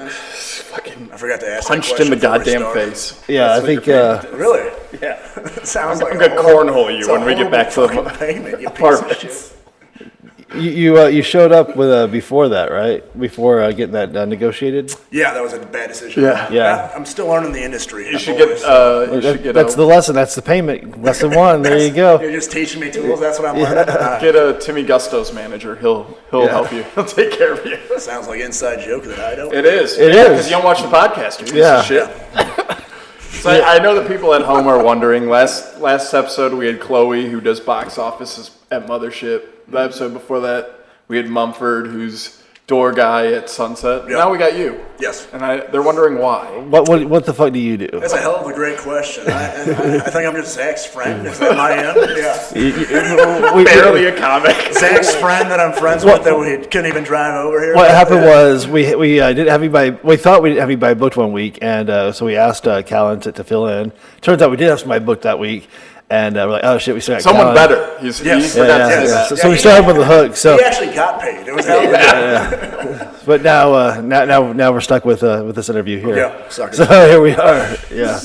times? Fucking I forgot to ask. punched in the goddamn face. Yeah, That's I think. Really? Yeah. Sounds like I'm gonna cornhole you when we get back to the payment. You piece of shit. You showed up with before that, right? Before getting that negotiated. Yeah, that was a bad decision. Yeah. I'm still learning the industry. You should get. That's the lesson. That's the payment. Lesson one. There you go. You're just teaching me tools. That's what I'm learning. Get a Timmy Gusto's manager. He'll help you. He'll take care of you. Sounds like inside joke that I don't. It is. It is. Because you don't watch the podcast. You piece Yeah. of shit. So I know the people at home are wondering. Last episode we had Chloe, who does box offices at Mothership. The episode before that we had Mumford, who's door guy at Sunset. Now we got you. Yes. And they're wondering why. What the fuck do you do? That's a hell of a great question. I think I'm just Zach's friend. Is that my end? Yeah. Barely a comic. Zach's friend that I'm friends with that we couldn't even drive over here. What happened was we didn't have anybody. We thought we didn't have anybody booked one week, and so we asked Kallen to fill in. Turns out we did have somebody booked that week. And we're like, oh shit, we still got someone Kallen. better. He forgot to say that. So we started with the hook. So he actually got paid. It was hell of a but now we're stuck with this interview here. Yeah, suckers. So here we are. Yeah.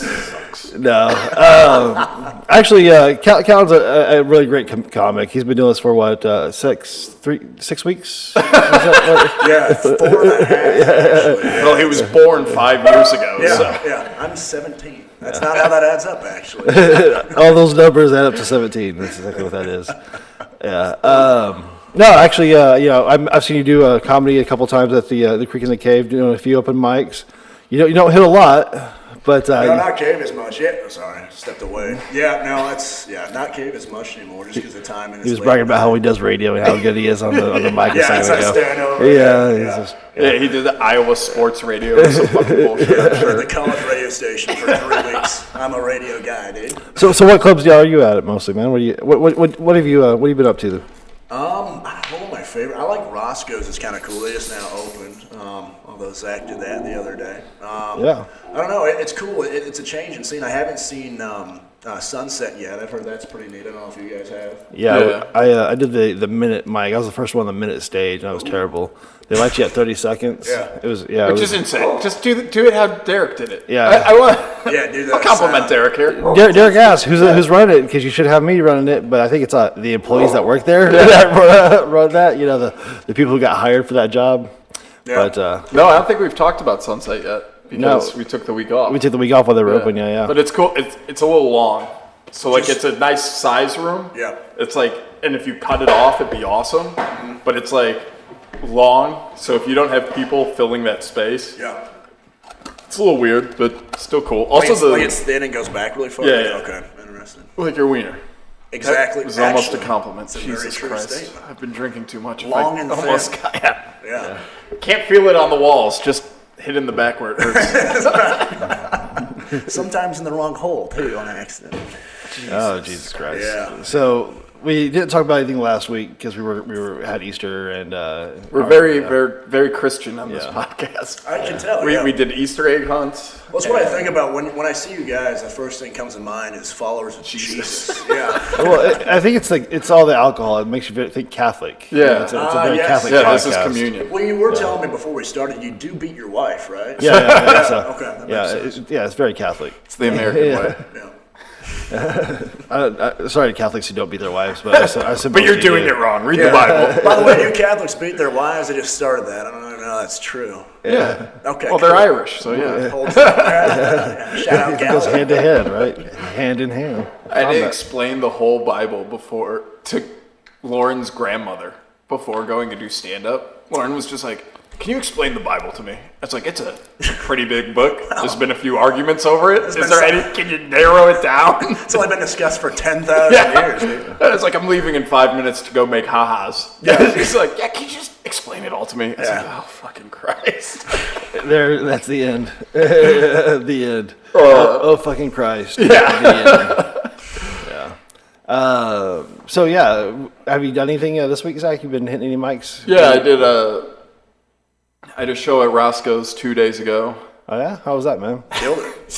No. Actually, Callen's a really great comic. He's been doing this for what 6 weeks? Yeah, 4.5. Actually. Well, he was born 5 years ago. Yeah, So. yeah. I'm 17. That's not how that adds up, actually. All those numbers add up to 17. That's exactly what that is. Yeah. No, actually, I've seen you do comedy a couple times at the Creek in the Cave, doing a few open mics. You don't hit a lot, but no, not cave as much. Yeah, sorry, stepped away. Yeah, no, not cave as much anymore, just because of time. And he was bragging about how he does radio and how good he is on the mic. Yeah, that's I stand over. Yeah, he did the Iowa sports radio. It was some fucking bullshit. I'm sure. The college radio station for 3 weeks. I'm a radio guy, dude. So what clubs are you at mostly, man? What have you been up to? One of my favorite. I like Roscoe's. It's kind of cool. They just now opened. Although Zach did that the other day. Yeah. I don't know. It's cool. It's a change in scene. I haven't seen Sunset yet. I've heard that's pretty neat. I don't know if you guys have. Yeah. I did the minute mic. I was the first one on the minute stage, and I was terrible. They let you at 30 seconds. Yeah. It was Which is insane. Just do it how Derek did it. Yeah. I want. Yeah, do that. I'll compliment Derek here. Derek asked who's running it, because you should have me running it, but I think it's the employees that work there that run that. You know, the people who got hired for that job. Yeah. But No, I don't think we've talked about Sunset yet because we took the week off. we took the week off while they were open. Yeah. But it's cool. It's a little long, so like it's a nice size room. Yeah. It's like, and if you cut it off, it'd be awesome. Mm-hmm. But it's like long, so if you don't have people filling that space, Yeah. it's a little weird, but still cool. Also, it's thin and goes back really far. Yeah. Okay. Interesting. like your wiener. Exactly. It was almost a Actually, compliment. it's a very Jesus true Christ. statement. I've been drinking too much. Long and almost thin. Yeah. Can't feel it on the walls, just hit in the back where it hurts. Sometimes in the wrong hole too on accident. Oh, Jesus Christ. Yeah. So we didn't talk about anything last week because we had Easter and We're very Christian on this podcast. I can tell. We did Easter egg hunts. Well, that's what I think about when I see you guys. The first thing that comes to mind is followers of Jesus. Yeah. Well, I think it's all the alcohol. It makes you think Catholic. Yeah. It's a very yes. Catholic Yeah, podcast. this is communion. Well, you were telling me before we started, you do beat your wife, right? Yeah. Okay. That makes sense. It's very Catholic. It's the American way. Yeah. Sorry to Catholics who don't beat their wives, but I But you're doing it wrong. Read the Bible. By the way, you Catholics beat their wives. I just started that. I don't even know that's true. Yeah. Okay. Well, they're Irish, so yeah. Shout out, It goes Gallup. hand to hand, right? Hand in hand. I did explain the whole Bible before to Lauren's grandmother before going to do stand-up. Lauren was just like, can you explain the Bible to me? It's like, it's a pretty big book. There's been a few arguments over it. Can you narrow it down? It's only been discussed for 10,000 years, dude. And it's like, I'm leaving in 5 minutes to go make ha-has. Yeah. He's like, yeah, can you just explain it all to me? I was like, oh, fucking Christ. That's the end. The end. Oh, fucking Christ. Yeah. The end. Yeah. So, yeah, have you done anything this week, Zach? You've been hitting any mics? Yeah, I did a show at Roscoe's 2 days ago. Oh, yeah? How was that, man? Killed it.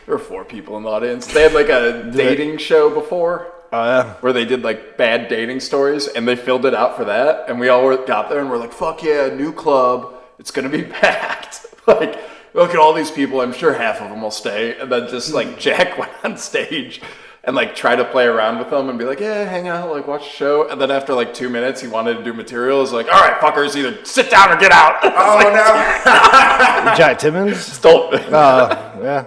There were 4 people in the audience. They had like a dating show before. Oh, yeah? Where they did like bad dating stories, and they filled it out for that. And we all got there and we're like, fuck yeah, new club. it's going to be packed. Like, look at all these people. I'm sure half of them will stay. And then just like Jack went on stage and like try to play around with them and be like, yeah, hang out, like watch the show. And then after like 2 minutes, he wanted to do material. He was like, all right, fuckers, either sit down or get out. Oh, no. Jack Timmons? Stole it. Yeah.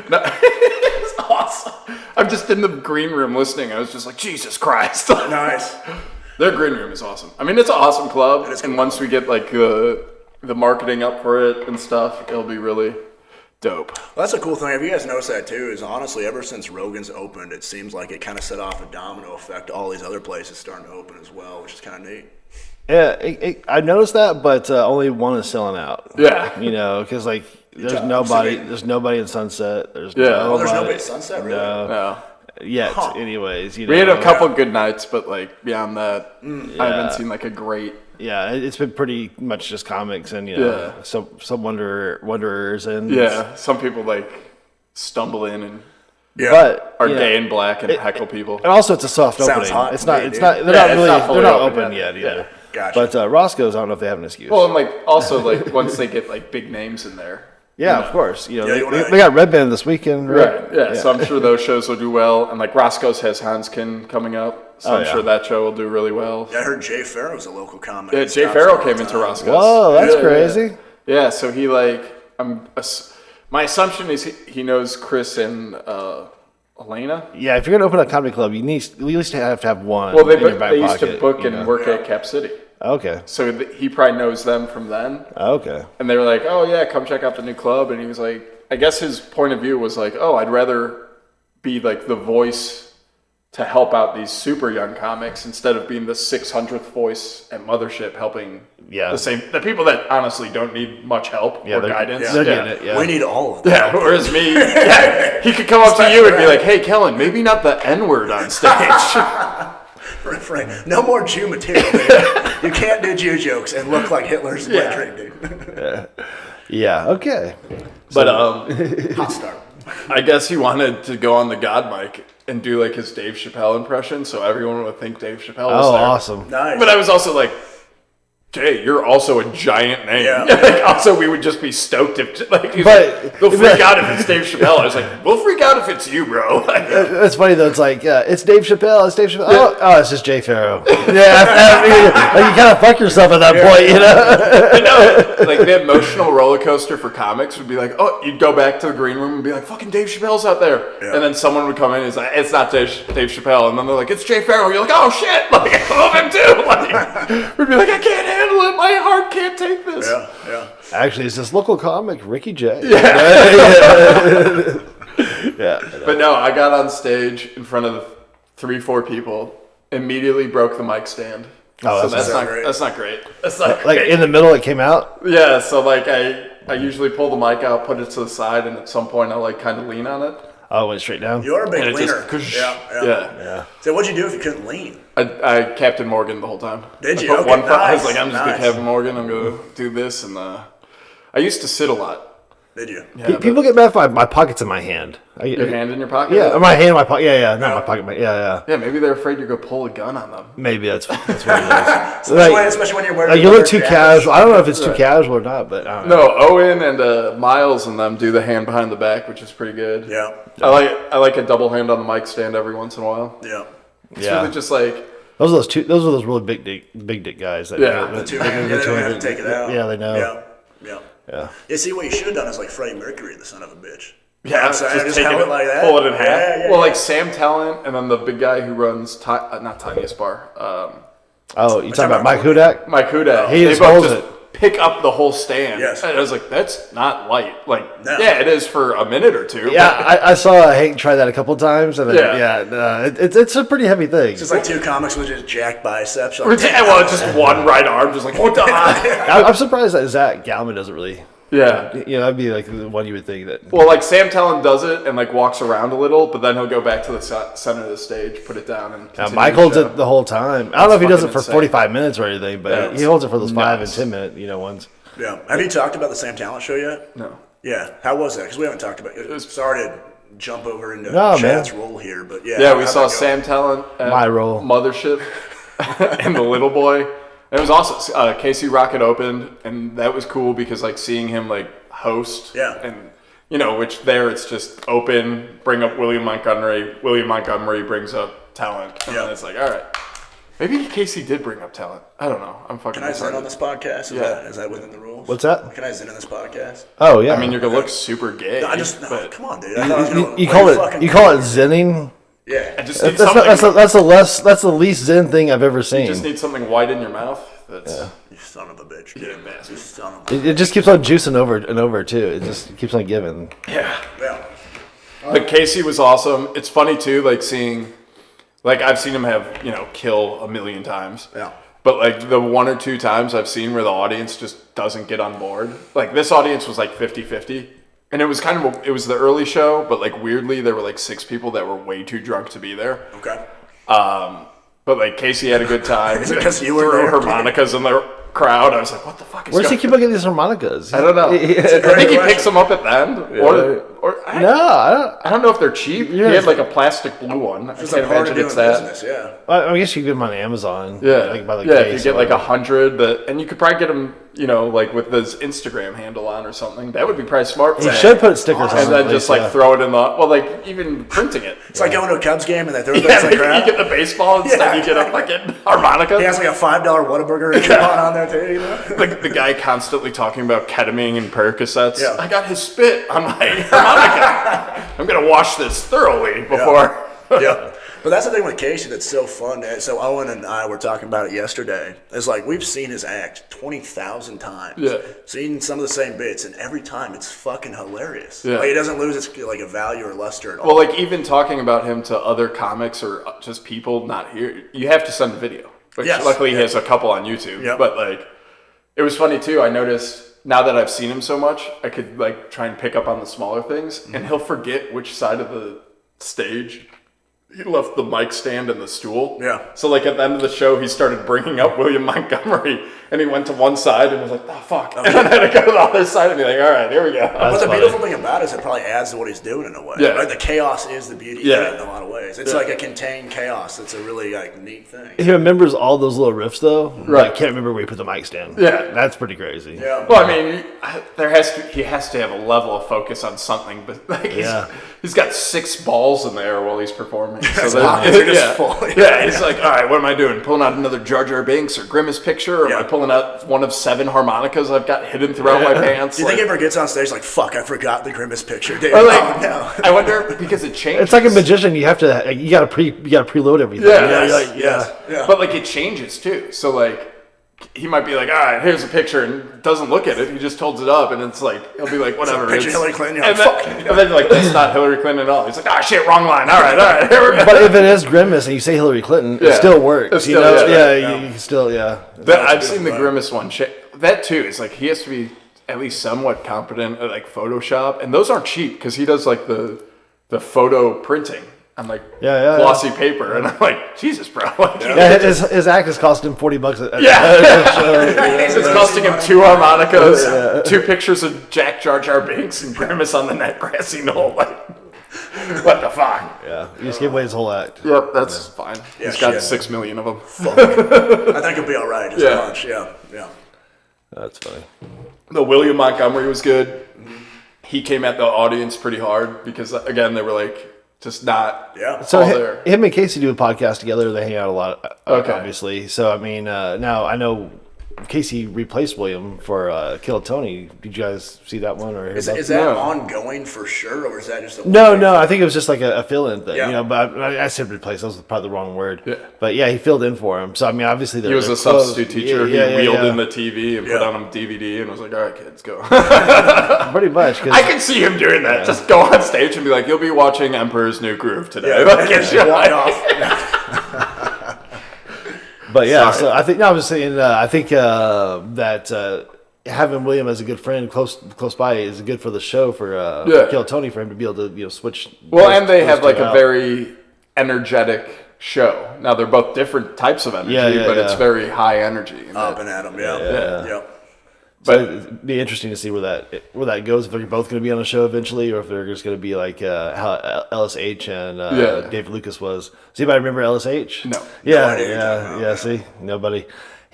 No, it's awesome. I'm just in the green room listening. I was just like, Jesus Christ. Nice. Their green room is awesome. I mean, it's an awesome club. is And cool. once we get like the marketing up for it and stuff, it'll be really dope. Well, that's a cool thing. Have you guys noticed that too? Is honestly, ever since Rogan's opened, it seems like it kind of set off a domino effect. All these other places starting to open as well, which is kind of neat. Yeah, I noticed that, but only one is selling out. Yeah. You know, because like there's talking nobody, city? there's nobody in Sunset. There's Yeah. Oh, there's nobody at Sunset, really? No, No. yet. Huh. Anyways, you know, We had a couple good nights, but like beyond that, I haven't seen like a great. Yeah, it's been pretty much just comics and you know some wanderers and Yeah, some people like stumble in and Yeah. but are you know, gay and black and heckle people. And also, it's a soft Sounds opening. hot It's to not. me, It's dude. not. They're Yeah, not it's really. not They're fully not open open yet. yet either. Yeah. Gotcha. But Roscoe's, I don't know if they have an excuse. Well, and like also like once they get like big names in there. yeah, of course. You know, Yeah, you wanna- they got Red Band this weekend, right? Yeah. So I'm sure those shows will do well. And like Roscoe's has Hanskin coming up. So Oh, I'm yeah. sure that show will do really well. I heard Jay Farrow's a local comic. Yeah, He Jay stops Farrow all the came into time. Roscoe's. Whoa, that's Yeah, crazy. Yeah, so he like my assumption is he knows Chris and Elena. Yeah, if you're gonna open a comedy club, you need at least have to have one. Well, in your back they used to pocket, book you and know? work at Cap City. Okay. So he probably knows them from then. Okay. And they were like, oh, yeah, come check out the new club. And he was like, I guess his point of view was like, oh, I'd rather be like the voice to help out these super young comics instead of being the 600th voice at Mothership helping the people that honestly don't need much help or they're- guidance. They're getting it. Yeah. We need all of them. Yeah, whereas me, he could come up to you and be like, hey, Kellen, maybe not the N-word on stage. Right. No more Jew material, man. You can't do Jew jokes and look like Hitler's lettering, dude. Yeah. Okay. But Hot start. I guess he wanted to go on the God mic and do like his Dave Chappelle impression, so everyone would think Dave Chappelle was Oh, there. awesome. Nice. But I was also like, Jay, you're also a giant name. Yeah. Like, also, we would just be stoked if like he's But- like, they'll freak out if it's Dave Chappelle. I was like, we'll freak out if it's you, bro. Like, It's funny though. It's like it's Dave Chappelle. It's Dave Chappelle. Oh, it's just Jay Farrow. Yeah. Like you kind of fuck yourself at that point, you know. I know, like the emotional roller coaster for comics would be like, oh, you'd go back to the green room and be like, fucking Dave Chappelle's out there. Yeah. And then someone would come in and it's like, it's not Dave Chappelle. And then they're like, it's Jay Farrow. You're like, oh shit, like I love him too. Like, we'd be like, I can't handle it. My heart can't take this. Yeah, yeah. Actually, it's this local comic, Ricky J. Yeah. But no, I got on stage in front of 3-4 people, immediately broke the mic stand. Oh, so that's not great. That's not great. That's not Like great. in the middle, it came out. Yeah, so like I usually pull the mic out, put it to the side, and at some point I like kind of lean on it. Oh, it went straight down. You're a big And it leaner. just, Yeah. So what'd you do if you couldn't lean? I Captain Morgan the whole time. Did you? I put Okay, one foot, I was nice, like, I'm just nice. gonna Captain Morgan. I'm gonna do this, and I used to sit a lot. Did you? Yeah, People get mad if my pocket's in my hand. your hand in your pocket. Yeah, or my hand in my pocket. Yeah, not my pocket. Yeah. Yeah, maybe they're afraid you're gonna pull a gun on them. Maybe that's what it is. Like, Especially when you're wearing. you look leather too jackets. casual. I don't know if it's too casual or not, but I don't know. No, Owen and Miles and them do the hand behind the back, which is pretty good. Yeah. I like a double hand on the mic stand every once in a while. Yeah. It's really just like Those are those really big dick guys. That Yeah. that- Two that- hands. that- They don't have to take it out. Yeah, they know. Yeah. Yeah. Yeah. You see, what you should have done is like Freddie Mercury, the son of a bitch. yeah, So just take held it like that. pull it in half. Yeah, Well, like Sam Talent and then the big guy who runs not Tiniest Bar, Oh, you talking about Mike about Hudak? Mike Huda. He they just both holds just pick up the whole stand. Yes. And I was like, that's not light. Like, No. yeah, it is for a minute or two. Yeah, I saw Hank try that a couple times, and then, Yeah. it's a pretty heavy thing. Just like two comics with just jacked biceps. But, well, it's just one right arm, just like, what the I'm surprised that Zach Galman doesn't really. Yeah. You know, that'd be like the one you would think that. Well, like Sam Talent does it and like walks around a little, but then he'll go back to the center of the stage, put it down, and Yeah, continue Mike the holds show. it the whole time. I don't know if he does it fucking for insane. 45 minutes or anything, but Yeah, he it's holds it for those 5 and nuts. 10 minute, ones. Yeah. Have you talked about the Sam Talent show yet? No. Yeah. How was that? Because we haven't talked about it. Sorry to jump over into No, Chad's man. role here, but yeah. Yeah, we how'd saw that go? Sam Talent at My role. Mothership and the little boy. And it was awesome. Casey Rocket opened, and that was cool because like seeing him like host, and which there it's just open, bring up William Montgomery. William Montgomery brings up talent, and then it's like, all right. Maybe Casey did bring up talent. I don't know. I'm fucking. Can I zin on this podcast? Is that within the rules? What's that? Can I zin on this podcast? Oh yeah. I mean, you're gonna look super gay. No, come on, dude. I thought I was gonna you call it zinning? Yeah. I just need something. That's the least zen thing I've ever seen. You just need something white in your mouth. You son of a bitch. Yeah, man. You son of a bitch. It just keeps on juicing over and over too. It just keeps on giving. Yeah. But Casey was awesome. It's funny too, like seeing, like I've seen him have kill a million times. Yeah. But like the one or two times I've seen where the audience just doesn't get on board. Like this audience was like 50-50. And it was it was the early show, but like weirdly there were like 6 people that were way too drunk to be there. Okay. But like Casey had a good time. Is it because you were threw there? harmonicas in the crowd. I was like, what the fuck is Where's he going keep on getting these harmonicas? I don't know. I think he picks them up at the end. I don't know if they're cheap. He had like a plastic blue one. I can't imagine it's that. Business, yeah. I guess you can get them on Amazon. Yeah, like by the if case you get like 100, and you could probably get them, like with his Instagram handle on or something. That would be probably smart. You should put stickers on and then at just least, like throw it in like even printing it. It's like going to a Cubs game and they throw Yeah, things like that. you get the baseball instead. You get a fucking harmonica. He has like a $5 Whataburger coupon on there too. Like the guy constantly talking about ketamine and Percocets. Yeah. I got his spit on my harmonica. I'm gonna wash this thoroughly before. Yeah. But that's the thing with Casey that's so fun. So Owen and I were talking about it yesterday. It's like we've seen his act 20,000 times. Yeah. Seen some of the same bits, and every time it's fucking hilarious. Yeah. Like, it doesn't lose its like a value or luster at all. Well, like even talking about him to other comics or just people not here, you have to send a video. Which luckily he has a couple on YouTube. Yep. But like, it was funny too. I noticed now that I've seen him so much, I could like try and pick up on the smaller things, and he'll forget which side of the stage he left the mic stand and the stool. Yeah. So like at the end of the show, he started bringing up William Montgomery, and he went to one side and was like, "Oh fuck," and then had to go to the other side and be like, "All right, here we go." But the beautiful thing about it is it probably adds to what he's doing in a way. Yeah. Right? The chaos is the beauty of it in a lot of ways. It's like a contained chaos. It's a really like neat thing. He remembers all those little riffs though. Right. I can't remember where he put the mic stand. Yeah. That's pretty crazy. Yeah. Well, I mean, he has to have a level of focus on something, but like he's got 6 balls in there while he's performing. So he's like, all right, what am I doing? Pulling out another Jar Jar Binks or Grimace picture, or am I pulling out one of 7 harmonicas I've got hidden throughout my pants? Do you think he ever gets on stage like, fuck, I forgot the Grimace picture, dude? Or like, oh, no. I wonder because it changes. It's like a magician. You gotta preload everything. Yeah. But like it changes too. So like he might be like, all right, here's a picture, and doesn't look at it. He just holds it up, and it's like he'll be like, whatever. Picture Hillary Clinton. And then like that's not Hillary Clinton at all. He's like, ah, shit, wrong line. All right. Here we go. But if it is Grimace and you say Hillary Clinton, it still works. It's still, you can still. I've seen the Grimace one. That too is like he has to be at least somewhat competent at like Photoshop, and those aren't cheap because he does like the photo printing on like glossy paper, and I'm like, Jesus, bro. Like, his act is costing him $40. It's costing him 2 harmonicas, 2 pictures of Jack Jar Jar Binks and Grimace on the net grassy knoll. Like, what the fuck? Yeah, you just give away his whole act. Yep, that's fine. Yeah, he's got 6 million of them. I think he'll be all right. Just a bunch. Yeah. That's funny. The William Montgomery was good. He came at the audience pretty hard because again they were like just not so all there. Him and Casey do a podcast together. They hang out a lot, obviously. So I mean, now I know Casey replaced William for Kill Tony. Did you guys see that one or is that ongoing for sure, or is that just a no? I think it was just like a fill-in thing. Yeah. But I said replace. That was probably the wrong word. Yeah. But yeah, he filled in for him. So I mean, obviously he was a substitute teacher. He wheeled in the TV and put on a DVD and was like, "All right, kids, go." Pretty much. I can see him doing that. Just go on stage and be like, "You'll be watching Emperor's New Groove today." Walk off. But yeah, so I think I was saying I think that having William as a good friend close by is good for the show for Kill Tony, for him to be able to switch. Well, and they have like a very energetic show. Now they're both different types of energy, but it's very high energy. Up and at them, yeah. But it'd be interesting to see where that goes. If they're both going to be on the show eventually, or if they're just going to be like how LSH and David Lucas was. Does anybody remember LSH? No. Yeah. See, nobody.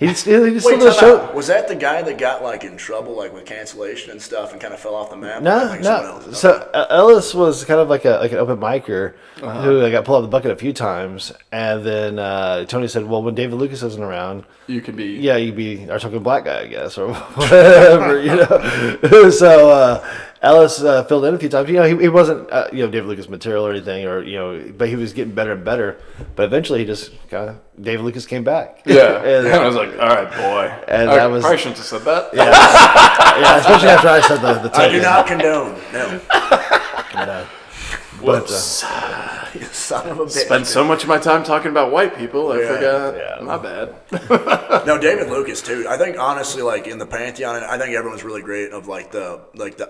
He still Wait, does time show. out. Was that the guy that got like in trouble like with cancellation and stuff and kind of fell off the map? I No, think someone no. else. So Ellis was kind of like an open micer who got pulled out of the bucket a few times, and then Tony said, "Well, when David Lucas isn't around, You can be. yeah, you'd be our token black guy, I guess, or whatever, you know." So Ellis filled in a few times. You know, he wasn't David Lucas material or anything, or but he was getting better and better. But eventually, he just kind of David Lucas came back. Yeah. and, I was like, all right, boy. And I that was- probably shouldn't have said that. yeah, especially after I said the I do token. not condone. No. But You son of a bitch. Spend so much of my time talking about white people, I Yeah. forgot. Yeah. My bad. No, David Lucas too. I think honestly, like in the pantheon, I think everyone's really great of like the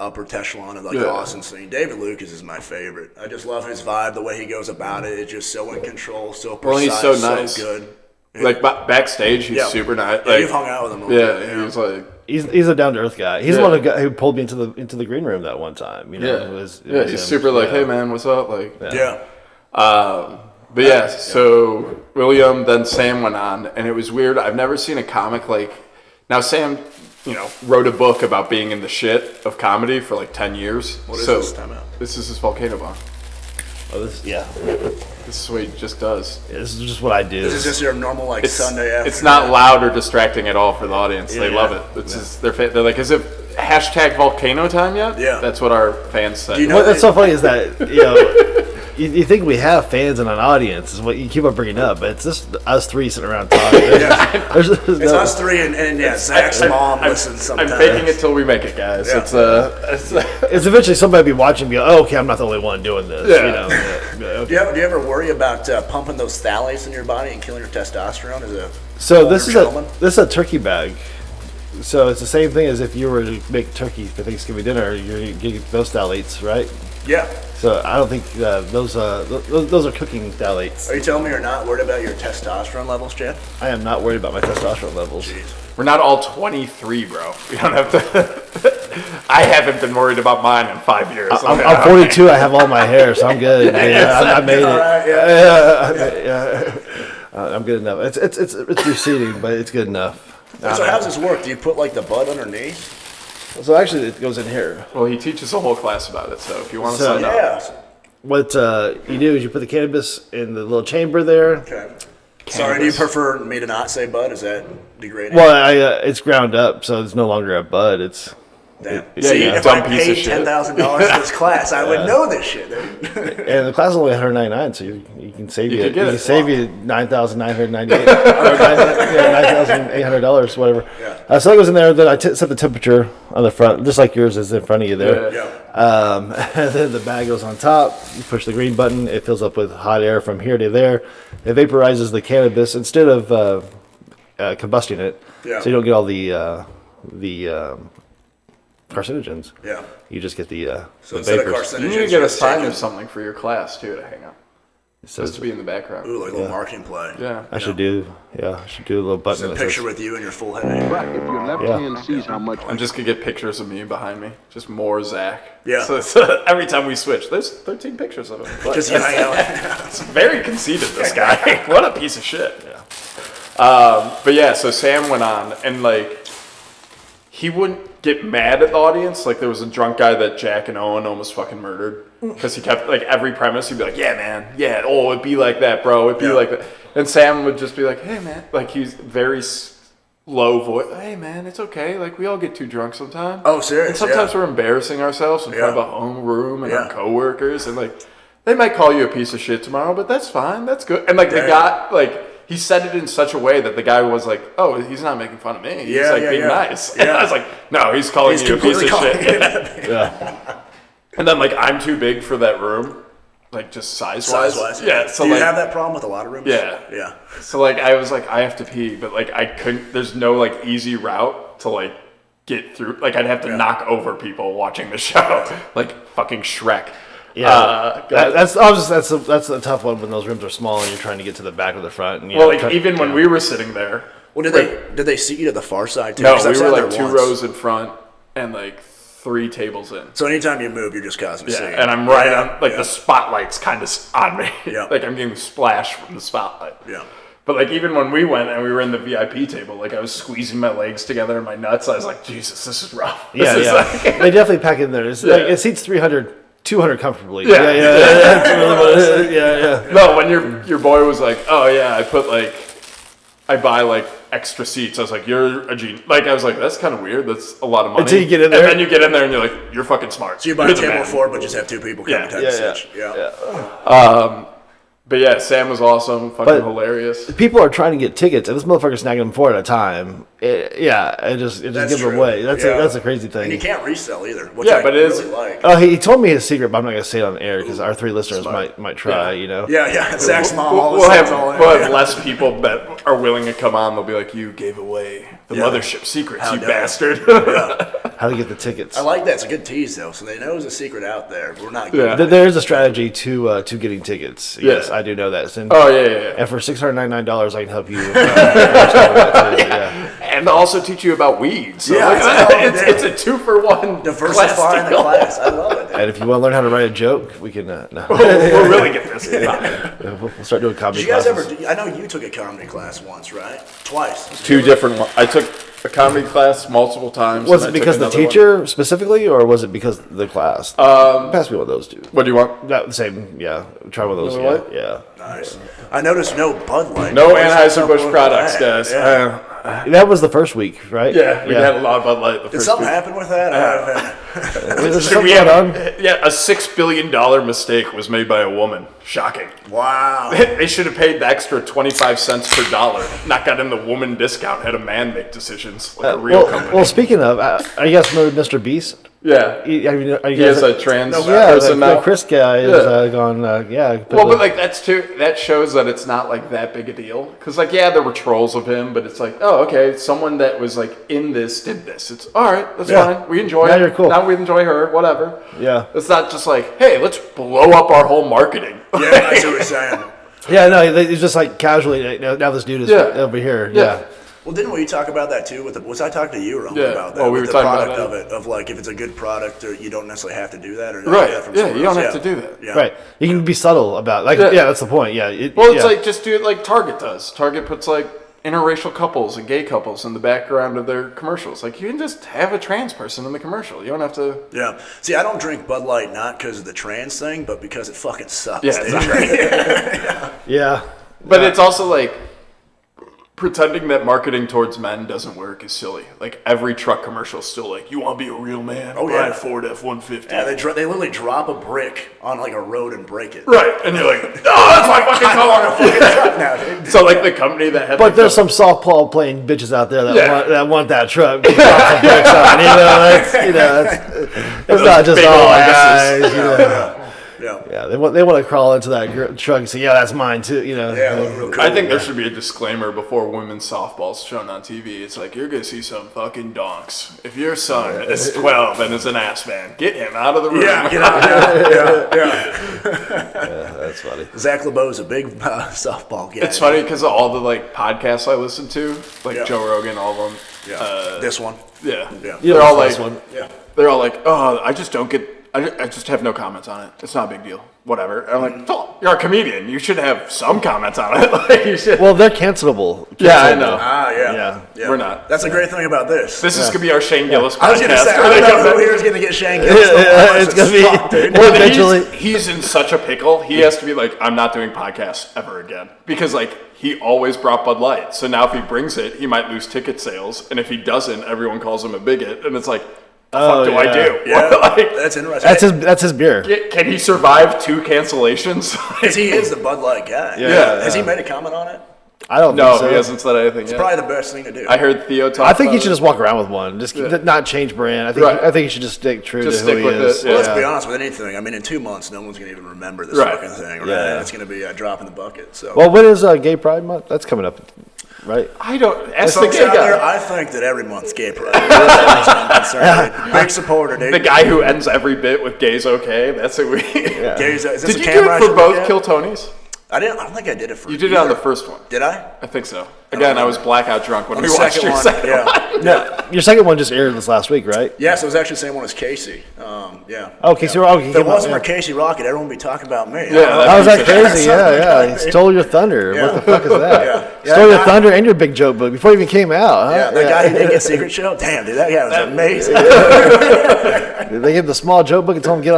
upper echelon of like the Yeah. Austin scene. David Lucas is my favorite. I just love his vibe, the way he goes about it. It's just so in control, so precise, Well, he's so nice. good. Like backstage, he's Yeah. super nice. Yeah, Like, you've hung out with him. A little bit, yeah, he was like, he's a down to earth guy. He's the Yeah. one who pulled me into the green room that one time. yeah, it was he's him. super like, Yeah. hey man, what's up? Like, Yeah. but yeah, so William, then Sam went on, and it was weird. I've never seen a comic like. Now Sam, wrote a book about being in the shit of comedy for like 10 years. What is so this time out? This is his volcano bomb. Oh, this This is what he just does. is just what I do. This is just your normal like Sunday afternoon. It's not loud or distracting at all for the audience. They Yeah. love it. It's just, they're like, is it hashtag volcano time yet? Yeah. That's what our fans say. You know- What's so funny is that you think we have fans and an audience is what you keep on bringing up, but it's just us three sitting around talking. There's It's no- us three and yeah, Zach's mom listens I'm sometimes. faking it till we make it, guys. Yeah. It's eventually somebody be watching and be like, oh, okay, I'm not the only one doing this. Yeah. Do you ever worry about pumping those phthalates in your body and killing your testosterone as a So this older is gentleman? this is a turkey bag. So it's the same thing as if you were to make turkey for Thanksgiving dinner. You're getting those phthalates, right? Yeah. So I don't think those are cooking phthalates. Are you telling me you're not worried about your testosterone levels, Chad? I am not worried about my testosterone levels. We're not all 23, bro. We don't have to. I haven't been worried about mine in 5 years. I'm 42. I have all my hair, so I'm good. I made it. All right, I'm good enough. It's receding, but it's good enough. So how does this work? Do you put like the bud underneath? So actually, it goes in here. Well, he teaches a whole class about it, so if you want to So- sign up. Yeah. What you do is you put the cannabis in the little chamber there. Okay. Sorry, do you prefer me to not say bud? Is that degrading? Well, it's ground up, so it's no longer a bud. It's Damn. Yeah, See, you if dumb I piece of paid shit. $10,000 for this class, I would know this shit. and the class is only $199, so you can save You could get you it. can save you $9,998 or $9,800, whatever. Yeah. So that goes in there. Then I set the temperature on the front, just like yours is in front of you there. Yeah. Yeah. And then the bag goes on top. You push the green button. It fills up with hot air from here to there. It vaporizes the cannabis instead of combusting it, Yeah. so you don't get all the carcinogens. Yeah. You just get the So instead of vapors. You carcinogens, need to get you're a sign taking- or something for your class, too, to hang up. So Just to be in the background. Ooh, like a little marketing play. Yeah. I should do a little button. It's a that picture says, with you and your full head. But if your left Yeah. hand sees how much I'm just going to get pictures of me behind me. Just more Zach. Yeah. So every time we switch, there's 13 pictures of him. But Just you hang out. it's very conceited, this guy. What a piece of shit. But yeah, so Sam went on, and like, he wouldn't get mad at the audience. Like, there was a drunk guy that Jack and Owen almost fucking murdered because he kept, like, every premise, he'd be like, yeah, man, yeah, oh, it'd be like that, bro, it'd be Yeah. like that. And Sam would just be like, hey, man, like, he's very low voice. Hey, man, it's okay. Like, we all get too drunk sometimes. Oh, serious? And sometimes Yeah. we're embarrassing ourselves in front Yeah. of our own room and Yeah. our coworkers, and like, they might call you a piece of shit tomorrow, but that's fine. That's good. And like, the Yeah. guy, like, he said it in such a way that the guy was like, "Oh, he's not making fun of me. He's Yeah, like yeah, being yeah. nice." Yeah. And I was like, "No, he's calling He's you a piece completely of calling shit." you And then like, I'm too big for that room, like just size wise. size-wise. Yeah. So Do you like, have that problem with a lot of rooms? Yeah. Yeah. so like, I was like, I have to pee, but like, I couldn't. There's no like easy route to like get through. Like, I'd have to knock over people watching the show, like fucking Shrek. Yeah, that's a tough one when those rooms are small and you're trying to get to the back or the front. And, Well, like even when we were sitting there, Well, did they seat you to the far side too? no, 'Cause we I've were sat like there 2 once. rows in front and like 3 tables in. So anytime you move, you're just causing a Yeah, scene. and I'm right Yeah, on, like yeah. the spotlight's kind of on me. Yeah. Like I'm getting splashed from the spotlight. Yeah. But like even when we went and we were in the VIP table, like I was squeezing my legs together and my nuts. I was like, Jesus, this is rough. Yeah, This is yeah. like- They definitely pack in there. It's like, it seats 300, 200 comfortably. Yeah. That's really what it is. Yeah. No, when your boy was like, oh yeah, I buy like extra seats. I was like, you're a genius. Like I was like, that's kind of weird. That's a lot of money. Until you get in there. And then you get in there and you're like, you're fucking smart. So you buy You're a the table man. for it, but just have 2 people come Yeah. type Yeah, of yeah. sitch. Yeah. But yeah, Sam was awesome. Fucking But- hilarious. People are trying to get tickets, and this motherfucker's snagging them 4 at a time. It just That's gives them true. away. That's Yeah. that's a crazy And you thing. can't resell either, which Yeah, I but it is- really like. Oh, he told me his secret, but I'm not gonna say it on air because our 3 listeners might try. Yeah. You know. Yeah. Zach's mom We'll always have, says all in. we'll have less people that are willing to come on. They'll be like, you gave away the Yeah. mothership secrets, How you dare. bastard. How to get the tickets? I like that. It's a good tease, though. So they know there's a secret out there. We're not. Yeah. There is a strategy to getting tickets. Yes, Yeah. I do know that. And, Oh, yeah. and for $699, I can help you. Yeah. And also teach you about weed. So Yeah, like, it's- it's a 2-for-1 Diversifying class the deal. class. I love it. And if you want to learn how to write a joke, we can. No. We'll really get this. We'll start doing comedy Did you guys classes. ever? I know you took a comedy class once, right? Twice. 2 different ones. I took a comedy class multiple times. Was and it I took because the another one. teacher specifically, or was it because of the class? Pass me one of those, dude. What do you want? That the same, yeah. Try one of those, Another yeah. one? Nice. I noticed no Bud Light. No What's up Anheuser-Busch with products, that? guys. Yeah. That was the first week, right? We had a lot of Bud Light the Did first something week. happen with that? There's So something we going have, on. a $6 billion mistake was made by a woman. Shocking. Wow. They should have paid the extra 25 cents per dollar. Not gotten the woman discount. Had a man make decisions like a real company. Well, speaking of, I guess know Mr. Beast. Yeah. I mean, are you He has guys- a trans yeah, person the now. Chris guy is Yeah. gone. Well, but like that shows that it's not like that big a deal. Because like, yeah, there were trolls of him, but it's like, oh, okay, someone that was like in this did this. It's all right, that's Yeah. fine. We enjoy Now it. you're cool. Now we enjoy her. Whatever. Yeah. It's not just like, hey, let's blow up our whole marketing. Yeah, I see what you're saying. Yeah, no, it's just like casually. Now this dude is Yeah. over here. Yeah. Yeah. Well, didn't we talk about that too? Was I talking to you or Yeah. about that? Well, we with were the talking about product that. of it, of like if it's a good product, or you don't necessarily have to do that, or Right. that from Yeah, somewhere you don't else. have to do that. Yeah. Right. You can be subtle about Yeah. that's the point. Yeah. Well, it's yeah. like just do it like Target does. Target puts like interracial couples and gay couples in the background of their commercials. Like you can just have a trans person in the commercial. You don't have to. Yeah. See, I don't drink Bud Light not because of the trans thing, but because it fucking sucks. Yeah, dude. it's great. Yeah. But it's also like pretending that marketing towards men doesn't work is silly. Like every truck commercial is still like, you want to be a real man? Oh, Buy yeah. a Ford F-150. Yeah, they literally drop a brick on like a road and break it. Right, and you're like, oh, that's my fucking I want a car. fucking truck now, dude. So like the company that had, But like, there's some softball playing bitches out there that Yeah. want that truck. Drop some bricks on, it's not just big all old guys. asses. You know. Yeah. Yeah, they want to crawl into that truck and say, yeah, that's mine too. You know. Yeah, real cool. I think there should be a disclaimer before women's softball's shown on TV. It's like, you're going to see some fucking donks. If your son is 12 and is an ass man, get him out of the room. Yeah, get out. Yeah. That's funny. Zach Lebosa, a big softball guy. It's funny because of all the like podcasts I listen to, like Yeah. Joe Rogan, all of them. Yeah. This one. Yeah. Yeah. They're all this like, one. Yeah. they're all like, oh, I just don't get, I just have no comments on it. It's not a big deal. Whatever. And I'm like, oh, you're a comedian. You should have some comments on it. Like you should. Well, they're cancelable. Yeah, I Cancelable. know. Ah, yeah. Yeah. We're not. That's the great thing about this. This is gonna be our Shane Gillis podcast. I was going to say, where I they don't come know who back- here is going to get Shane Gillis. It's gonna be dude. well, But eventually. he's in such a pickle. He has to be like, I'm not doing podcasts ever again. Because like he always brought Bud Light. So now if he brings it, he might lose ticket sales. And if he doesn't, everyone calls him a bigot. And it's like, the fuck do I do? Yeah, Like, that's interesting. That's his beer. can he survive 2 cancellations? Because he is the Bud Light guy. Yeah. Has he made a comment on it? I don't No, think so. he hasn't said anything yet. Probably the best thing to do. I heard Theo talk I think about he should it. just walk around with one. Just not change brand. I think Right. I think he should just stick true Just to who stick he with is. it, Well, yeah. let's be honest with anything. I mean, in 2 months, no one's going to even remember this Right. fucking thing. Right? Yeah. It's going to be a drop in the bucket. So, Well, when is Gay Pride Month? That's coming up, right? I don't. Ask the folks gay out there, guy. I think that every month's gay pride. As far as I'm concerned, dude. Big supporter, dude. The guy who ends every bit with "gays okay." That's it. Gays, is this Did a you camera do I it for should both look at? Kill Tonys? I don't think I did it for You did it on either. the first one. Did I? I think so. Again, I was blackout drunk when On we the watched second your one, second yeah. one. No, your second one just aired this last week, right? Yeah, so it was actually the same one as Casey. Yeah. Oh, Casey Rocket. If it wasn't for Casey Rocket, everyone would be talking about me. Yeah, How was that piece of- crazy? Yeah, yeah. He stole your thunder. What the fuck is that? Yeah. Story of Thunder and your big joke book before it even came out. Huh? Yeah, that guy who didn't get Secret Show. Damn, dude, that guy was amazing. They gave him the small joke book and told him to get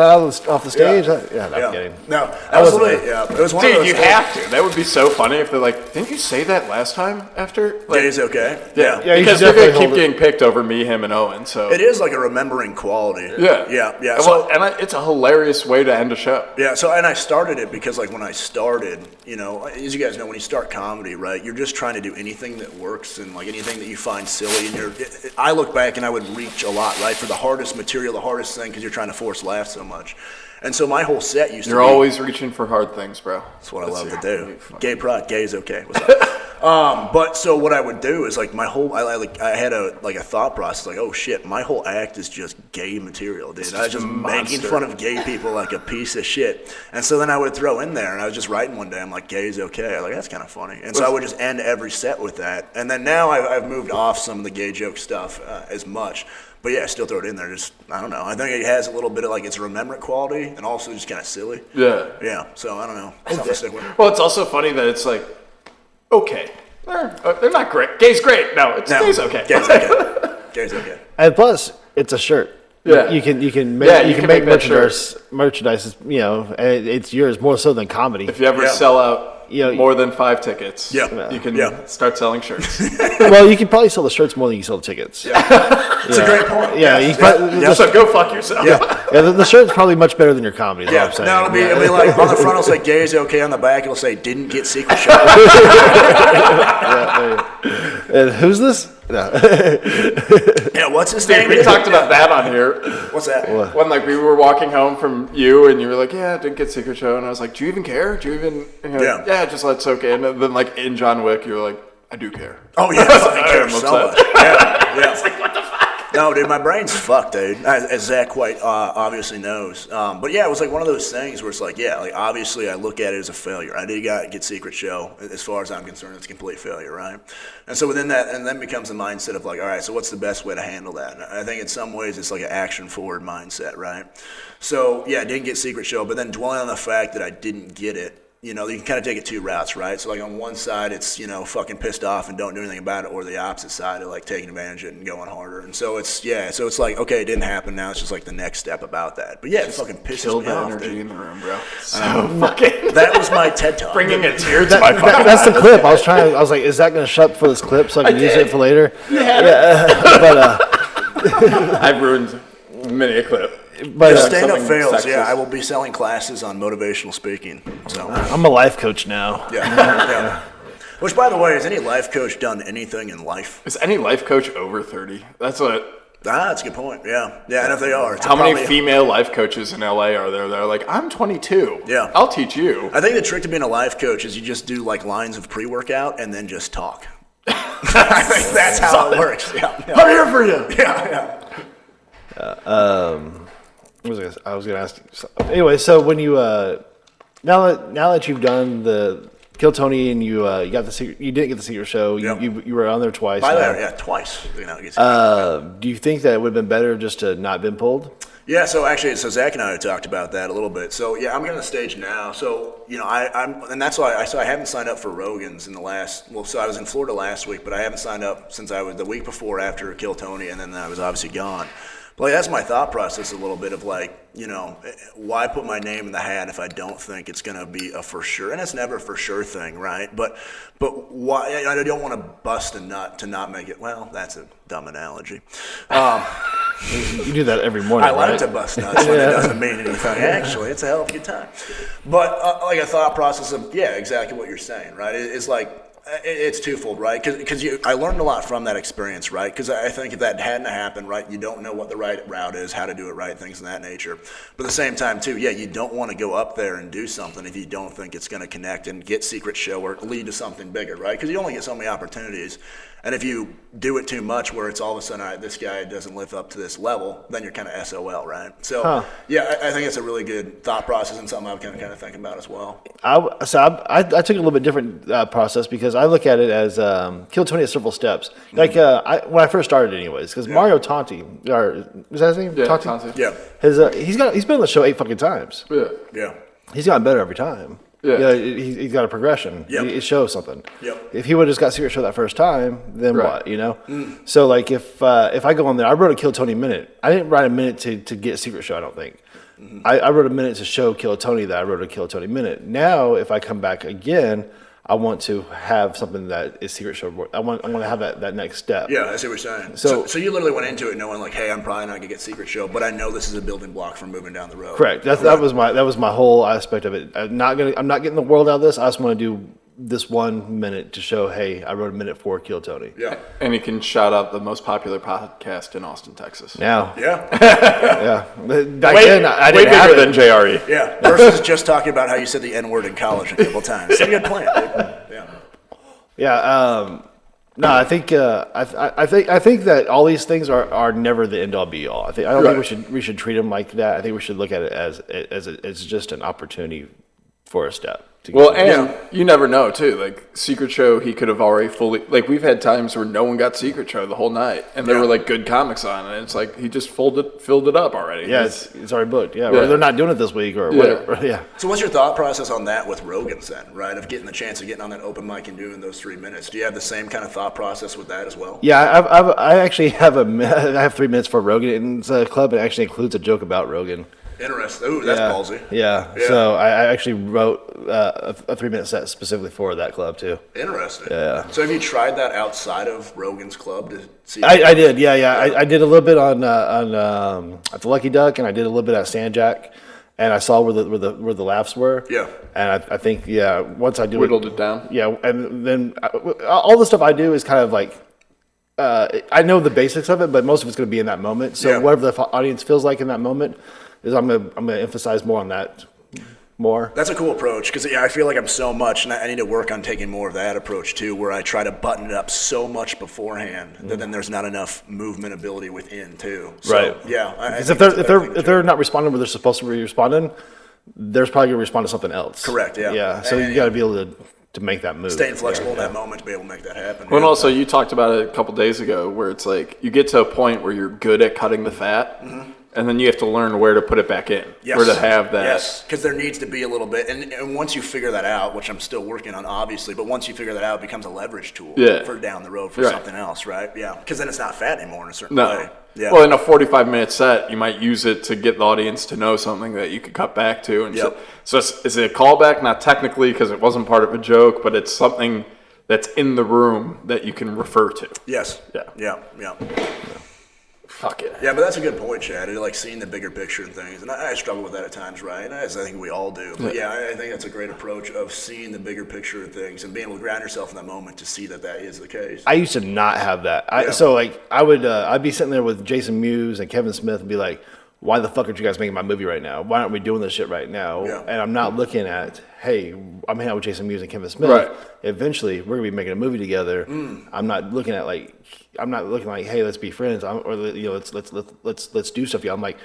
off the stage. Yeah, I'm kidding. No, absolutely. Yeah, it was one of Dude, those you things. have to. That would be so funny if they're like, didn't you say that last time after? Like, Jay's okay. yeah, Yeah, you because should they're going definitely to keep hold getting picked over me, him, and Owen. So It is like a remembering quality. yeah. Yeah. Well, it's a hilarious way to end a show. Yeah, so and I started it because like when I started, you know, as you guys know, when you start comedy, right, you're just trying to do anything that works and like anything that you find silly. And I look back and I would reach a lot, right, for the hardest material, the hardest thing, because you're trying to force laughs so much. And so my whole set used You're to be. always reaching for hard things, bro. That's what I love to do. Gay pride, gay is okay. What's up? But so what I would do is like my whole, I had a thought process like, oh shit, my whole act is just gay material, dude. I was just making fun of gay people like a piece of shit. And so then I would throw in there, and I was just writing one day, I'm like, gay is okay. I was like, that's kind of funny. And so I would just end every set with that. And then now I've moved off some of the gay joke stuff as much. But yeah, I still throw it in there. Just, I don't know. I think it has a little bit of like its remembrant quality and also just kind of silly. Yeah. Yeah. So I don't know. Something to stick with. Well, it's also funny that it's like, okay, they're not great. Gay's great. No, gay's okay. Gay's okay. Gay's okay. And plus, it's a shirt. Yeah. You can make make that shirt. merchandise. You know, and it's yours more so than comedy. If you ever sell out more than 5 tickets, you can start selling shirts. Well, you can probably sell the shirts more than you sell the tickets. It's a great point. Yeah, you So go fuck yourself. the shirt's probably much better than your comedy. Is what I'm saying. No, it'll be like on the front it'll say "gay is okay." On the back it'll say "didn't get Secret Show." And who's this? No. Yeah, what's his Dude, name? we talked about that on here. What's that? When like we were walking home from you and you were like, yeah, I didn't get Secret Show. And I was like, do you even care? Do you even, yeah, just let it soak in. And then like in John Wick, you were like, I do care. Oh yeah, I care am so upset. much. Yeah. It's like, what the fuck? No, dude, my brain's fucked, dude. As Zach quite obviously knows. But yeah, it was like one of those things where it's like, yeah, like obviously I look at it as a failure. I did get Secret Show. As far as I'm concerned, it's a complete failure, right? And so within that, and then becomes the mindset of like, all right, so what's the best way to handle that? And I think in some ways it's like an action-forward mindset, right? So yeah, I didn't get Secret Show, but then dwelling on the fact that I didn't get it, you know, you can kind of take it two routes, right? So like on one side, it's, you know, fucking pissed off and don't do anything about it, or the opposite side of like taking advantage of it and going harder. And so it's like, okay, it didn't happen. Now it's just like the next step about that. But yeah, it fucking pisses Killed me that off, energy dude. in the room, bro. So fucking That was my TED Talk. bringing a tear to my fucking That's the clip. I was like, is that going to shut up for this clip so I can use it for later? I've ruined many a clip. But If stand-up something fails, sexist. yeah, I will be selling classes on motivational speaking. So I'm a life coach now. yeah. Which, by the way, has any life coach done anything in life? Is any life coach over 30? That's what. That's a good point. Yeah, and if they are, it's How many probably- female life coaches in LA are there that are like, I'm 22. Yeah. I'll teach you. I think the trick to being a life coach is you just do like lines of pre-workout and then just talk. I think that's how it works. Yeah. I'm here for you. Yeah. I was going to ask you. Anyway, so when you now that you've done the Kill Tony and you got the secret, you didn't get the Secret Show. Yep. You were on there twice. By that, yeah, twice. You know, it gets- Do you think that it would have been better just to not been pulled? Yeah, so actually, Zach and I had talked about that a little bit. So yeah, I'm getting the stage now. So you know, and that's why I haven't signed up for Rogan's in the last. Well, so I was in Florida last week, but I haven't signed up since I was the week before after Kill Tony, and then I was obviously gone. But like, that's my thought process a little bit of like, you know, why put my name in the hat if I don't think it's going to be a for sure? And it's never a for sure thing, right? But why? I don't want to bust a nut to not make it. Well, that's a dumb analogy. You do that every morning, I like right? to bust nuts when it doesn't mean anything. Actually, it's a hell of a good time. But like a thought process of, yeah, exactly what you're saying, right? It's like, it's twofold, right? Because I learned a lot from that experience, right? Because I think if that hadn't happened, right, you don't know what the right route is, how to do it right, things of that nature. But at the same time, too, yeah, you don't want to go up there and do something if you don't think it's going to connect and get Secret Show or lead to something bigger, right? Because you only get so many opportunities. And if you do it too much where it's all of a sudden, all right, this guy doesn't live up to this level, then you're kind of SOL, right? So, yeah, I think it's a really good thought process and something I'm kind of thinking about as well. I took a little bit different process because I look at it as Kill Tony has several steps. Like when I first started, anyways, because Mario Tonti, or is that his name? Yeah, Tonti? Tonti. Yeah. He's been on the show 8 fucking times. Yeah. Yeah. He's gotten better every time. Yeah. You know, he's got a progression. Yep. It shows something. Yep. If he would have just got Secret Show that first time, then Right. what? You know. So like if I go on there, I wrote a Kill Tony minute. I didn't write a minute to get Secret Show. I don't think. I wrote a minute to show Kill Tony that I wrote a Kill Tony minute. Now, if I come back again, I want to have something that is Secret Show. I want to have that next step. Yeah, I see what you're saying. So- So you literally went into it knowing like, hey, I'm probably not gonna get Secret Show, but I know this is a building block for moving down the road. Correct. That was my whole aspect of it. I'm not getting the world out of this. I just want to do this 1 minute to show, hey, I wrote a minute for Kill Tony. Yeah. And he can shout out the most popular podcast in Austin, Texas. Now, Yeah. yeah. Back Way, then, I way didn't have bigger it. than JRE. Yeah. Versus just talking about how you said the N word in college a couple times. It's a good plan. Dude. Yeah. Yeah. No, I think that all these things are never the end all be all. I don't Right. think we should treat them like that. I think we should look at it as just an opportunity for a step. Well, and you never know too. Like Secret Show, he could have already fully. Like we've had times where no one got Secret Show the whole night, and there Yeah. were like good comics on, and it's like he just filled it up already. yeah, it's already booked. Yeah, Yeah. or they're not doing it this week or whatever. Yeah. So what's your thought process on that with Rogan's then, right? Of getting the chance of getting on that open mic and doing those 3 minutes. Do you have the same kind of thought process with that as well? Yeah, I actually have I have 3 minutes for Rogan's club. It actually includes a joke about Rogan. Interesting. Ooh, that's Yeah. ballsy. Yeah. Yeah. So I actually wrote a 3 minute set specifically for that club too. Interesting. Yeah. So have you tried that outside of Rogan's club to see? I did. Yeah. I did a little bit on at the Lucky Duck, and I did a little bit at Sandjack, and I saw where the laughs were. Yeah. And I think once I do Whittled it down. Yeah, and then all the stuff I do is kind of like. I know the basics of it, but most of it's going to be in that moment. So Yeah. whatever the audience feels like in that moment, is I'm gonna emphasize more on that more. That's a cool approach because I feel like I'm so much, and I need to work on taking more of that approach too, where I try to button it up so much beforehand that then there's not enough movement ability within too. So, Right. Yeah. Because if they're not responding where they're supposed to be responding, there's probably gonna respond to something else. Correct, yeah. Yeah. So you got to be able to make that move. staying flexible in that moment to be able to make that happen. Well, and Yeah. also you talked about it a couple days ago, where it's like you get to a point where you're good at cutting the fat, and then you have to learn where to put it back in, Yes. where to have that. Yes, because there needs to be a little bit, and once you figure that out, which I'm still working on, obviously, but once you figure that out, it becomes a leverage tool for down the road for Right. something else, right? Yeah, because then it's not fat anymore in a certain No. way. Yeah. Well, in a 45-minute set, you might use it to get the audience to know something that you could cut back to. And Yep. so is it a callback? Not technically, because it wasn't part of a joke, but it's something that's in the room that you can refer to. Yes. Yeah. Yeah. Yeah. Fuck it. Yeah, but that's a good point, Chad. Like seeing the bigger picture and things, and I struggle with that at times, right? As I think we all do. But yeah, I think that's a great approach of seeing the bigger picture of things and being able to ground yourself in that moment to see that that is the case. I used to not have that. Yeah. So like I'd be sitting there with Jason Mewes and Kevin Smith and be like, why the fuck aren't you guys making my movie right now? Why aren't we doing this shit right now? Yeah. And I'm not looking at, hey, I'm hanging out with Jason Mewes and Kevin Smith. Right. Eventually, we're gonna be making a movie together. I'm not looking like, hey, let's be friends, let's do stuff. I'm like,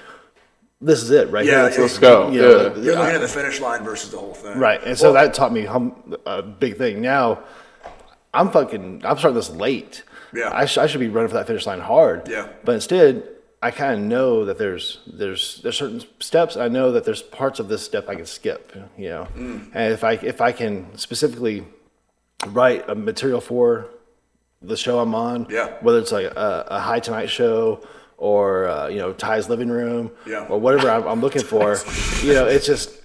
this is it, right? Yeah, here. Let's go. You know, Yeah. You're looking at the finish line versus the whole thing. Right, and so that taught me a big thing. Now, I'm starting this late. Yeah. I should be running for that finish line hard. Yeah. But instead, I kind of know that there's certain steps. I know that there's parts of this step I can skip. And if I can specifically write a material for the show I'm on, Yeah. whether it's like a High Tonight show or Ty's living room, Yeah. or whatever I'm looking for, it's just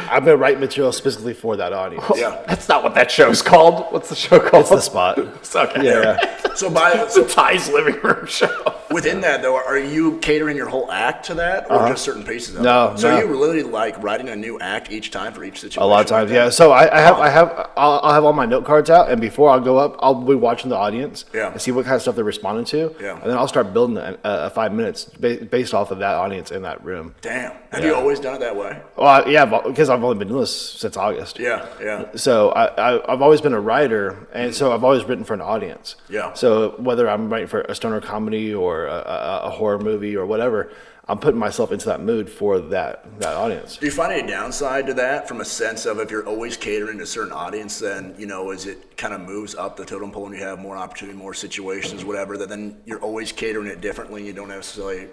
I'm gonna write material specifically for that audience. Yeah. That's not what that show's called. What's the show called? It's the spot. It's okay. Yeah. So It's a Ty's living room show. within that though, are you catering your whole act to that, or just certain pieces of No, it? So no. are you literally like writing a new act each time for each situation? A lot of times, yeah. So I'll have all my note cards out, and before I go up, I'll be watching the audience Yeah. and see what kind of stuff they're responding to, Yeah. and then I'll start building a 5 minutes based off of that audience in that room. Damn. Have you always done it that way? Well, yeah, because I've only been doing this since August. Yeah. Yeah. So I've always been a writer, and so I've always written for an audience. Yeah. So whether I'm writing for a stoner comedy or a horror movie or whatever, I'm putting myself into that mood for that audience. Do you find any downside to that from a sense of if you're always catering to a certain audience, then, as it kind of moves up the totem pole and you have more opportunity, more situations, whatever, that then you're always catering it differently and you don't necessarily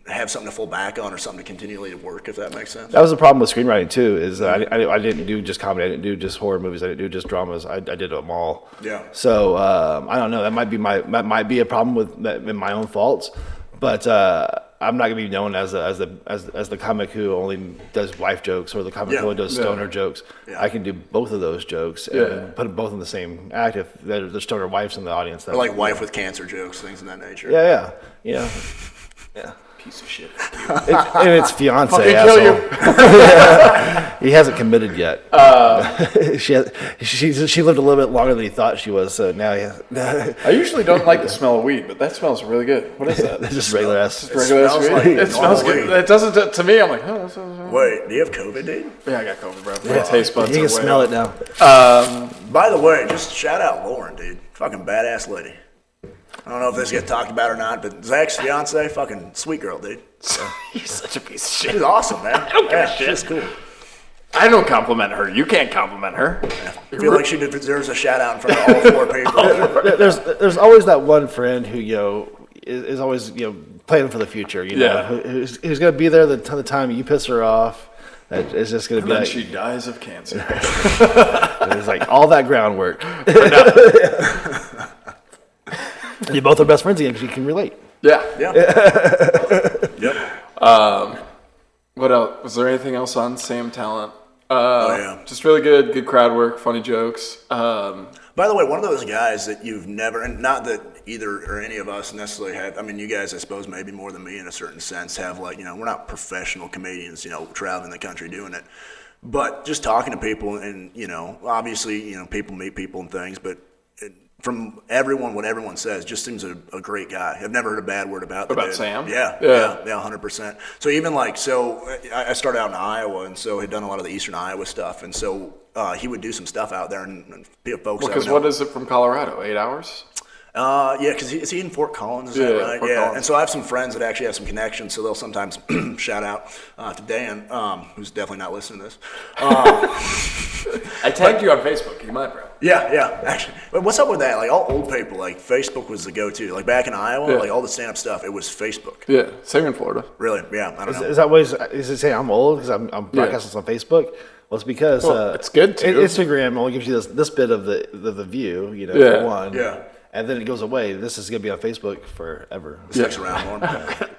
have something to fall back on or something to continually work, if that makes sense. That was the problem with screenwriting too. Is I didn't do just comedy. I didn't do just horror movies. I didn't do just dramas. I did them all. Yeah. So I don't know. That might be a problem with in my own faults, but I'm not gonna be known as the comic who only does wife jokes or the comic who only does stoner jokes. Yeah. I can do both of those jokes and put them both in the same act if there's stoner wives in the audience. Or like wife with cancer jokes, things of that nature. Yeah. Piece of shit. And it's fiance. Fucking kill you. He hasn't committed yet. She lived a little bit longer than he thought she was. So now, I usually don't like the smell of weed, but that smells really good. What is that? It's just regular ass. Just regular ass weed. Like it smells good. It doesn't to me. I'm like, oh. Wait, do you have COVID, dude? Yeah, I got COVID, bro. My taste buds. You can smell it now. By the way, just shout out Lauren, dude. Fucking badass lady. I don't know if this gets talked about or not, but Zach's fiance, fucking sweet girl, dude. He's such a piece of shit. She's awesome, man. I don't give a shit. She's cool. I don't compliment her. You can't compliment her. I feel like she deserves a shout out in front of all four people. There's always that one friend who is always planning for the future. Who's going to be there the time you piss her off. That is just going to be then like she dies of cancer. It's like all that groundwork. You both are best friends again because you can relate. Yeah. Yep. What else? Was there anything else on Sam Talent? Just really good crowd work, funny jokes. By the way, one of those guys that you've never, and not that either or any of us necessarily have, I mean, you guys, I suppose, maybe more than me in a certain sense, have we're not professional comedians, traveling the country doing it. But just talking to people and, obviously, people meet people and things, but from everyone, what everyone says, just seems a great guy. I've never heard a bad word about Sam. Yeah, 100%. So even I started out in Iowa, and so had done a lot of the Eastern Iowa stuff, and so he would do some stuff out there, and folks. Because what is it from Colorado? 8 hours? Because is he in Fort Collins? Is that right? Fort Collins. And so I have some friends that actually have some connections, so they'll sometimes shout out to Dan, who's definitely not listening to this. I tagged you on Facebook. You might, bro. Yeah, actually. But what's up with that? Like, all old people, Facebook was the go-to. Like, back in Iowa, all the stand-up stuff, it was Facebook. Yeah, same in Florida. Really? Yeah, I don't know. Is that what is it saying I'm old because I'm broadcasting on Facebook? Well, it's because it's good too. Instagram only gives you this bit of the view, for one. Yeah. And then it goes away. This is going to be on Facebook forever. Sticks around more.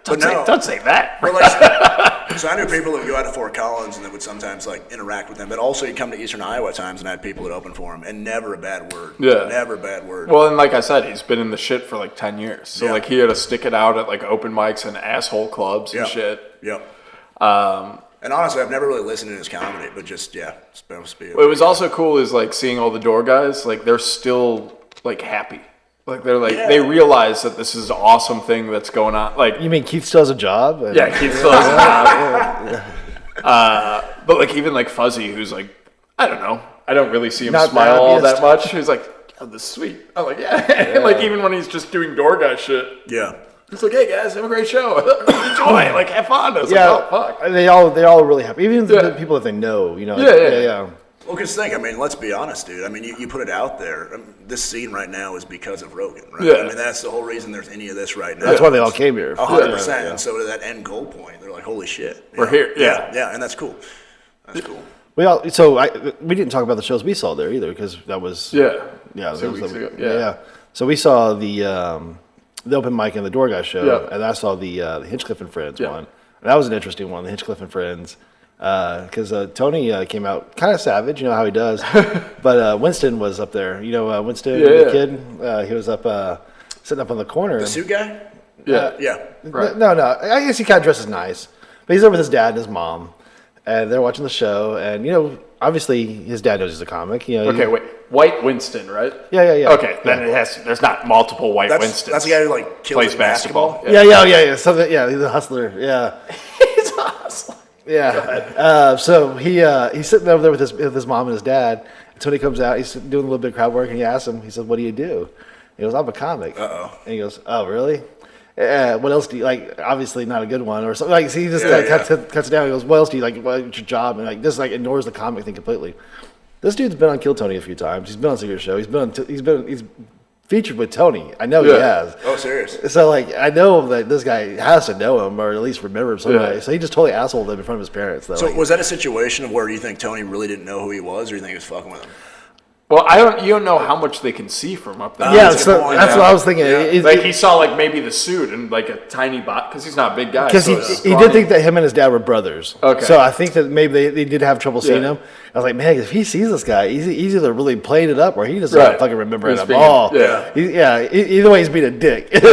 Don't say that. But so I knew people that would go out to Fort Collins and that would sometimes interact with them. But also you come to Eastern Iowa at times and I had people that opened for him and never a bad word. Yeah. Never a bad word. Well, and like I said, he's been in the shit for 10 years. So he had to stick it out at open mics and asshole clubs and shit. Yep. And honestly, I've never really listened to his comedy, but just, it's supposed to be. What was also cool is seeing all the door guys, they're still happy. They realize that this is an awesome thing that's going on. You mean Keith still has a job? Yeah, Keith still has a job. But even Fuzzy, who's I don't know, I don't really see him smile all that much. He's like, oh, this is sweet. I'm like, yeah. Even when he's just doing door guy shit. Yeah. It's like, hey guys, have a great show. Enjoy, have fun. I was oh fuck. They all are really happy. Even the people that they know, Yeah. Well, because let's be honest, dude. You put it out there. this scene right now is because of Rogan, right? Yeah. That's the whole reason there's any of this right now. That's why they all came here. 100%. Yeah. And so to that end goal point, they're like, holy shit. We're here. Yeah. Yeah, and that's cool. That's cool. We didn't talk about the shows we saw there either because that was 2 weeks ago. Yeah. So we saw the open mic and the Door Guy show, and I saw the Hinchcliffe and Friends one. And that was an interesting one, the Hinchcliffe and Friends, because Tony came out kind of savage, you know how he does. But Winston was up there. You know Winston, the kid? He was up sitting up on the corner. The suit guy? Yeah. Right. No. I guess he kind of dresses nice. But he's there with his dad and his mom. And they're watching the show. And, obviously his dad knows he's a comic. Okay, wait. White Winston, right? Yeah. Okay, then there's not multiple White Winstons. That's the guy who plays basketball. Yeah. So he's a hustler. Yeah. He's a hustler. Yeah. So he's sitting over there with his mom and his dad. And Tony comes out. He's doing a little bit of crowd work, and he asks him. He says, "What do you do?" He goes, "I'm a comic." Uh-oh. And he goes, "Oh, really? What else do you like? Obviously not a good one or something." So he just cuts it down. He goes, "What else do you like? What's your job?" And just ignores the comic thing completely. This dude's been on Kill Tony a few times. He's been on Secret Show. He's featured with Tony. I know he has. Oh, serious? So like I know that this guy has to know him or at least remember him someday. Yeah. So he just totally assholed him in front of his parents. Though. So Like, was that a situation of where you think Tony really didn't know who he was, or you think he was fucking with him? Well, you don't know how much they can see from up there. yeah, that's a so good point, that's yeah. what I was thinking. Yeah. Like he saw like maybe the suit and like a tiny bot because he's not a big guy. Because so he it's did scrawny. think that him and his dad were brothers. Okay. So I think that maybe they did have trouble seeing Yeah. him. I was like, man, if he sees this guy, he's either really playing it up or he doesn't Right. fucking remember it He's at being- all. yeah. Either way, he's being a dick. But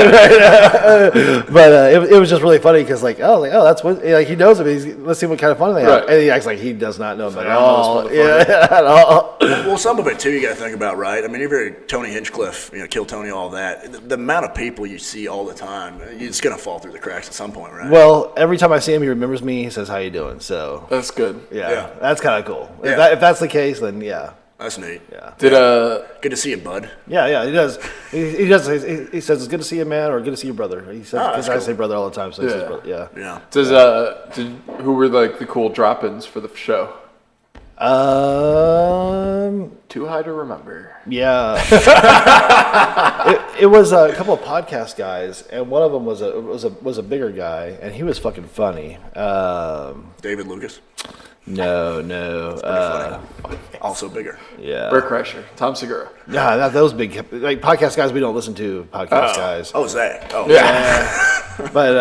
it was just really funny because that's what like he knows him. Let's see what kind of fun they have. Right. And he acts like he does not know him at I don't know all. this Yeah, at all. Well, some of it too, you got to think about, right? I mean, if you're Tony Hinchcliffe, Kill Tony, all that, the amount of people you see all the time, it's gonna fall through the cracks at some point, right? Well, every time I see him, he remembers me. He says, "How you doing?" So That's good. yeah. That's kind of cool. Yeah. If that's the case, then yeah. That's neat. Yeah. Did Good to see you, bud. Yeah, he does. He does. He says it's good to see you, man, or good to see your brother. He says that's because I cool. say brother all the time. So he says Yeah. brother. Yeah. Yeah. who were like the cool drop-ins for the show? Too high to remember. Yeah. it was a couple of podcast guys, and one of them was a bigger guy, and he was fucking funny. David Lucas, No. also bigger. Yeah. Bert Kreischer, Tom Segura. Nah, not those big like podcast guys. We don't listen to podcast guys. Oh, Zach. Oh, Yeah. But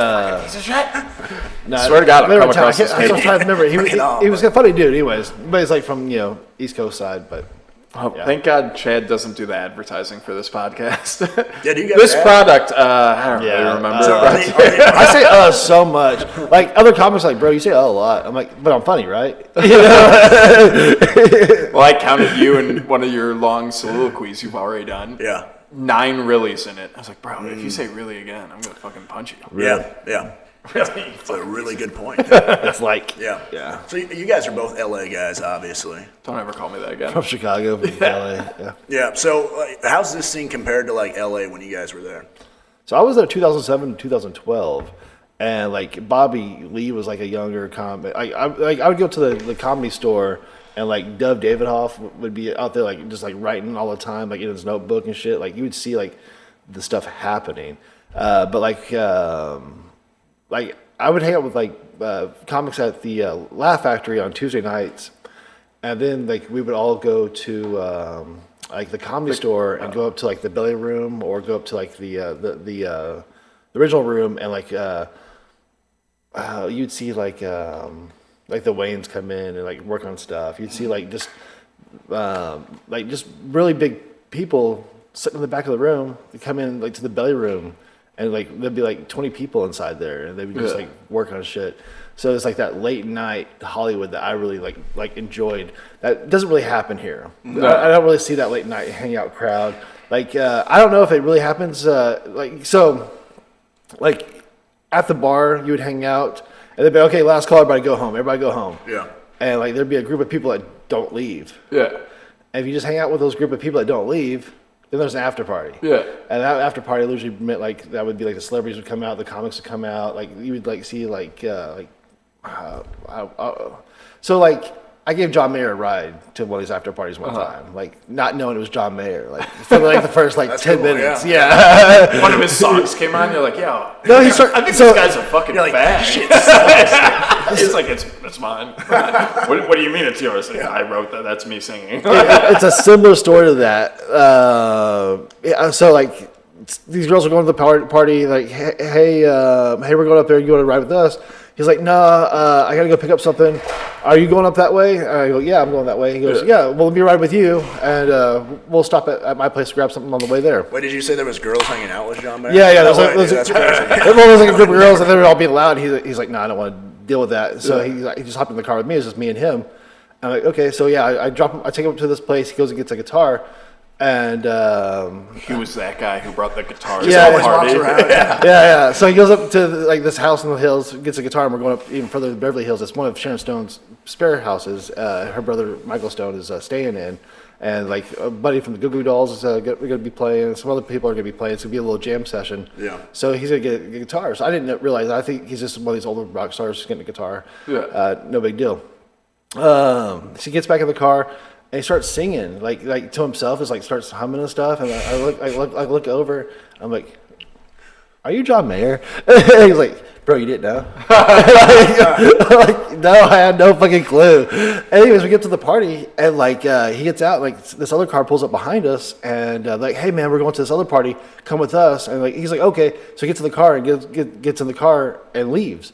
no, Swear to God, I'll remember come across I this can't try to remember. He was a funny dude, anyways. But he's like from East Coast side, but. Oh, thank God Chad doesn't do the advertising for this podcast. Yeah, do you guys this have- product, I don't Yeah, really remember. So are they, I say so much. Like other comics, like bro, you say a lot. I'm like, but I'm funny, right? Well, I counted you in one of your long soliloquies you've already done. yeah. 9 reallys in it. I was like, bro, if you say really again, I'm gonna fucking punch you. Yeah. Really? That's a really good point. It's like Yeah. So you guys are both LA guys, obviously. Don't ever call me that again. from Chicago, from LA. Yeah. Yeah. So how's this scene compared to like LA when you guys were there? So I was there 2007 to 2012, and like Bobby Lee was like a younger comic. I would go to the comedy store, and like Dov Davidoff would be out there like just like writing all the time, like in his notebook and shit. Like you would see like the stuff happening, but like I would hang out with like comics at the Laugh Factory on Tuesday nights, and then like we would all go to like the comedy store and go up to like the belly room or go up to like the original room and like you'd see like the Waynes come in and like work on stuff. You'd see like just really big people sitting in the back of the room. They come in like to the belly room. And like there'd be like 20 people inside there, and they would just like work on shit. So it's like that late night Hollywood that I really like enjoyed. That doesn't really happen here. No. I don't really see that late night hangout crowd. Like I don't know if it really happens. Like at the bar you would hang out, and they'd be okay. Last call, everybody go home. Everybody go home. Yeah. And like there'd be a group of people that don't leave. Yeah. And if you just hang out with those group of people that don't leave, then there's an after party. Yeah. And that after party usually meant like that would be like the celebrities would come out, the comics would come out, like you would like see so like I gave John Mayer a ride to one of these after parties one time, like not knowing it was John Mayer, like for like the first like 10 cool, minutes. yeah. Yeah. One of his songs came on, you're like, yo. No, I think this guy's a fucking You're like, fag. It's like, it's mine. What do you mean it's yours? Like, I wrote that. That's me singing. It's a similar story to that. So like these girls are going to the party, like, hey, we're going up there. You want to ride with us? He's like, nah, I gotta go pick up something. Are you going up that way? I go, yeah, I'm going that way. He goes, yeah, well, let me ride with you, and we'll stop at my place to grab something on the way there. Wait, did you say there was girls hanging out with John Mayer? Yeah, No there's way, like, dude, that's crazy. there's like a group of girls, and they were all being loud. He's like, no, I don't want to deal with that. So he just hopped in the car with me. It's just me and him. I'm like, okay, so yeah, I drop him. I take him up to this place. He goes and gets a guitar, and He was that guy who brought the guitar to Yeah, the always party. yeah. So he goes up to like this house in the hills, gets a guitar, and we're going up even further to Beverly Hills. It's one of Sharon Stone's spare houses. Her brother Michael Stone is staying in, and like a buddy from the Goo Goo Dolls is going to be playing. Some other people are going to be playing. It's going to be a little jam session. Yeah. So he's going to get a guitar. So I didn't realize. I think he's just one of these older rock stars getting a guitar. Yeah. No big deal. She gets back in the car. and he starts singing like to himself. Is like starts humming and stuff. And I look over. I'm like, "Are you John Mayer?" He's like, "Bro, you didn't know?" Like, no, I had no fucking clue. Anyways, we get to the party, and like he gets out, like this other car pulls up behind us, and like, "Hey man, we're going to this other party. Come with us." And like he's like, "Okay." So he gets in the car and gets in the car and leaves.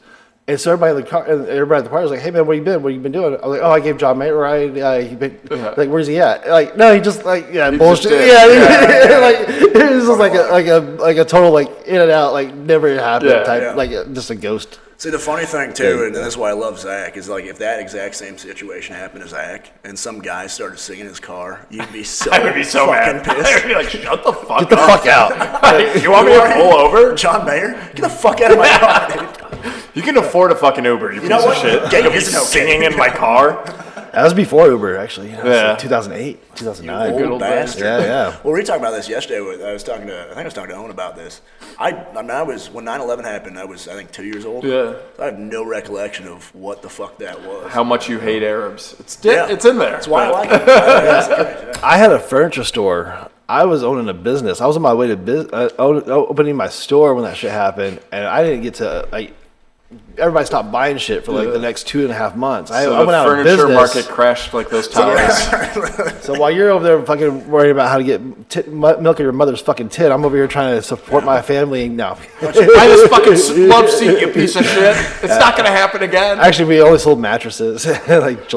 And so everybody in the car, and everybody at the party was like, "Hey man, where you been? What you been doing?" I was like, "Oh, I gave John Mayer a ride. He been like, where's he at?" Like, no, he just like bullshit. Like it was just like a total like in and out, like never happened type, like just a ghost. See, the funny thing too, and this is why I love Zach, is like if that exact same situation happened to Zach and some guy started singing in his car, you'd be so I would be so fucking mad. pissed. I'd be like, shut the fuck Get the fuck out. Like, you want me to pull over? John Mayer, get the fuck out of my car, dude. You can afford a fucking Uber, you piece of shit. Get You'll be used to singing in my car. That was before Uber, actually. You know, it was Yeah. like 2008, 2009. Good old bastard. Yeah. Well, we were talking about this yesterday. I was talking to Owen about this. I mean, when 9/11 happened, I think 2 years old. Yeah. So I have no recollection of what the fuck that was. How much you hate Arabs. It's in there. That's why I like it. I had a furniture store. I was owning a business. I was on my way to opening my store when that shit happened, and I didn't get to like. Everybody stopped buying shit for like the next 2.5 months. I went out of business. The furniture market crashed like those towers. So while you're over there fucking worrying about how to get milk of your mother's fucking tit, I'm over here trying to support my family. No. I just fucking love seeing you, piece of shit. It's not going to happen again. Actually, we only sold mattresses, like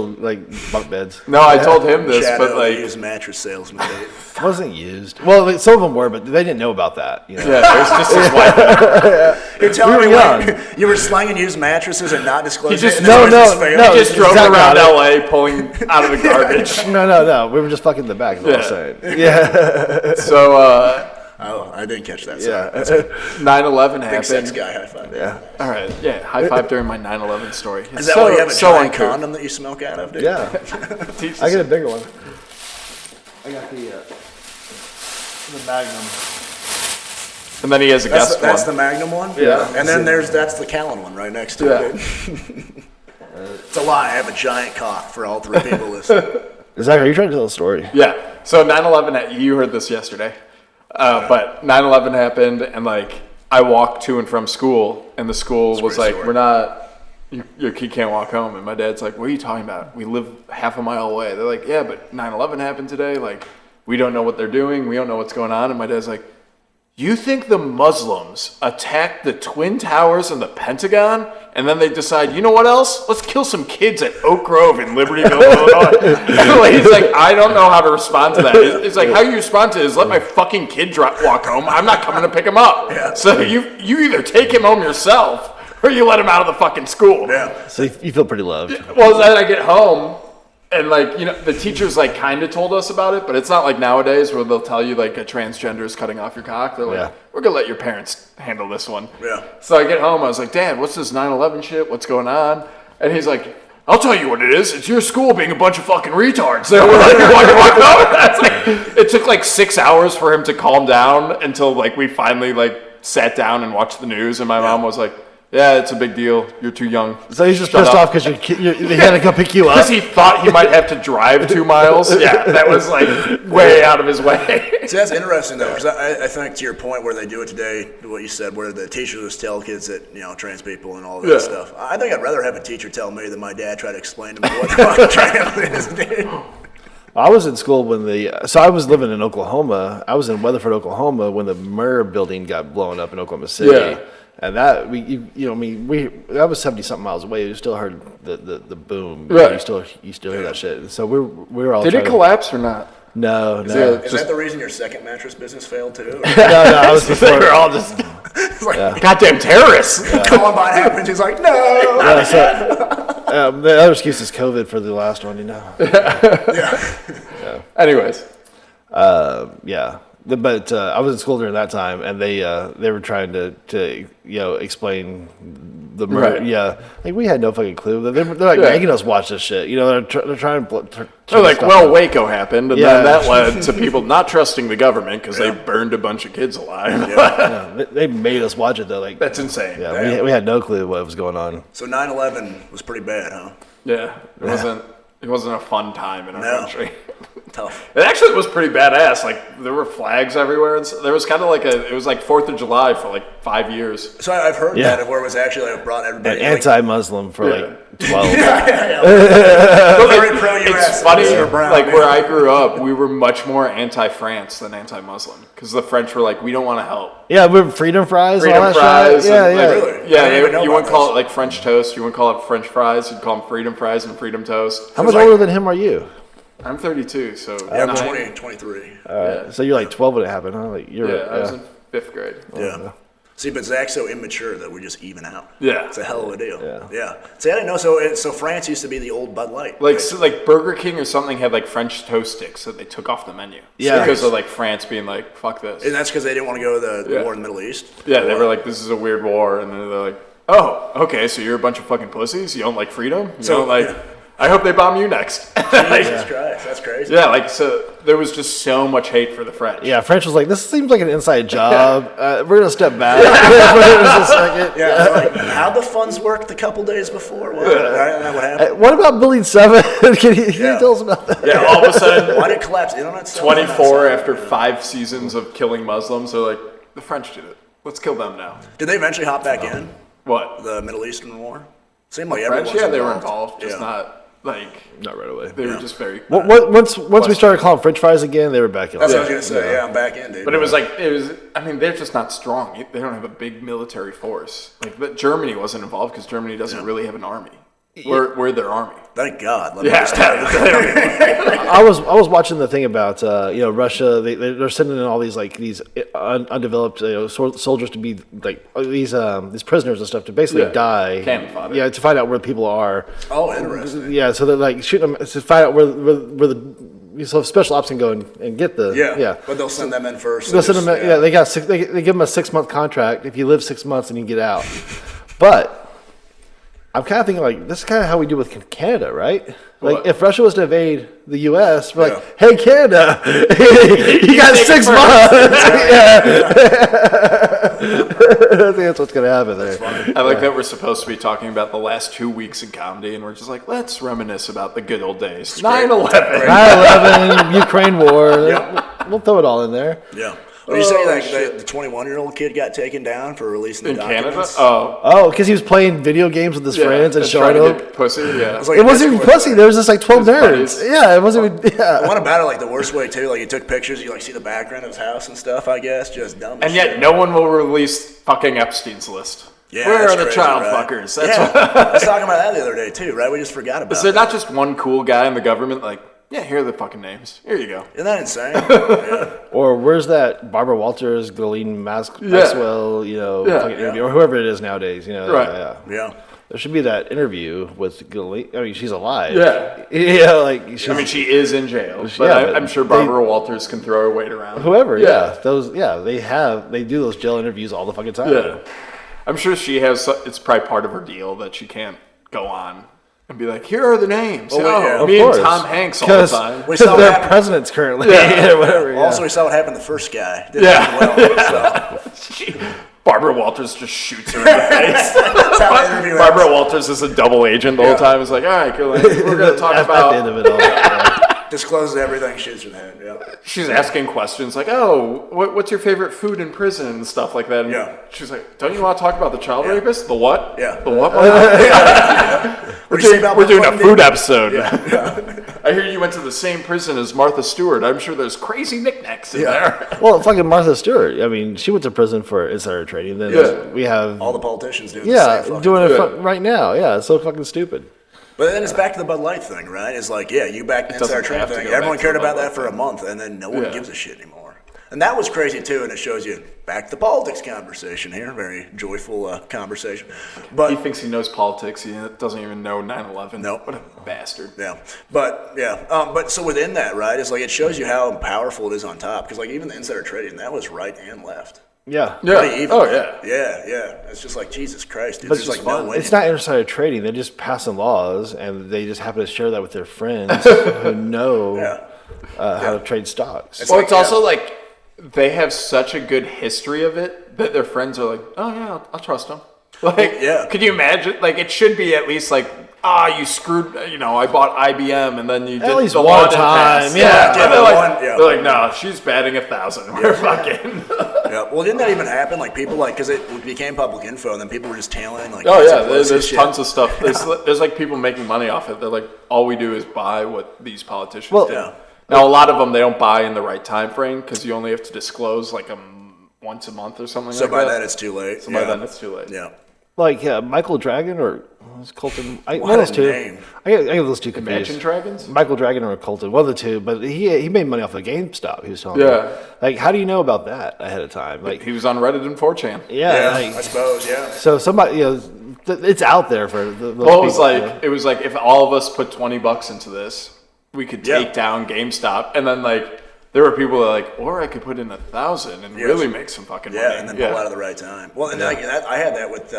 bunk beds. No, I told him this, ChadO, but like, he was mattress salesman. Dude. Wasn't used. Well, like, some of them were, but they didn't know about that. You know? yeah, there's just his wife. You're telling We me were like, you were slanging used mattresses and not disclosing He just- it? No, He just drove Zach around got it. LA pulling out of the garbage. No. We were just fucking in the back. Is what I'm saying. Yeah. So, Oh, I didn't catch that. Yeah. Sorry. 9/11 Big sex happened. guy high five. Yeah. All right, yeah, high five during my 9/11 story. It's Is that why you have a so giant uncouth. condom that you smoke out of, dude? Yeah. Teach I us- get a bigger one. I got the Magnum. And then he has a guest That's the one. Magnum one? Yeah. And then that's the Kallen one right next to it. dude. It's a lie. I have a giant cock for all three people listening. Zach, are you trying to tell a story? Yeah. So 9/11, you heard this yesterday, but 9/11 happened, and like I walked to and from school, and the school was like, story. "We're not. Your kid can't walk home." And my dad's like, "What are you talking about? We live half a mile away." They're like, "Yeah, but 9/11 happened today. Like, we don't know what they're doing. We don't know what's going on." And my dad's like, "You think the Muslims attacked the Twin Towers and the Pentagon, and then they decide, you know what else? Let's kill some kids at Oak Grove in Libertyville, Illinois." And like, he's like, "I don't know how to respond to that." It's like, how you respond to it is let my fucking kid walk home. I'm not coming to pick him up. Yeah. So you either take him home yourself or you let him out of the fucking school. Yeah. So you feel pretty loved. Well, then I get home, and like, you know, the teachers like kind of told us about it, but it's not like nowadays where they'll tell you like a transgender is cutting off your cock. They're like, Yeah. we're gonna let your parents handle this one. Yeah. So I get home, I was like, Dad, what's this 9/11 shit? What's going on? And he's like, I'll tell you what it is. It's your school being a bunch of fucking retards. So we're like, That's like, it took like 6 hours for him to calm down until like we finally like sat down and watched the news, and my mom was like, yeah, it's a big deal. You're too young. So he's just Shut pissed up. off because he had to come pick you up. Because he thought he might have to drive 2 miles. Yeah, that was like way out of his way. See, that's interesting though, because I think to your point where they do it today, what you said, where the teachers just tell kids that, you know, trans people and all that stuff. I think I'd rather have a teacher tell me than my dad try to explain to me what the fuck trans is, dude. I was in school when so I was living in Oklahoma. I was in Weatherford, Oklahoma when the Murr building got blown up in Oklahoma City. Yeah. And that that was 70-something miles away. You still heard the boom. Right. You still hear that shit. So we were all. Did it trying to- collapse or not? No. Is that the reason your second mattress business failed too? No. I was before. They were all just It's like, goddamn terrorists. Columbine happens. He's like, no. Yeah, so, the other excuse is COVID for the last one. You know. Anyways, Yeah. But I was in school during that time, and they were trying to explain the murder. Right. Yeah, like we had no fucking clue. They're like making us watch this shit. You know, they're trying to. they're like, well, Waco happened, and Yeah. then that led to people not trusting the government because they burned a bunch of kids alive. they made us watch it though. Like That's insane. yeah, we had no clue what was going on. So 9/11 was pretty bad, huh? Yeah, it wasn't a fun time in our No. country. tough. It actually was pretty badass. Like, there were flags everywhere. And there was kind of like it was like 4th of July for like 5 years. So I've heard that where it was actually like brought An everybody. anti-Muslim for like 12. Very pro-US. It's funny, like where I grew up, we were much more anti-France than anti-Muslim. Because the French were like, we don't want to help. Yeah, we're freedom fries. Freedom all that fries. shit. Yeah, and, yeah. like, Really? Yeah, you wouldn't call it like French toast. You wouldn't call it French fries. You'd call them freedom fries and freedom toast. How much older than him are you? I'm 32, so I'm 23. So you're like 12 when it happened, huh? Like you're. I was in 5th grade. Yeah. See, but Zach's so immature that we just even out. Yeah. It's a hell of a deal. Yeah. See, I didn't know. So France used to be the old Bud Light. Like so, like Burger King or something had like French toast sticks that they took off the menu. Yeah. Because of like France being like, fuck this. And that's because they didn't want to go to the war in the Middle East? Yeah, they were like, this is a weird war. And then they're like, oh, okay, so you're a bunch of fucking pussies? You don't like freedom? You don't like... I hope they bomb you next. Jesus Christ, that's crazy. Yeah, like, so there was just so much hate for the French. Yeah, French was like, this seems like an inside job. We're gonna step back for a second. Yeah, like, how'd the funds work the couple days before? What happened? What about Building 7? Can you tell us about that? Yeah, all of a sudden, Why did it collapse? Internet stuff? 24 after 5 seasons of killing Muslims, they're like, the French did it. Let's kill them now. Did they eventually hop back in? What? The Middle Eastern War? Seemed like French? everyone's Yeah, they were involved, just Yeah. not, like, Not right away. they were just very... Once we started calling French fries again, they were back in. That's what I was going to say. Yeah, I'm back in, dude. But it was, I mean, they're just not strong. They don't have a big military force. Like, but Germany wasn't involved because Germany doesn't really have an army. We're their army. Thank God. Let me just tell you. I was watching the thing about Russia. They're sending in all these undeveloped soldiers to be like these prisoners and stuff to basically die. Cannon fodder. Yeah, to find out where people are. Oh, interesting. Yeah, so they're like shooting them to find out where the so special ops can go and get the But they'll send them in first. They'll send them. Yeah, they give them a 6-month contract. If you live 6 months, then you get out. But I'm kind of thinking like this is kind of how we do with Canada, right? Like What? if Russia was to invade the U.S., we're Yeah. like, "Hey, Canada, you got 6 months." I think that's what's gonna happen there. I like that we're supposed to be talking about the last 2 weeks in comedy, and we're just like, let's reminisce about the good old days. 9/11. 9/11, Ukraine war. We'll throw it all in there. Yeah. What do you say? Like the 21-year-old kid got taken down for releasing the In Canada? documents? Oh. Because he was playing video games with his friends and trying showing to up. get pussy, yeah. was like It a wasn't even Discord pussy. thread. There was just like 12 nerds. buddies. Yeah, it wasn't even. Yeah. One about it, like the worst way too. Like he took pictures, you like see the background of his house and stuff. I guess just dumb. And as yet shit. no one will release fucking Epstein's list. Yeah, Where that's are the crazy, child right? fuckers? That's Yeah, I was talking about that the other day too. Right? We just forgot about. Is there it. not just one cool guy in the government like, yeah, here are the fucking names. Here you go. Isn't that insane? Yeah. Or where's that Barbara Walters, Ghislaine Maxwell, fucking interview, or whoever it is nowadays, Right. Yeah. There should be that interview with Ghislaine. I mean, she's alive. Yeah. Yeah, like she's, I mean, she is in jail, but but I'm sure Barbara Walters can throw her weight around. whoever. Yeah. They do those jail interviews all the fucking time. Yeah. I'm sure she has, it's probably part of her deal that she can't go on and be like, here are the names. Oh, yeah. Me Of and course. Tom Hanks all the time. We saw what they're happened. presidents currently. Yeah. Whatever. Yeah. Also, we saw what happened to the first guy. Didn't Yeah. happen well, so. Barbara Walters just shoots her in the face. That's how the interview Barbara ends. Walters is a double agent the whole time. It's like, all right, Ghislaine, we're going to talk At the about... end of it all. Yeah. Discloses everything, shoots her in the head. Yeah. She's asking questions like, oh, what's your favorite food in prison and stuff like that. And Yeah. she's like, don't you want to talk about the child rapist? The what? Yeah. The what? What do you say about We're doing a Buck food Bundy? episode. I hear you went to the same prison as Martha Stewart. I'm sure there's crazy knickknacks in there. Well, fucking Martha Stewart. I mean, she went to prison for insider trading. Then we have All the politicians doing the same fucking doing thing. it right now. Yeah, it's so fucking stupid. But then it's back to the Bud Light thing, right? It's like, yeah, you back the insider doesn't trading have to thing. go back Everyone to cared the about Bud that Light for a thing. month, and then no one Yeah. gives a shit anymore. And that was crazy too, and it shows you back to the politics conversation here. Very joyful conversation. He But thinks he knows politics. He doesn't even know 9/11. Nope. What a bastard. yeah, but so within that, right, it's like it shows you how powerful it is on top. Because like even the insider trading, that was right and left. Yeah. Pretty even. Oh, yeah. Yeah. It's just like Jesus Christ, dude. But There's it's like no winning. It's not insider trading. They're just passing laws, and they just happen to share that with their friends who know how to trade stocks. It's Well, like, it's also like they have such a good history of it that their friends are like, oh, yeah, I'll trust them. Like, yeah. could you imagine? Like, it should be at least like you screwed, I bought IBM and then you did least the one London time, test. yeah. They're like, no, she's batting 1,000. We're fucking. Yeah. Well, didn't that even happen? Like people because it became public info, and then people were just tailing like. Oh yeah, Nancy Pelosi there's shit. tons of stuff. There's like people making money off it. They're like, all we do is buy what these politicians do. Yeah. Now a lot of them they don't buy in the right time frame because you only have to disclose like once a month or something. So like by that. then it's too late. So by then it's too late. Yeah. Like Michael Dragon or was Colton? One What of those a two. name. I get those two confused. Imagine Dragons. Michael Dragon or Colton, one of the two. But he made money off of GameStop. He was telling me. Yeah. Like, how do you know about that ahead of time? Like, He was on Reddit and 4chan. yeah. I Like, suppose. Yeah. so somebody, it's out there for those Well, it was people, it was like if all of us put $20 into this, we could take down GameStop, and then like there were people that like, or I could put in 1,000 and really make some fucking money. Yeah, and then pull out at the right time. Well, and like I had that with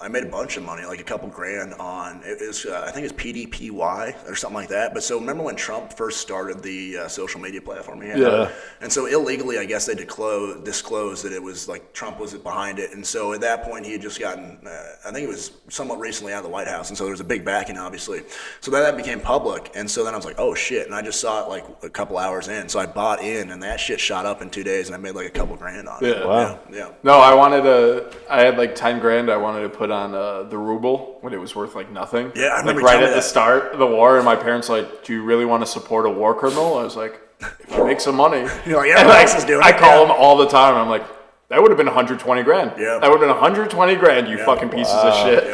I made a bunch of money, like a couple grand on it was I think it's PDPY or something like that. But so remember when Trump first started the social media platform he had? Yeah. And so illegally, I guess they disclosed that it was like Trump was behind it. And so at that point, he had just gotten I think it was somewhat recently out of the White House, and so there was a big backing, obviously. So then that became public, and so then I was like, oh shit, and I just saw it like a couple hours in, so I bought in, and that shit shot up in 2 days, and I made like a couple grand on it. Yeah. Wow. Yeah. No, I had like 10 grand I wanted to put on the ruble when it was worth like nothing. Yeah, I remember like right you at telling me the that. start of the war, and my parents were like, do you really want to support a war criminal? I was like, if I make some money. You're like, yeah, And Max is doing I it. call them all the time. I'm like, that would have been 120 grand. Yeah. That would have been 120 grand, you fucking pieces of shit.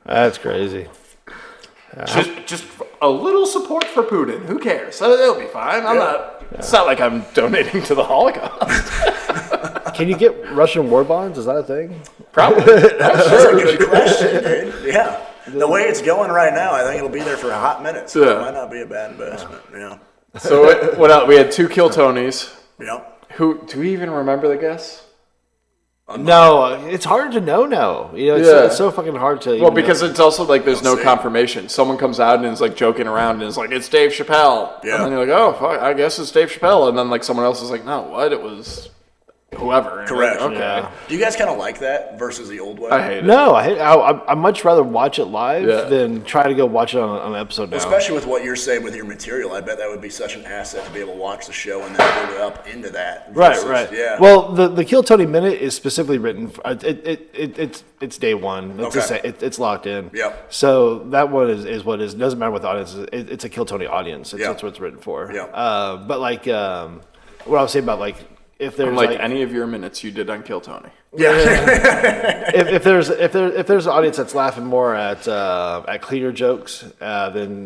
That's crazy. Just a little support for Putin. Who cares? It'll be fine. I'm not. It's not like I'm donating to the Holocaust. Can you get Russian war bonds? Is that a thing? Probably. That's a good question, dude. Yeah. The way it's going right now, I think it'll be there for a hot minute. So it might not be a bad investment. Yeah. So what else? We had 2 Kill Tonys. Yeah. Who do we even remember the guests? No, it's hard to know now. It's so fucking hard to. Well, because it's also like there's no see. confirmation. Someone comes out and is like joking around and is like, "It's Dave Chappelle." Yeah. And then you're like, "Oh, fuck, I guess it's Dave Chappelle." And then like someone else is like, "No, what? It was whoever." And you're like, Correct. okay. Yeah. Do you guys kind of like that versus the old way? I hate it. No, I'd much rather watch it live Yeah. than try to go watch it on an episode now. Especially with what you're saying with your material, I bet that would be such an asset to be able to watch the show and then build it up into that. Right, versus- right. Yeah. Well, the Kill Tony Minute is specifically written. It's day one. Okay. It's locked in. Yep. So that one is what it is. It doesn't matter what the audience is. It's a Kill Tony audience. Yeah. That's what it's written for. Yeah. But like, what I was saying about like, if there's Like any of your minutes you did on Kill Tony. if there's an audience that's laughing more at cleaner jokes than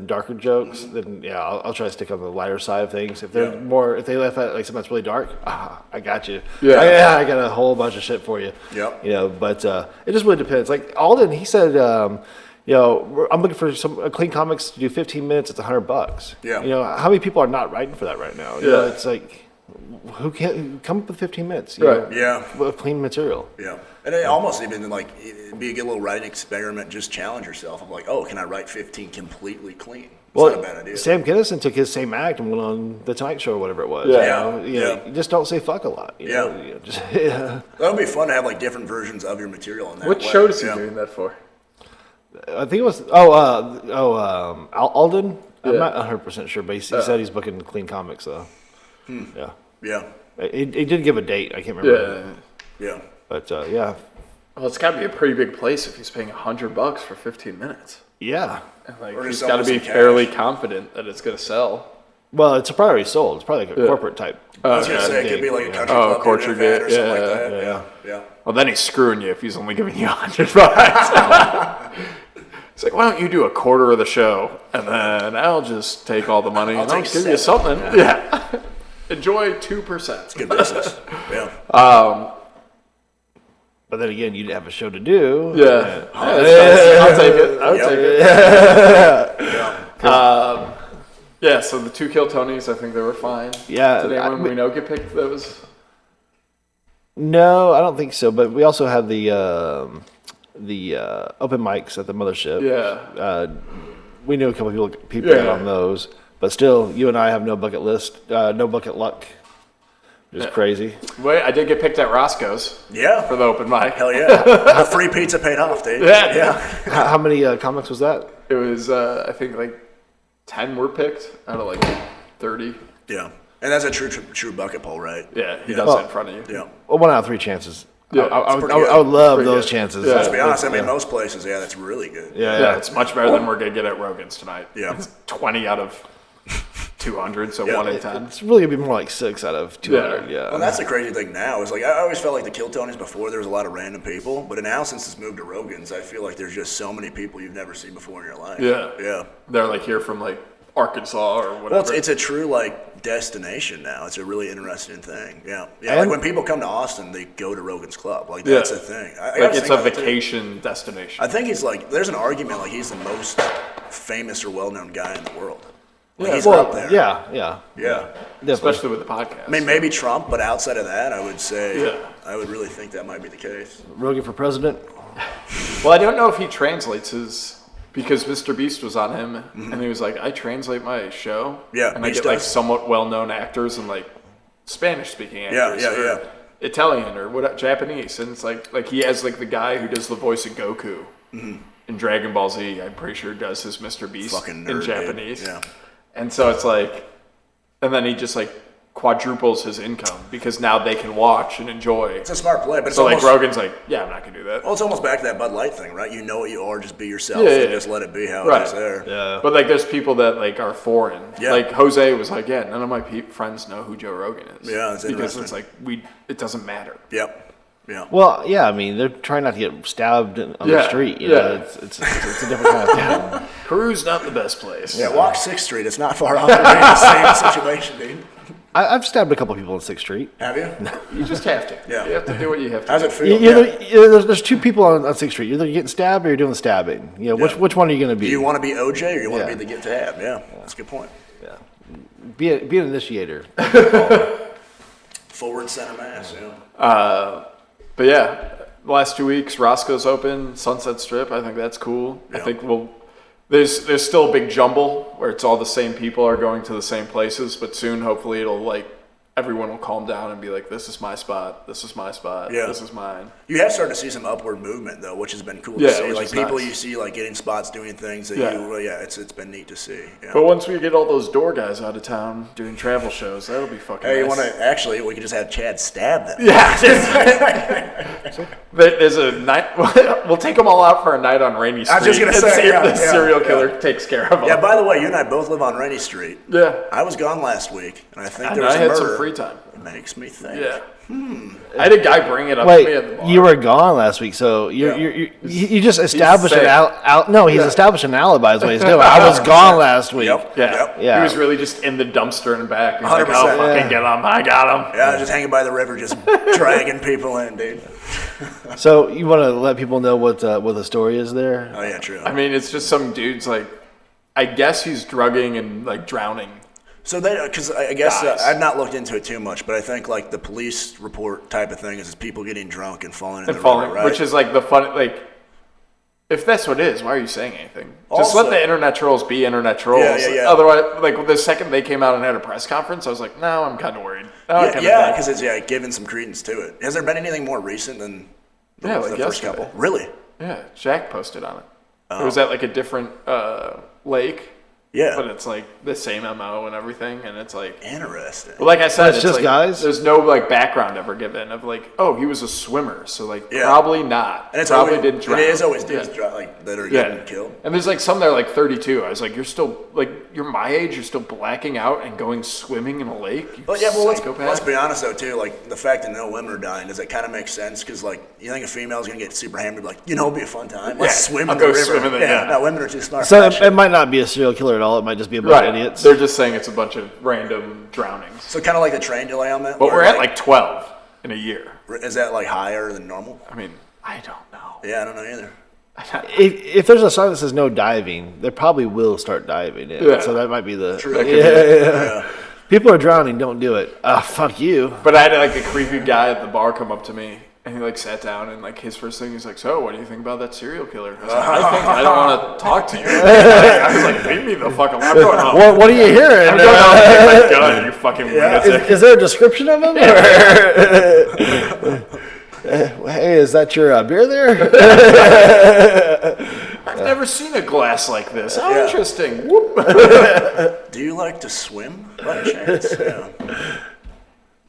darker jokes, then yeah, I'll try to stick on the lighter side of things. If they're if they laugh at like something that's really dark, I got you. Yeah. I got a whole bunch of shit for you. Yep. But it just really depends. Like Alden, he said, I'm looking for a clean comics to do 15 minutes. It's $100. Yeah. How many people are not writing for that right now? You know, it's like, who can't come up with 15 minutes? You know, Yeah. with clean material. Yeah. And it almost even like it'd be a good little writing experiment. Just challenge yourself of like, oh, can I write 15 completely clean? It's not a bad idea. Sam Kinison took his same act and went on the Tonight Show or whatever it was. Yeah. You just don't say fuck a lot. You know, That would be fun to have like different versions of your material in that What way. show is he doing that for? I think it was Alden. I'm not 100% sure, but he said he's booking Clean Comics though. Yeah. Yeah. He did give a date. I can't remember. Yeah. But yeah. Well, it's got to be a pretty big place if he's paying $100 for 15 minutes. Yeah. And, like, Or he's just got to be almost in fairly cash. confident that it's going to sell. Well, it's probably sold. It's probably like a corporate type. I was gonna say it could be like a country Oh, club Culture event or Gate, something like yeah, that. Yeah. Well, then he's screwing you if he's only giving you $100. It's like, why don't you do a quarter of the show, and then I'll just take all the money and I'll take give you 7. something. Yeah. Enjoy 2%. It's good business. Yeah. But then again, you'd have a show to do. Yeah. I'll take it. I would take it. Yeah. Yeah, so the 2 Kill Tonys, I think they were fine. Yeah, Did anyone we know get picked that was... No, I don't think so. But we also had the open mics at the mothership. Yeah. We knew a couple people got on those, but still, you and I have no bucket list, no bucket luck Just crazy. Wait, I did get picked at Roscoe's. Yeah. For the open mic. Hell yeah. The free pizza paid off, dude. Yeah. How many comics was that? It was, I think, like 10 were picked out of like 30. Yeah. And that's a true bucket pull, right? Yeah, he does it in front of you. Yeah. Well, 1 out of 3 chances. Yeah, I pretty good. would love Pretty those good. chances. Yeah. To be honest, I mean, most places, that's really good. Yeah, it's much better than we're going to get at Rogan's tonight. Yeah. It's 20 out of 200, so Yeah. 1 in 10. It's really going to be more like 6 out of 200. Yeah. Well, that's the crazy thing now is like I always felt like the Kill Tonys before there was a lot of random people, but now since it's moved to Rogan's, I feel like there's just so many people you've never seen before in your life. Yeah. Yeah. They're like here from like Arkansas or whatever. Well, it's a true like destination now. It's a really interesting thing. Yeah. Yeah. And- Like when people come to Austin, they go to Rogan's Club. Like that's Yeah. the thing. like it's a vacation destination. I think he's like, there's an argument like he's the most famous or well-known guy in the world. Like, Yeah, he's Well, up there. yeah. Yeah. Definitely. Especially with the podcast. I mean, maybe Trump, but outside of that, I would say, Yeah. I would really think that might be the case. Rogan for president. Well, I don't know if he translates his, because Mr. Beast was on him, and he was like, I translate my show. Yeah, And I Beast get like does. somewhat well-known actors and like Spanish-speaking actors. yeah, or yeah. Italian or what, Japanese. And it's like he has like the guy who does the voice of Goku in Dragon Ball Z, I'm pretty sure does his Mr. Beast Fucking nerd, in dude. Japanese. Yeah. And so it's like, and then he just like quadruples his income because now they can watch and enjoy. It's a smart play, but it's So almost, like Rogan's like, yeah, I'm not gonna do that. well, it's almost back to that Bud Light thing, right? You know what you are, just be yourself Yeah, and yeah. just let it be how Right. it is there. Yeah. But like, there's people that like are foreign. Yeah. Like Jose was like, yeah, none of my friends know who Joe Rogan is. Yeah, it's because interesting. it's like it doesn't matter. Yep. Yeah. Well, yeah. I mean, they're trying not to get stabbed on the Yeah, street. You yeah. know, it's a different kind of thing. Peru's not the best place. Yeah, walk 6th Street. It's not far off. It's the same situation, dude. I've stabbed a couple people on 6th Street. Have you? You just have to. Yeah. You have to do what you have to How's do. it feel? There's 2 people on 6th Street. You're either getting stabbed or you're doing the stabbing. You know, Yeah. which one are you going to be? Do you want to be OJ or you want Yeah. to be the get tab? Yeah, that's a good point. Yeah. Be an initiator. Forward center mass, yeah. But yeah, the last 2 weeks, Roscoe's open, Sunset Strip. I think that's cool. I Yeah. think there's still a big jumble where it's all the same people are going to the same places, but soon hopefully it'll like everyone will calm down and be like, this is my spot, this is my spot, Yeah. this is mine. You have started to see some upward movement though, which has been cool Yeah, to see. which Like is people nice. you see like getting spots, doing things that Yeah. it's been neat to see. Yeah. But once we get all those door guys out of town doing travel shows, that'll be fucking Hey, you nice. want to actually? We could just have Chad stab them. Yeah. There's a night. We'll take them all out for a night on Rainy Street. I was just gonna and say, yeah, the yeah, serial yeah. killer takes care of them. Yeah. By the way, you and I both live on Rainy Street. Yeah. I was gone last week, and I think And there was I a had murder. some free time. It makes me think. Yeah. I had a guy bring it up to me at the Wait, bar. you were gone last week, so you just established an sick. he's established an alibi is what he's doing. I was gone last week. Yep. Yeah. Yep. Yeah. He was really just in the dumpster and back. He's like, 100%. I'll fucking Yeah. get him. I got him. Yeah, just hanging by the river, just dragging people in, dude. So you want to let people know what the story is there? Oh yeah, true. I mean, it's just some dude's like, I guess he's drugging and like drowning. So they, because I guess Guys. I've not looked into it too much, but I think like the police report type of thing is people getting drunk and falling in And the falling, river, right? which is like the fun, like, if that's what it is, why are you saying anything? Just Also- let the internet trolls be internet trolls. Yeah, yeah, yeah. Otherwise, like the second they came out and had a press conference, I was like, no, I'm kind of worried. yeah, because it's giving some credence to it. Has there been anything more recent than the, Yeah, the like first yesterday. couple? Really? Yeah, Jack posted on it. Oh. It was at like a different lake, Yeah. but it's like the same MO and everything, and it's like, Interesting. but like I said, It's it's just like, guys? There's no like background ever given of like, oh, he was a swimmer, so like Yeah. probably not. And it's probably always, didn't drown. It is always dudes Yeah. that are Yeah. getting killed. And there's like some that are like 32. I was like, you're still like, you're my age, you're still blacking out and going swimming in a lake. You But yeah, well, psychopath. let's be honest though too. Like the fact that no women are dying, does that kind of make sense? Because like you think a female's gonna get super hammered, like it'll be a fun time. Let's Yeah, swim I'll in the go river. swim in the- yeah. No, women are too smart. So for that it shit. might not be a serial killer at all. It might just be a bunch right. of idiots. They're just saying it's a bunch of random drownings. So kind of like the train derailment. But where, we're at like 12 in a year. is that like higher than normal? I mean, I don't know. Yeah, I don't know either. If there's a sign that says no diving, they probably will start diving in. Yeah. So that might be the. True. That could Yeah. People are drowning. Don't do it. Fuck you. But I had like a creepy guy at the bar come up to me, and he like sat down, and like his first thing, he's like, "So, what do you think about that serial killer?" I was like, "I think I don't want to talk to you." I was like, "Leave me the fuck alone." I'm going home. What are you hearing? I'm going home and take my gun, you fucking lunatic. Is there a description of him? Hey, is that your beer there? I've never seen a glass like this. How interesting. Do you like to swim by chance? Yeah.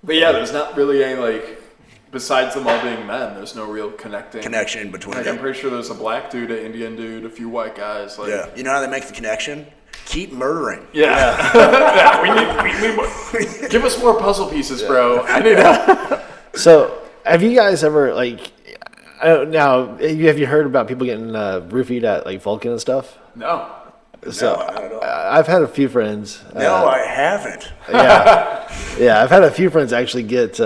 But yeah, there's not really any, like, besides them all being men, there's no real Connection between Like, them. I'm pretty sure there's a black dude, an Indian dude, a few white guys. Like, Yeah. You know how they make the connection? Keep murdering. Yeah. Yeah, we need give us more puzzle pieces, bro. I need help. So, have you guys ever, like, now, have you heard about people getting roofied at, like, Vulcan and stuff? No. So, not at all. I've had a few friends. No, I haven't. Yeah, I've had a few friends actually get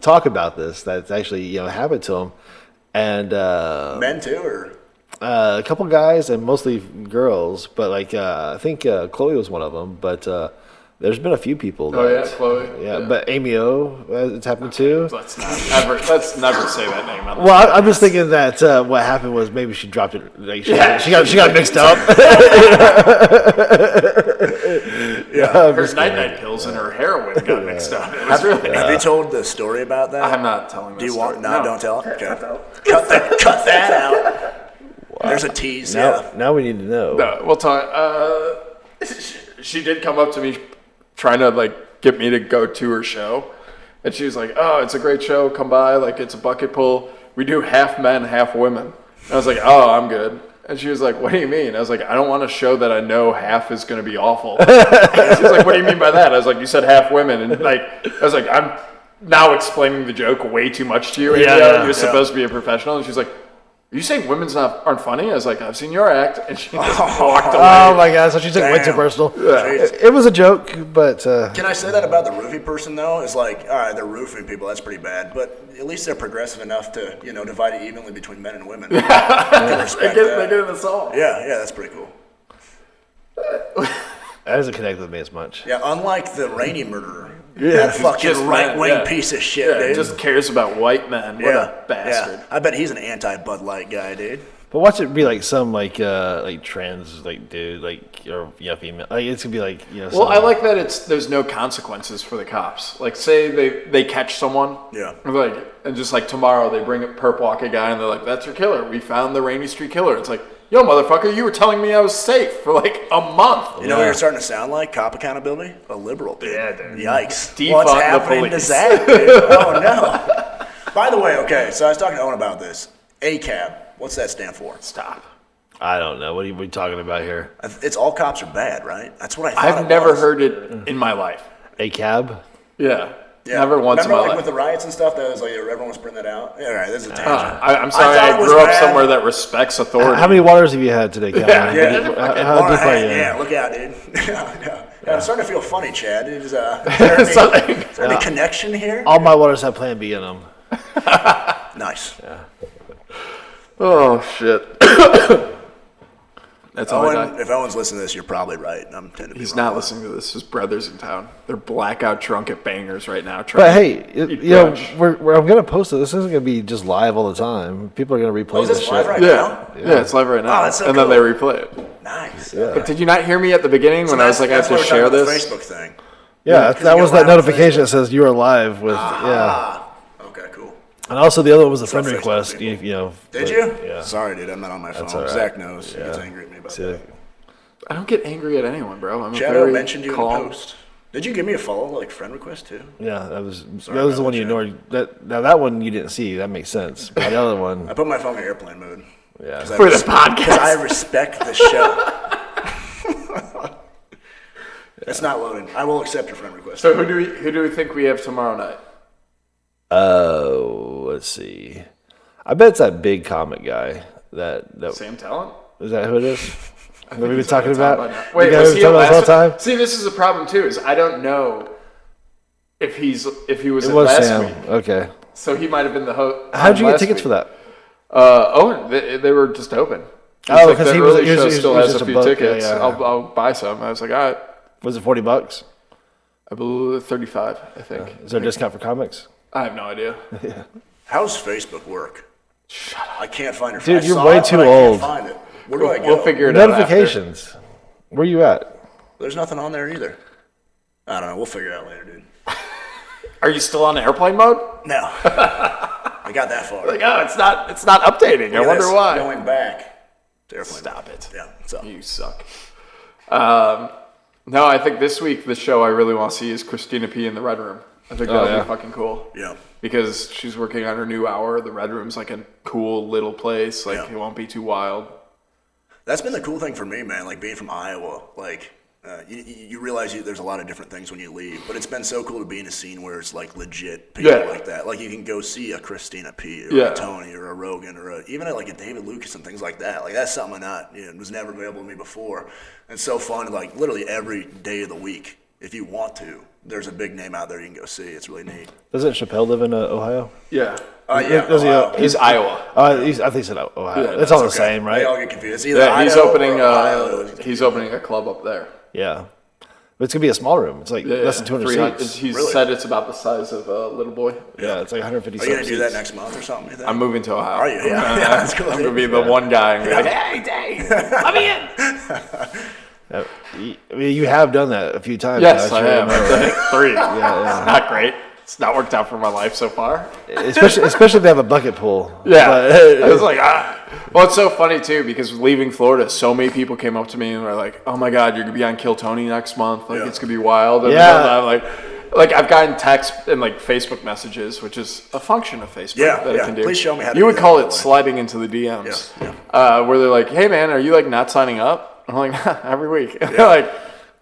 talk about this. That's actually happened to them, and Men too, or? a couple guys and mostly girls. But like I think Chloe was one of them. But there's been a few people. Oh yeah, Chloe. Yeah, but Amy O, it's happened too. Let's never say that name. Well, I'm just thinking that what happened was maybe she dropped it. Like she got mixed up. Her night pills and her heroin got mixed up. It was really. Have you told the story about that? I'm not telling. Do you story. want? No, don't tell it. Okay. Cut that out. Wow. There's a tease. Now we need to know. No, we'll talk. She did come up to me, trying to like get me to go to her show, and she was like, "Oh, it's a great show. Come by. Like it's a bucket pull. We do half men, half women." And I was like, "Oh, I'm good." And she was like, "What do you mean?" I was like, "I don't want a show that I know half is going to be awful." And she was like, "What do you mean by that?" I was like, "You said half women," and like I was like, "I'm now explaining the joke way too much to you. You're supposed to be a professional." And she's like, "Are you saying women's aren't funny?" I was like, "I've seen your act," and she just walked away. Oh my god! So she took it way too personal. It was a joke, but can I say that about the roofie person though? It's like, all right, they're roofing people. That's pretty bad, but at least they're progressive enough to divide it evenly between men and women. They They get in the song. Yeah, that's pretty cool. that doesn't connect with me as much. Yeah, unlike the Rainey murderer. That fucking right-wing piece of shit, dude. Just cares about white men. What a bastard. Yeah. I bet he's an anti-Bud Light guy, dude. But watch it be like some like trans dude or female. Like it's gonna be like Well, I like that there's no consequences for the cops. Like say they catch someone. Yeah. And just like tomorrow they bring up perp walk a guy and they're like, "That's your killer. We found the Rainy Street killer." It's like, yo, motherfucker, you were telling me I was safe for like a month. You know what you're starting to sound like? Cop accountability? A liberal, dude. Yeah, dude. Yikes. Defund What's the happening to police. Zach, dude? Oh, no. By the way, okay, so I was talking to Owen about this. ACAB, what's that stand for? Stop. I don't know. What are we talking about here? It's all cops are bad, right? That's what I thought I've never heard it in my life. A cab? Yeah. Never once Remember, in my like life. with the riots and stuff, that was like everyone was putting that out? Yeah, all right, this is a tangent. I'm sorry, I thought I it was grew up bad. somewhere that respects authority. How many waters have you had today, Calvin? How deep are you? Yeah, look out, dude. Yeah, I'm starting to feel funny, Chad. Is there any connection here? All my waters have Plan B in them. Nice. Yeah. Oh, shit. That's all I got. If Owen's listening to this, you're probably right. He's not listening to this. His brother's in town. They're blackout drunk at Bangers right now. But hey, I'm gonna post it. This isn't gonna be just live all the time. People are gonna replay this shit. Live right now? Yeah, it's live right now. Oh, that's so and cool. then they replay it. Nice. Yeah. But did you not hear me at the beginning when I was like, I have to share this? The Facebook thing. Yeah, that was that notification that says you are live with Okay, cool. And also the other one was the friend Facebook request. people? Did you? Yeah. Sorry, dude. I'm not on my phone. all right. Zach knows. He gets angry at me about that. I don't get angry at anyone, bro. I'm ChadO very mentioned you calm. in the post. Did you give me a follow, like friend request too? Yeah, that was the one you ignored. That one you didn't see. That makes sense. But the other one, I put my phone in airplane mode. yeah. For the podcast. Because I respect the show. It's not loading. I will accept your friend request. So who do we think we have tomorrow night? Let's see. I bet it's that big comic guy. That Sam Talent? is that who it is? What have we been talking about? Wait, the guy was who he talking about at this all last the time? See, this is a problem too. Is I don't know if he was It at was last Sam. week. Okay. So he might have been the host. How'd you get tickets for that? They were just open. Oh, like, because the he was early show still has just a few book. tickets. Yeah. I'll buy some. I was like, all right. Was it $40? I believe 35. I think. Is there a discount for comics? I have no idea. How's Facebook work? Shut up. I can't find it. Dude, I you're saw way it, too but I old. can't find it. Where do I go? We'll figure it out. Notifications. Where you at? There's nothing on there either. I don't know. We'll figure it out later, dude. Are you still on airplane mode? No. I got that far. Like, oh, it's not updating. I wonder why. Going back to airplane. Stop it. Yeah. So. You suck. No, I think this week the show I really want to see is Christina P. in the Red Room. I think that'll be fucking cool. Yeah. Because she's working on her new hour. The Red Room's like a cool little place. Like, it won't be too wild. That's been the cool thing for me, man. Like, being from Iowa, like, you realize there's a lot of different things when you leave. But it's been so cool to be in a scene where it's, like, legit people like that. Like, you can go see a Christina P. or a Tony or a Rogan or even like a David Lucas and things like that. Like, that's something was never available to me before. And it's so fun, like, literally every day of the week, if you want to. There's a big name out there you can go see. It's really neat. Doesn't Chappelle live in Ohio? Yeah. Yeah. He's Iowa. I think he said Ohio. Yeah, it's all the Okay. same, right? They all get confused. It's either Idaho he's opening. or Ohio. He's opening a club up there. Yeah. But it's going to be a small room. It's like less than 200 seats. He Really? said it's about the size of a little boy. Yeah, it's like 150 Are you going seats. to do that next month or something, you think? I'm moving to Ohio. Are you? Yeah. That's cool. I'm going to be the one guy and be like, hey, Dave, let me in. I mean, you have done that a few times. Yes, I actually. have. 3. It's not great. It's not worked out for my life so far. Especially if they have a bucket pool. Yeah. But, I was like, Well, it's so funny, too, because leaving Florida, so many people came up to me and were like, oh, my God, you're going to be on Kill Tony next month. Like, it's going to be wild. And I'm like, I've gotten text and, like, Facebook messages, which is a function of Facebook that it can do. Please show me how to You do would that, call by the it way. sliding into the DMs. Yeah. Where they're like, hey, man, are you, like, not signing up? I'm like, every week. And they're like,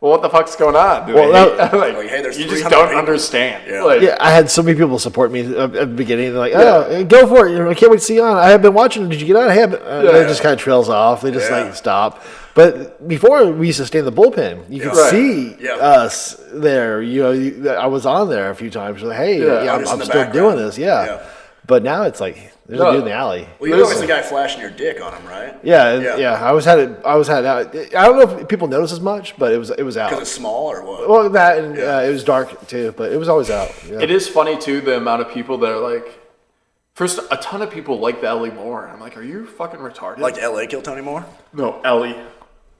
well, what the fuck's going on? hey, there's you just 300 don't people. understand. Yeah. Like, I had so many people support me at the beginning. They're like, "Oh, go for it! I can't wait to see you on. I have been watching. Did you get on? I haven't." It just kind of trails off. They just like stop. But before we used to stay in the bullpen, you could see us there. I was on there a few times. Like, hey, I'm still doing this. Yeah. But now it's like there's a dude in the alley. Well, you're always the guy flashing your dick on him, right? Yeah. I always had it out. I don't know if people notice as much, but it was out. Because it's small or what? Well, that and it was dark too, but it was always out. Yeah. It is funny too, the amount of people that are like, first, a ton of people like the Ellie Moore, and I'm like, are you fucking retarded? Like L.A. Kill Tony Moore? No, Ellie.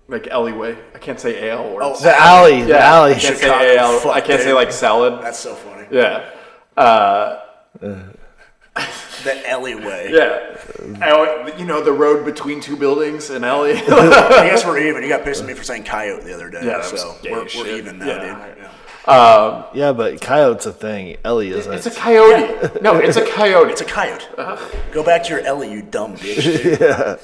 Like Ellie Way. I can't say AL words. Oh, The alley. The alley. I can't say AL. I can't say like salad. That's so funny. Yeah. The Ellie way. Yeah. The road between two buildings in Ellie. I guess we're even. You got pissed at me for saying coyote the other day. Yeah, that so was gay we're as shit. even now, Yeah. dude. Yeah. Yeah, but coyote's a thing. Ellie isn't. It's a coyote. No, it's a coyote. It's a coyote. Go back to your Ellie, you dumb bitch. Dude.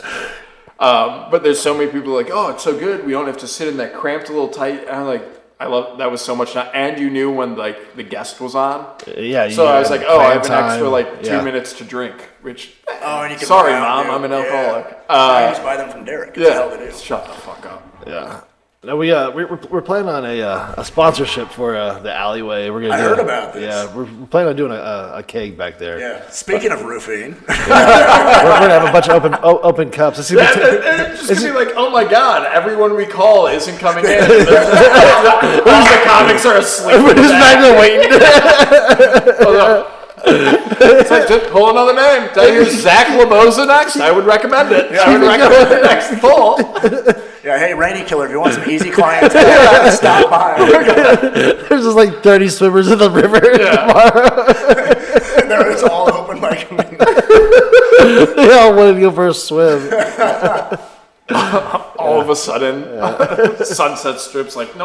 But there's so many people like, oh, it's so good. We don't have to sit in that cramped little tight. And I'm like, I love that was so much. And you knew when like the guest was on. Yeah. So I was like, oh, I have an time. extra 2 minutes to drink. Which, And you can sorry, buy them, Mom, dude. I'm an alcoholic. I just buy them from Derek. It's hell to do. Shut the fuck up. Yeah. No, we're planning on a sponsorship for the alleyway. We're gonna. I heard about this. Yeah, we're planning on doing a keg back there. Yeah. Speaking of roofing, We're gonna have a bunch of open cups. It's gonna be It's just gonna be like, oh my god, everyone we call isn't coming in. All the comics are asleep. we're just back there waiting. It's like, just pull another name. Did I hear Zach Lebosa next? I would recommend it. I would recommend the next pull. yeah, hey, Rainy Killer, if you want some easy clientele, stop by. There's just like 30 swimmers in the river tomorrow. No, it's all open mic. They all wanted to go for a swim. All of a sudden, Sunset Strip's like, we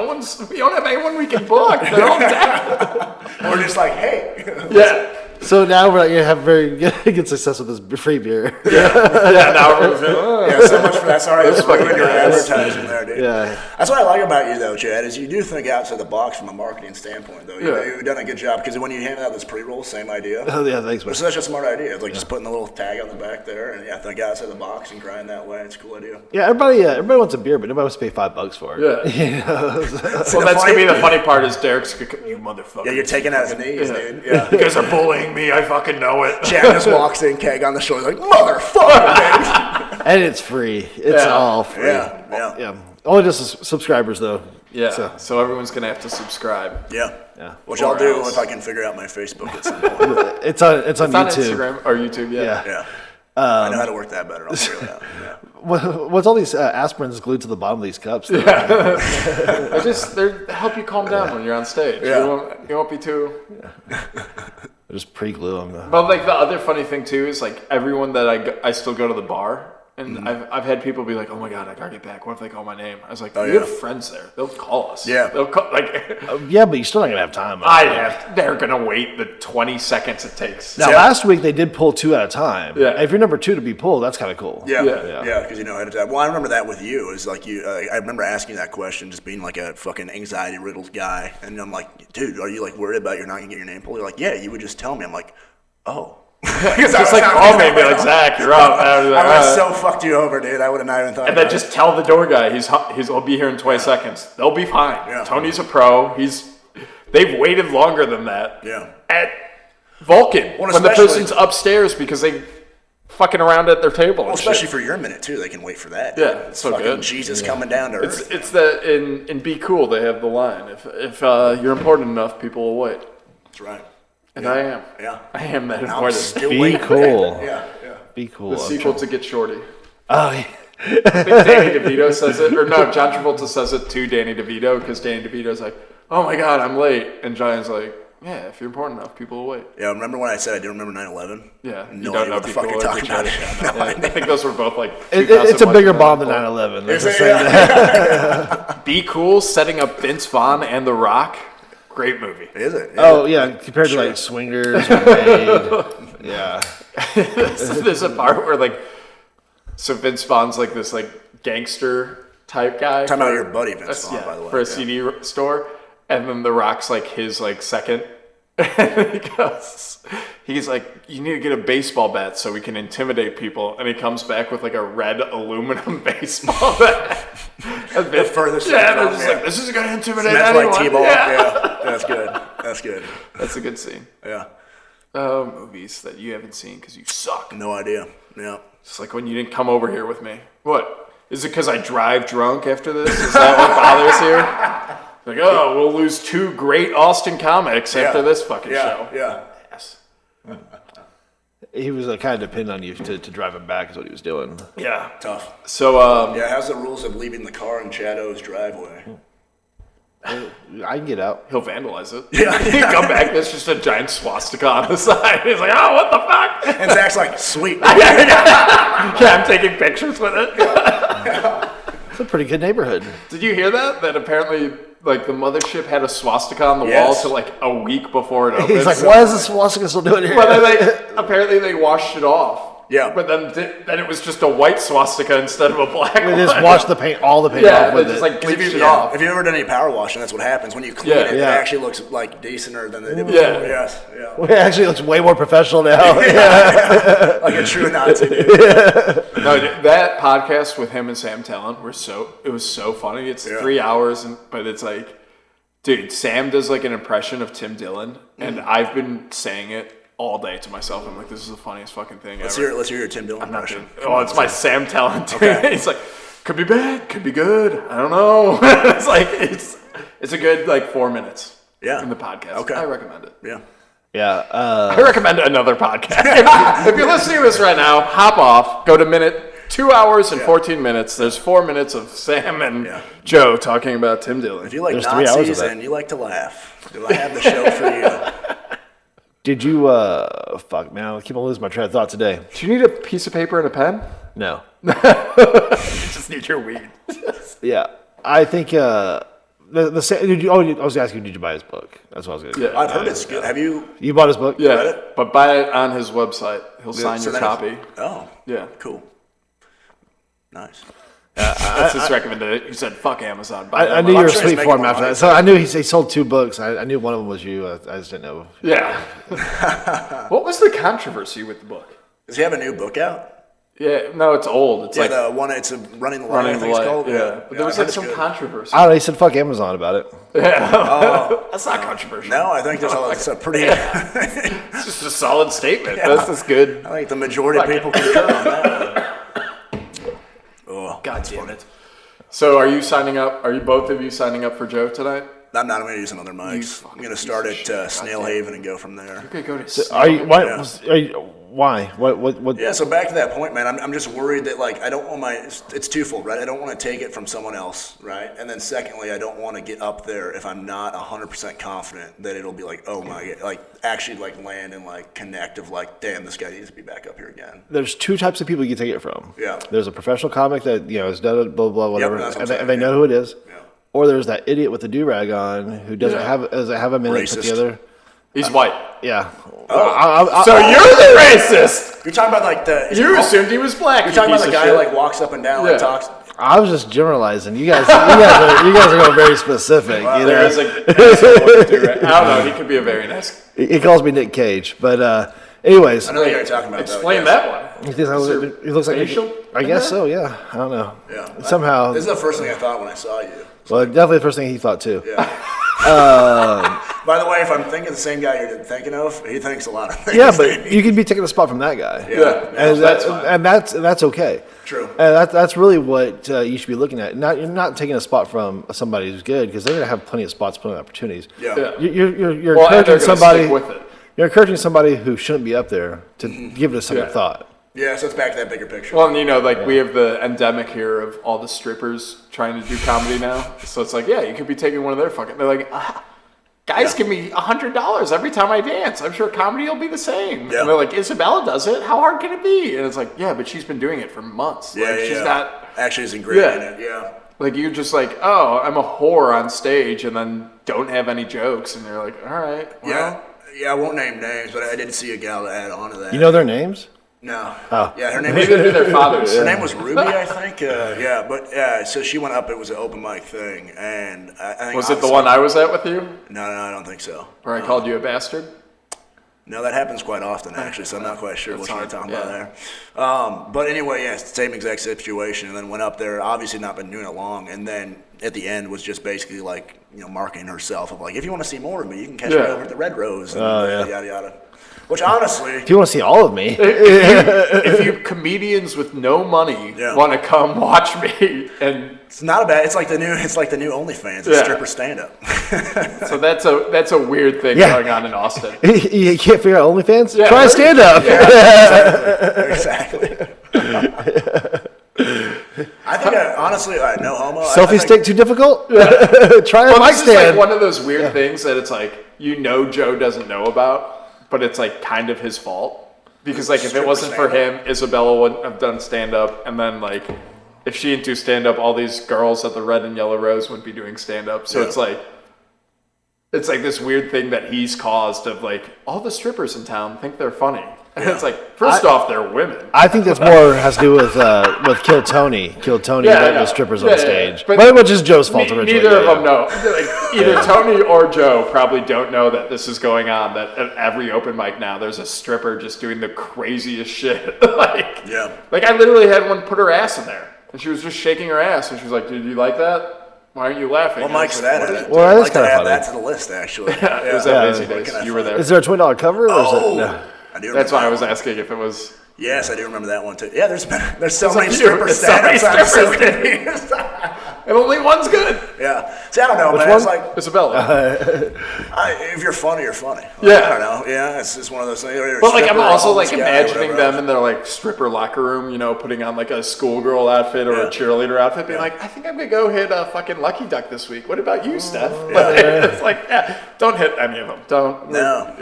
don't have anyone we can book. They're all dead. We're just like, hey. Yeah. So now we're gonna have very good success with this free beer. Yeah, now we're Yeah, so much for that. Sorry, that's fucking your advertising there, dude. Yeah. That's what I like about you, though, Chad, is you do think outside the box from a marketing standpoint, though. Yeah. You've done a good job, because when you handed out this pre-roll, same idea. Oh yeah, thanks, man. It's such a smart idea. It's like just putting the little tag on the back there, and think outside the box and grind that way. It's a cool idea. Yeah, everybody wants a beer, but nobody wants to pay $5 for it. Yeah. Well, Well, that's gonna be the funny part is Derek's you motherfucker. Yeah, you're taking out his knees, dude. Yeah. You guys are bullying me. I fucking know it. Chad just walks in, keg on the shoulder, like, motherfucker, dude. And it's free. It's all free. Yeah. Only just subscribers though. Yeah. So everyone's gonna have to subscribe. Yeah. Which I'll do if I can figure out my Facebook at some point. It's on It's on YouTube. Instagram or YouTube. Yeah. Yeah. I know how to work that better. I'll figure it out. Yeah. What's all these aspirins glued to the bottom of these cups? They help you calm down when you're on stage. Yeah. You won't be too. Just pre-glue them. But like the other funny thing too is like everyone that I still go to the bar. And I've had people be like, "Oh my god, I gotta get back. What if they call my name?" I was like, "You have friends there. They'll call us. Yeah, they'll call, yeah, but you're still not gonna have time. They're gonna wait the 20 seconds it takes. Now, last week they did pull 2 at a time. Yeah. If you're number 2 to be pulled, that's kind of cool. Yeah, because you know ahead of time. Well, I remember that with you. Is like you. I remember asking that question, just being like a fucking anxiety-riddled guy, and I'm like, "Dude, are you like worried about you're not gonna get your name pulled?" You're like, "Yeah, you would just tell me." I'm like, "Oh." Just like call me and be like, "Zach, you're up." I would have so fucked you over, dude. I would have not even thought. And then just tell the door guy he'll be here in 20 seconds. They'll be fine. Yeah. Tony's a pro. They've waited longer than that. Yeah. At Vulcan, when the person's upstairs because they fucking around at their table. Well, especially for your minute too, they can wait for that. Yeah, it's so good. Jesus coming down to earth. It's that in Be Cool they have the line: if you're important enough, people will wait. That's right. And I am. Yeah. I am that important. Be cool. Yeah. Be cool. The sequel to Get Shorty. Oh, yeah. I think Danny DeVito says it, or no, John Travolta says it to Danny DeVito because Danny DeVito's like, "Oh my god, I'm late," and John's like, "Yeah, if you're important enough, people will wait." Yeah, remember when I said I didn't remember 9/11? Yeah, No idea what the fuck you're talking about. I think those were both like. It's a bigger bomb than 9/11. Be Cool, setting up Vince Vaughn and The Rock. Great movie. Is it? Oh yeah, compared to like Swingers. Or Raid. Yeah. There's a part where so Vince Vaughn's like this like gangster type guy. Talking about your buddy Vince Vaughn, by the way. For a CD store, and then The Rock's like his like second. And he's like, "You need to get a baseball bat so we can intimidate people." And he comes back with like a red aluminum baseball bat. The furthest. Yeah, they're just like, "This isn't going to intimidate That's anyone." like T-ball. Yeah. That's good. That's good. That's a good scene. Yeah. Movies that you haven't seen because you suck. No idea. Yeah. It's like when you didn't come over here with me. What? Is it because I drive drunk after this? Is that what bothers you? Like, oh, we'll lose 2 great Austin comics after this fucking show. Yeah. Yes. He was kind of depending on you to drive him back is what he was doing. Yeah. Tough. So, how's the rules of leaving the car in ChadO's driveway? I can get out. he'll vandalize it. Yeah. He'll come back, there's just a giant swastika on the side. He's like, oh, what the fuck? And Zach's like, sweet. Yeah, I'm taking pictures with it. It's a pretty good neighborhood. Did you hear that? That apparently, like, the mothership had a swastika on the wall till, like, a week before it opened. He's like, why is the swastika still doing here? But then apparently they washed it off. Yeah. But then it was just a white swastika instead of a black one. They just washed the paint, all the paint off with they just, it. like, bleached it off. If you've ever done any power washing, that's what happens. When you clean it, it actually looks like decenter than it did before. Yeah. Yes. Yeah. Well, it actually looks way more professional now. Like a true Nazi. No, that podcast with him and Sam Talent it was so funny. It's 3 hours, but it's like, dude, Sam does like an impression of Tim Dillon, and I've been saying it all day to myself. I'm like, this is the funniest fucking thing Let's ever. hear your Tim Dillon impression. It's my Sam Talent. Okay. It's like, could be bad, could be good. I don't know. It's like it's a good like 4 minutes. Yeah. In the podcast. Okay. I recommend it. Yeah. Yeah. I recommend another podcast. If you're listening to this right now, hop off. Go to minute 2 hours and 14 minutes. There's 4 minutes of Sam and Joe talking about Tim Dillon. If you like There's 3 hours of Nazis that. and you like to laugh, do I have the show for you? Did you, fuck, man, I keep on losing my train of thought today. Do you need a piece of paper and a pen? No. You just need your weed. Yeah. I think, I was asking, did you buy his book? That's what I was going to say. I've heard it's good. Have you? You bought his book? Yeah, Read it? but buy it on his website. He'll sign So your then copy. Oh. Yeah. Cool. Nice. That's his recommendation. He said, fuck Amazon. Buy I that knew you I'm were sure he's sweet for him making after money. that. So I knew he sold 2 books. I knew one of them was you. I just didn't know. Yeah. What was the controversy with the book? Does he have a new book out? Yeah, no, it's old. It's like the one. It's Running the Light. Running I the think it's Light. called. Yeah, but there was I like heard some it's good. controversy. I don't know. He said fuck Amazon about it. That's not controversial. No, I think it's a pretty. It's just a solid statement. That's good. I think the majority of people concur on that. Oh, God damn it. So are you signing up? Are you both of you signing up for Joe tonight? I'm not. I'm going to use another mics. I'm going to start at Snail Haven and go from there. Okay, go to. Why Why? What? Yeah, so back to that point, man, I'm just worried that, like, I don't want it's twofold, right? I don't want to take it from someone else, right? And then secondly, I don't want to get up there if I'm not 100% confident that it'll be like, oh my God, like, actually, like, land and, like, connect of, like, damn, this guy needs to be back up here again. There's two types of people you can take it from. Yeah. There's a professional comic that, has done it, blah, blah, whatever, that's what I'm and saying, they know who it is. Yeah. Or there's that idiot with the do-rag on who doesn't have a minute to put Racist. together. He's white. Yeah. So you're the racist. You're talking about, like, You assumed he was black. You're talking about the guy who, like, walks up and down, like, talks. I was just generalizing. You guys are going very specific. Wow. There is a I don't know. He could be a very nice. He calls me Nick Cage, but anyways. I know what you're talking about. Explain though, that one. He looks like facial? I guess so. Yeah. I don't know. Yeah. Somehow. This is the first thing I thought when I saw you. Well, definitely the first thing he thought too. Yeah. By the way, if I'm thinking the same guy you're thinking of, he thinks a lot of things. Yeah, but you could be taking a spot from that guy. Yeah. And that's fine. and that's okay. True. And that's really what you should be looking at. You're not taking a spot from somebody who's good because they're going to have plenty of spots, plenty of opportunities. Yeah. You're Well, and they're encouraging gonna somebody. stick with it. You're encouraging somebody who shouldn't be up there to give it a second Yeah. thought. Yeah, so it's back to that bigger picture. Well, and like we have the endemic here of all the strippers trying to do comedy now. So it's like, yeah, you could be taking one of their fucking. They're like, guys, give me $100 every time I dance. I'm sure comedy will be the same. Yeah. And they're like, Isabella does it. How hard can it be? And it's like, yeah, but she's been doing it for months. yeah, Like, yeah, she's yeah. not. Actually is ingrained Yeah. in it, yeah. Like you're just like, oh, I'm a whore on stage, and then don't have any jokes, and you're like, all right, well, Yeah, I won't name names, but I did see a gal to add on to that. You know their names? No. Oh. Yeah, her name maybe they're their fathers. Her name was Ruby, I think. Yeah, but yeah, so she went up. It was an open mic thing, and I think Was it the honestly- one I was at with you, No, I don't think so. where I called you a bastard? No, that happens quite often actually, so I'm not quite sure what you're hard, talking yeah. about there. But anyway, yeah, same exact situation, and then went up there. Obviously, not been doing it long, and then at the end was just basically like marketing herself of like, if you want to see more of me, you can catch me over at the Red Rose. And yada yada. Which honestly, If you want to see all of me, If you comedians with no money Yeah. want to come watch me, and it's not a bad. It's like the new OnlyFans. It's Yeah. stripper stand up. so that's a weird thing Yeah. going on in Austin. you can't figure out OnlyFans? Yeah. Try stand up. Exactly. I think honestly, no homo. I Selfie think- stick too difficult? Try a Well, mic this is like stand. one of those weird things that it's like Joe doesn't know about, but it's like kind of his fault because like if it Stripper wasn't for stand-up. him, Isabella wouldn't have done stand up, and then like if she didn't do stand up, all these girls at the Red and Yellow Rose wouldn't be doing stand up. So Yeah. it's like this weird thing that he's caused of like all the strippers in town think they're funny. And it's like, first off, they're women. I think that's more has to do with Kill Tony. Kill Tony Yeah, letting I know. the strippers Yeah, on yeah, stage. but But which is Joe's fault originally. Neither of yeah, them know. Like, either Tony or Joe probably don't know that this is going on. That at every open mic now, there's a stripper just doing the craziest shit. like I literally had one put her ass in there, and she was just shaking her ass, and she was like, "Did you like that? Why aren't you laughing?" Well, Mike's that at it. Well, that I'd is like to kinda add funny. that to the list, actually. It was Yeah. at Lazy What Days. can I You were find? there. Is there a $20 cover? Or is Oh, it, no? I do remember That's why I that was one. asking if it was. Yes, I do remember that one too. Yeah, there's so a many few. stripper There's so many stand-ups. I've strippers. seen. And only one's good. Yeah. See, I don't know, Which man. one? It's like, Isabella. if you're funny, you're funny. Like, Yeah. I don't know. Yeah, it's just one of those things. You're a But like I'm stripper, also like homeless guy, or imagining whatever them in their like stripper locker room, putting on like a schoolgirl outfit or a cheerleader outfit, being like, I think I'm gonna go hit a fucking Lucky Duck this week. What about you, Steph? It's like, don't hit any of them. Don't. No.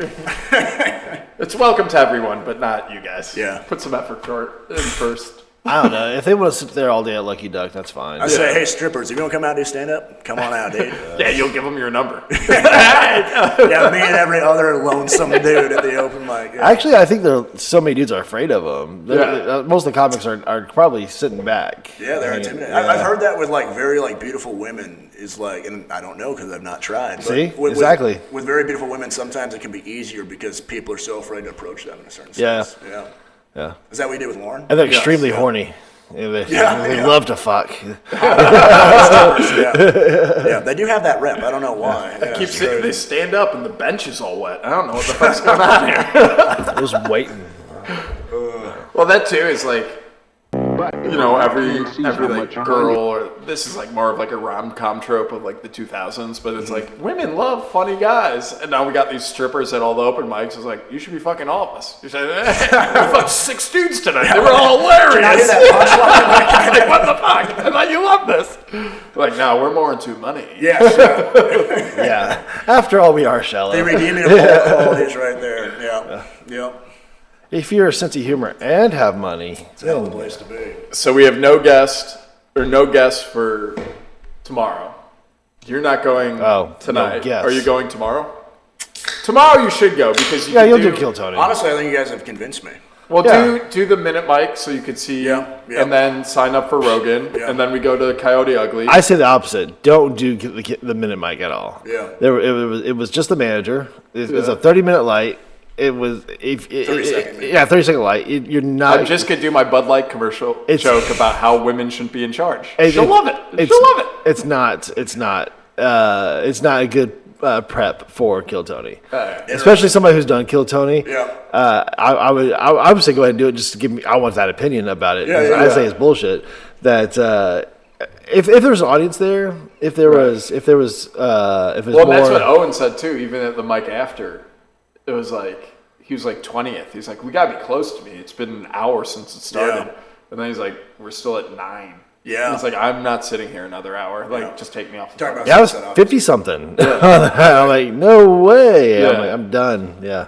It's welcome to everyone, but not you guys. Yeah. Put some effort in first. I don't know. If they want to sit there all day at Lucky Duck, that's fine. I say, hey, strippers, if you want to come out and do stand-up, come on out, dude. Yeah, you'll give them your number. Yeah, me and every other lonesome dude at the open mic. Yeah. Actually, I think so many dudes are afraid of them. Yeah. Most of the comics are probably sitting back. Yeah, they're I mean, intimidating. yeah. I've heard that with like very like beautiful women is like, and I don't know because I've not tried. But See? with, Exactly. With very beautiful women, sometimes it can be easier because people are so afraid to approach them in a certain Yeah. sense. Yeah. Yeah. Is that what you did with Lauren? And they're extremely horny. Yeah, they love to fuck. Yeah, they do have that rep. I don't know why. Yeah, Keep it's sitting, crazy. they stand up and the bench is all wet. I don't know what the fuck's going on here. I was waiting. Well, that too is like you know, every like girl, or this is like more of like a rom-com trope of like the 2000s, but it's like women love funny guys, and now we got these strippers at all the open mics. It's like, you should be fucking all of us. You said, I fucked 6 dudes tonight. They were all hilarious. I hear that Like, what the fuck? I thought you love this. Like, no, we're more into money. Yeah, sure. Yeah. After all, we are shallow. They redeeming all qualities right there. Yeah. If you're a sense of humor and have money, It's a hell of a place to be. So we have no guest for tomorrow. You're not going tonight. No guest. Are you going tomorrow? Tomorrow you should go because you'll do Kill Tony. Honestly, I think you guys have convinced me. Well, do the minute mic so you could see, and then sign up for Rogan, and then we go to Coyote Ugly. I say the opposite. Don't do the minute mic at all. Yeah. It was just the manager. It was a 30-minute light. It was 30-second light. You're not. I'm just gonna do my Bud Light commercial joke about how women shouldn't be in charge. She'll love it. She'll love it. It's not a good prep for Kill Tony, especially somebody who's done Kill Tony. Yeah. I would say go ahead and do it just to give me. I want that opinion about it. I say it's bullshit. That if there's an audience there, if there was Well, more, that's what Owen said too. Even at the mic after, it was like he was like 20th. He's like, we gotta be close to me. It's been an hour since it started, and then he's like, we're still at 9. Yeah. And it's like, I'm not sitting here another hour. Like, just take me off the phone. I was 50-something. I'm like, no way. Yeah. I'm like, I'm done. Yeah.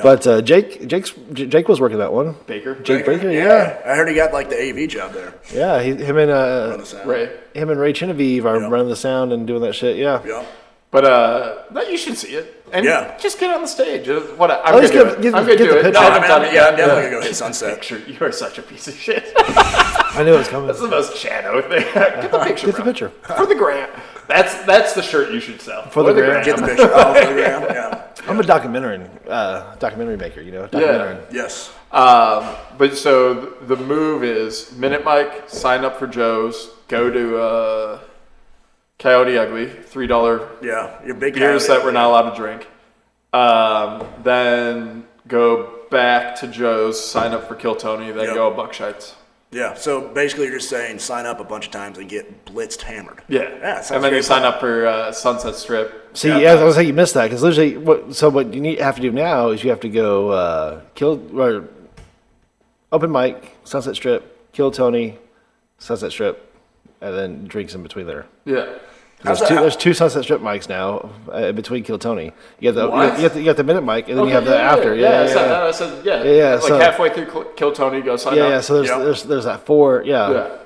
But Jake was working that one. Jake Baker, yeah. I heard he got like the AV job there. Yeah, him and Ray Genevieve are running the sound and doing that shit. Yeah. Yeah. But no, you should see it. And just get on the stage. What I'm least gonna do it. I'm gonna do it. No, I haven't done it yet. I'm definitely gonna go hit Sunset. Picture. You are such a piece of shit. I knew it was coming. That's the most ChadO thing. Get the picture. Get the picture. For the gram. That's the shirt you should sell. For the gram. Get the picture. Oh, for the gram. Yeah. I'm a documentary maker, you know. Yes. But so the move is Minute Mike, sign up for Joe's, go to Coyote Ugly, $3 your big beers that we're not allowed to drink. Then go back to Joe's, sign up for Kill Tony, then go Buckshites. Yeah, so basically you're just saying sign up a bunch of times and get blitzed hammered. Yeah and then you sign up for Sunset Strip. See, I was like, you missed that because literally, what you have to do now is you have to go open mic, Sunset Strip, Kill Tony, Sunset Strip, and then drinks in between there. Yeah. There's 2 Sunset Strip mics now between Kill Tony. You got the minute mic, and then you have the after. I said Like so, halfway through Kill Tony, go sign up. Yeah. So there's that 4. Yeah.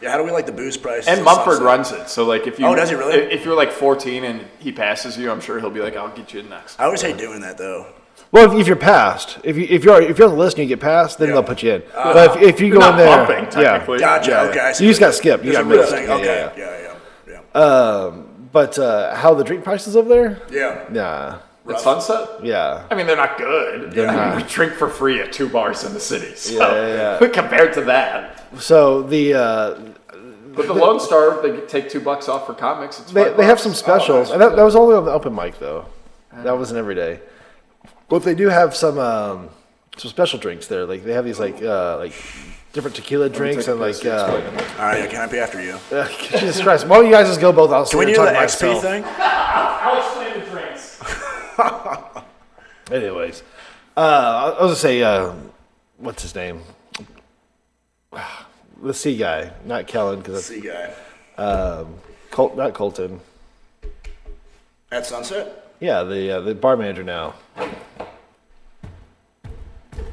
How do we like the booze price? And Mumford runs it, so like if you does he really? If you're like 14 and he passes you, I'm sure he'll be like, I'll get you in next. I always hate doing that though. Well, if you're passed, if you're on the list and you get passed, then they'll put you in. But if you go in there, bumping, technically. Gotcha. Okay. You just got skipped. You got missed. Okay. Yeah. But how the drink prices over there? Yeah. At Sunset? Yeah. I mean, they're not good. We drink for free at 2 bars in the city. So compared to that. So But the Lone Star, they take $2 off for comics. It's they have some specials, and that was only on the open mic though. That wasn't every day. But they do have some special drinks there. Like they have these like different tequila drinks and like. All right, can I be after you? Jesus Christ! Why don't you guys just go both? Can we do the XP thing? I'll explain the drinks. Anyways, I was gonna say, what's his name? The C guy, not Kallen, because C guy. Not Colton. At Sunset? Yeah, the bar manager now.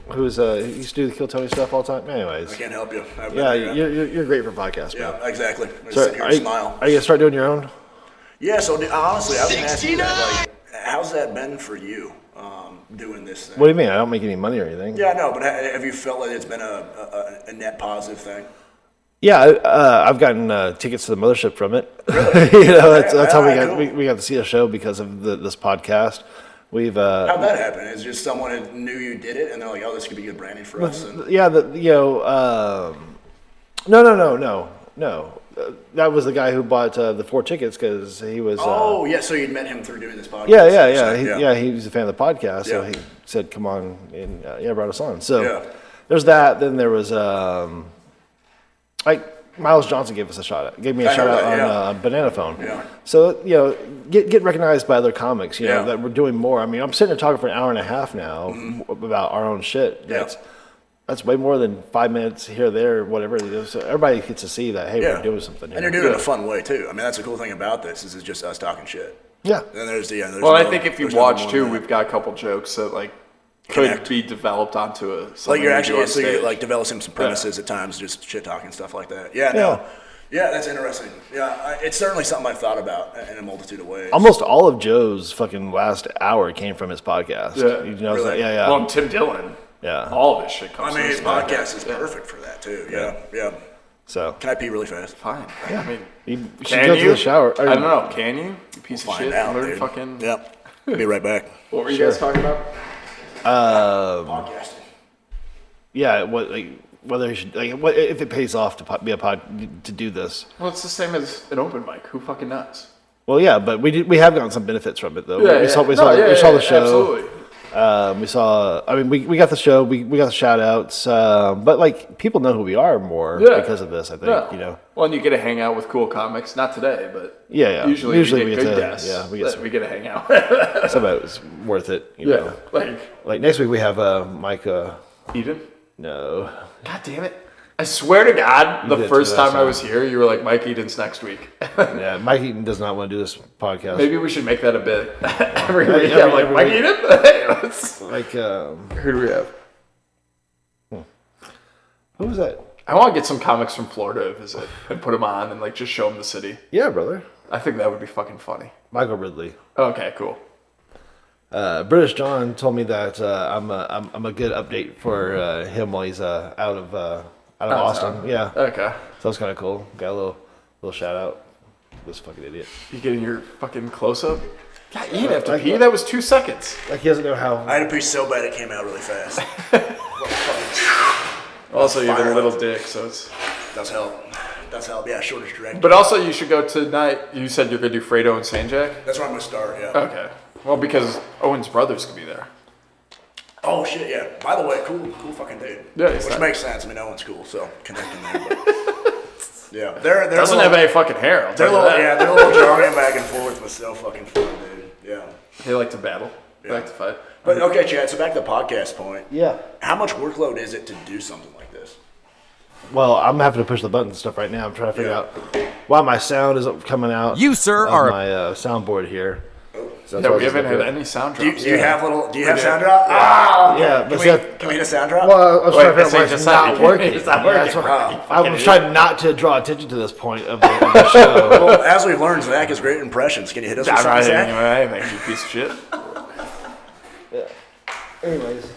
Who's he used to do the Kill Tony stuff all the time. Anyways, I can't help you. You're great for podcasts. Yeah, exactly. So sit here and smile. Are you gonna start doing your own? Yeah. So honestly, I was gonna ask you that. Like, how's that been for you? Doing this thing. What do you mean? I don't make any money or anything. Yeah, no, but have you felt like it's been a net positive thing? Yeah, I've gotten tickets to the mothership from it. Really? That's how cool. we got to see a show because of this podcast. We've how'd that happen? Is just someone who knew you did it, and they're like, "Oh, this could be good branding for us." And... Yeah, no. That was the guy who bought the 4 tickets because he was. Oh, yeah. So you'd met him through doing this podcast. Yeah. He was a fan of the podcast, so he said, "Come on," and brought us on. So there's that. Then there was Like Miles Johnson gave me a shout out on Banana Phone. Yeah. So get recognized by other comics. That we're doing more. I mean, I'm sitting there talking for an hour and a half now about our own shit. That's way more than 5 minutes here, there, whatever it is. So everybody gets to see that, hey, we're doing something here. And you're doing it in a fun way, too. I mean, that's the cool thing about this is it's just us talking shit. Yeah. And there's well, I think if you watch, too, we've got a couple jokes that, like, could be developed onto like you're actually you're developing some premises at times, just shit talking stuff like that. Yeah, that's interesting. Yeah, it's certainly something I've thought about in a multitude of ways. Almost all of Joe's fucking last hour came from his podcast. Yeah, really? Yeah. Well, Tim Dillon. Yeah, all of his shit comes. I mean, his podcast is perfect for that too. Yeah. So can I pee really fast? Fine. Yeah. I mean, you should go to the shower. I don't know. Can you? You piece of shit. Out, Learn dude. fucking. Yep. Be right back. What were you guys talking about? Podcasting. Yeah, whether you should if it pays off to do this. Well, it's the same as an open mic. Who fucking knows? Well, yeah, but we have gotten some benefits from it though. Yeah, we saw the show. Absolutely. We saw. I mean, we got the show. We got the shout outs. But like people know who we are more because of this. I think Well, and you get to hang out with cool comics. Not today, but Usually we get good guests. Yeah, we get to hang out. Some of it was worth it. You know. Like next week we have Mike. Eden. No. God damn it! I swear to God, the first time I was here, you were like, Mike Eden's next week. Yeah, Mike Eden does not want to do this podcast. Maybe we should make that a bit every week. I'm like, Mike Eden? Hey, who do we have? Who was that? I want to get some comics from Florida to visit and put them on and like just show them the city. Yeah, brother. I think that would be fucking funny. Michael Ridley. Okay, cool. British John told me that I'm a good update for him while he's out of Austin. Town. Yeah. Okay. So that's kind of cool. Got a little shout out. This fucking idiot. You getting your fucking close up? God, you didn't have to pee. That was 2 seconds. Like he doesn't know how. I had to pee so bad it came out really fast. Also, you're a little dick, so it's. Does help. Yeah, shortest direct. But also, you should go tonight. You said you're gonna do Fredo and Sanjak. That's where I'm gonna start. Yeah. Okay. Well, because Owen's brothers could be there. Oh shit, yeah. By the way, cool fucking dude. Yeah, which makes sense. I mean, Owen's cool, so connecting there. But yeah, they're doesn't have any fucking hair. They're a little jogging back and forth, but so fucking fun, dude. Yeah. They like to battle. They like to fight. But okay, Chad. So back to the podcast point. Yeah. How much workload is it to do something like this? Well, I'm having to push the button and stuff right now. I'm trying to figure out why my sound isn't coming out. You, sir, are my soundboard here. So yeah, we haven't had any sound drops. Do you have sound drop? Ah, yeah, but can we hit a sound drop? Well, I was trying to figure out why it's not working. It's not working. I was trying not to draw attention to this point of the show. Well, as we've learned, Zach has great impressions. Can you hit us with something, Zach? Anyway, you piece of shit. Yeah. Anyways.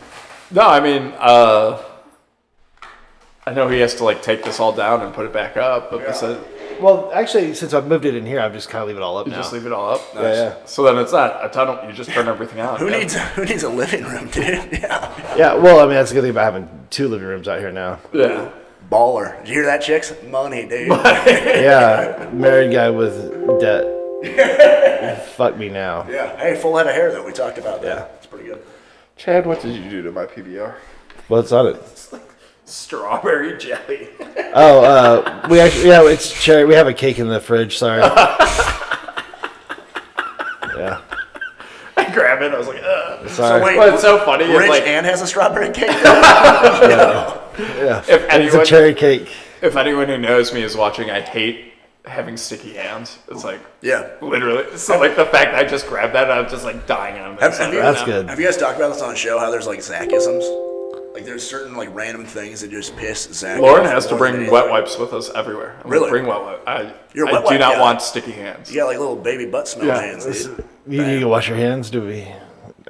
No, I mean, I know he has to like take this all down and put it back up, but besides. Well, actually, since I've moved it in here, I'm just kind of leave it all up now. Just leave it all up. Nice. Yeah. So then it's not a tunnel. You just turn everything out. Who needs a living room, dude? Yeah. Yeah. Well, I mean, that's a good thing about having 2 living rooms out here now. Yeah. Baller. Did you hear that, chicks? Money, dude. Yeah. Married guy with debt. Fuck me now. Yeah. Hey, full head of hair though. We talked about that. Yeah. It's pretty good. Chad, what did you do to my PBR? What's on it? Strawberry jelly. Oh, we actually, it's cherry. We have a cake in the fridge. Sorry. Yeah. I grab it. I was like, ugh. Sorry. So wait, Well, it's so funny. Rich It's like, Ann has a strawberry cake. Yeah. It's a cherry cake. If anyone who knows me is watching, I hate having sticky hands. It's like, Yeah. literally. So like the fact that I just grabbed that, I'm just like dying on Have you, That's good. Have you guys talked about this on the show? How there's like Zach-isms? Like there's certain like random things that just piss Zach. Lauren off has to more bring than wet anything. wipes with us everywhere. I'm Really? gonna bring wet wipes. I You're a wet do wipe not guy. want sticky hands. You got like little baby butt smell hands, dude. You need to wash your hands, do we?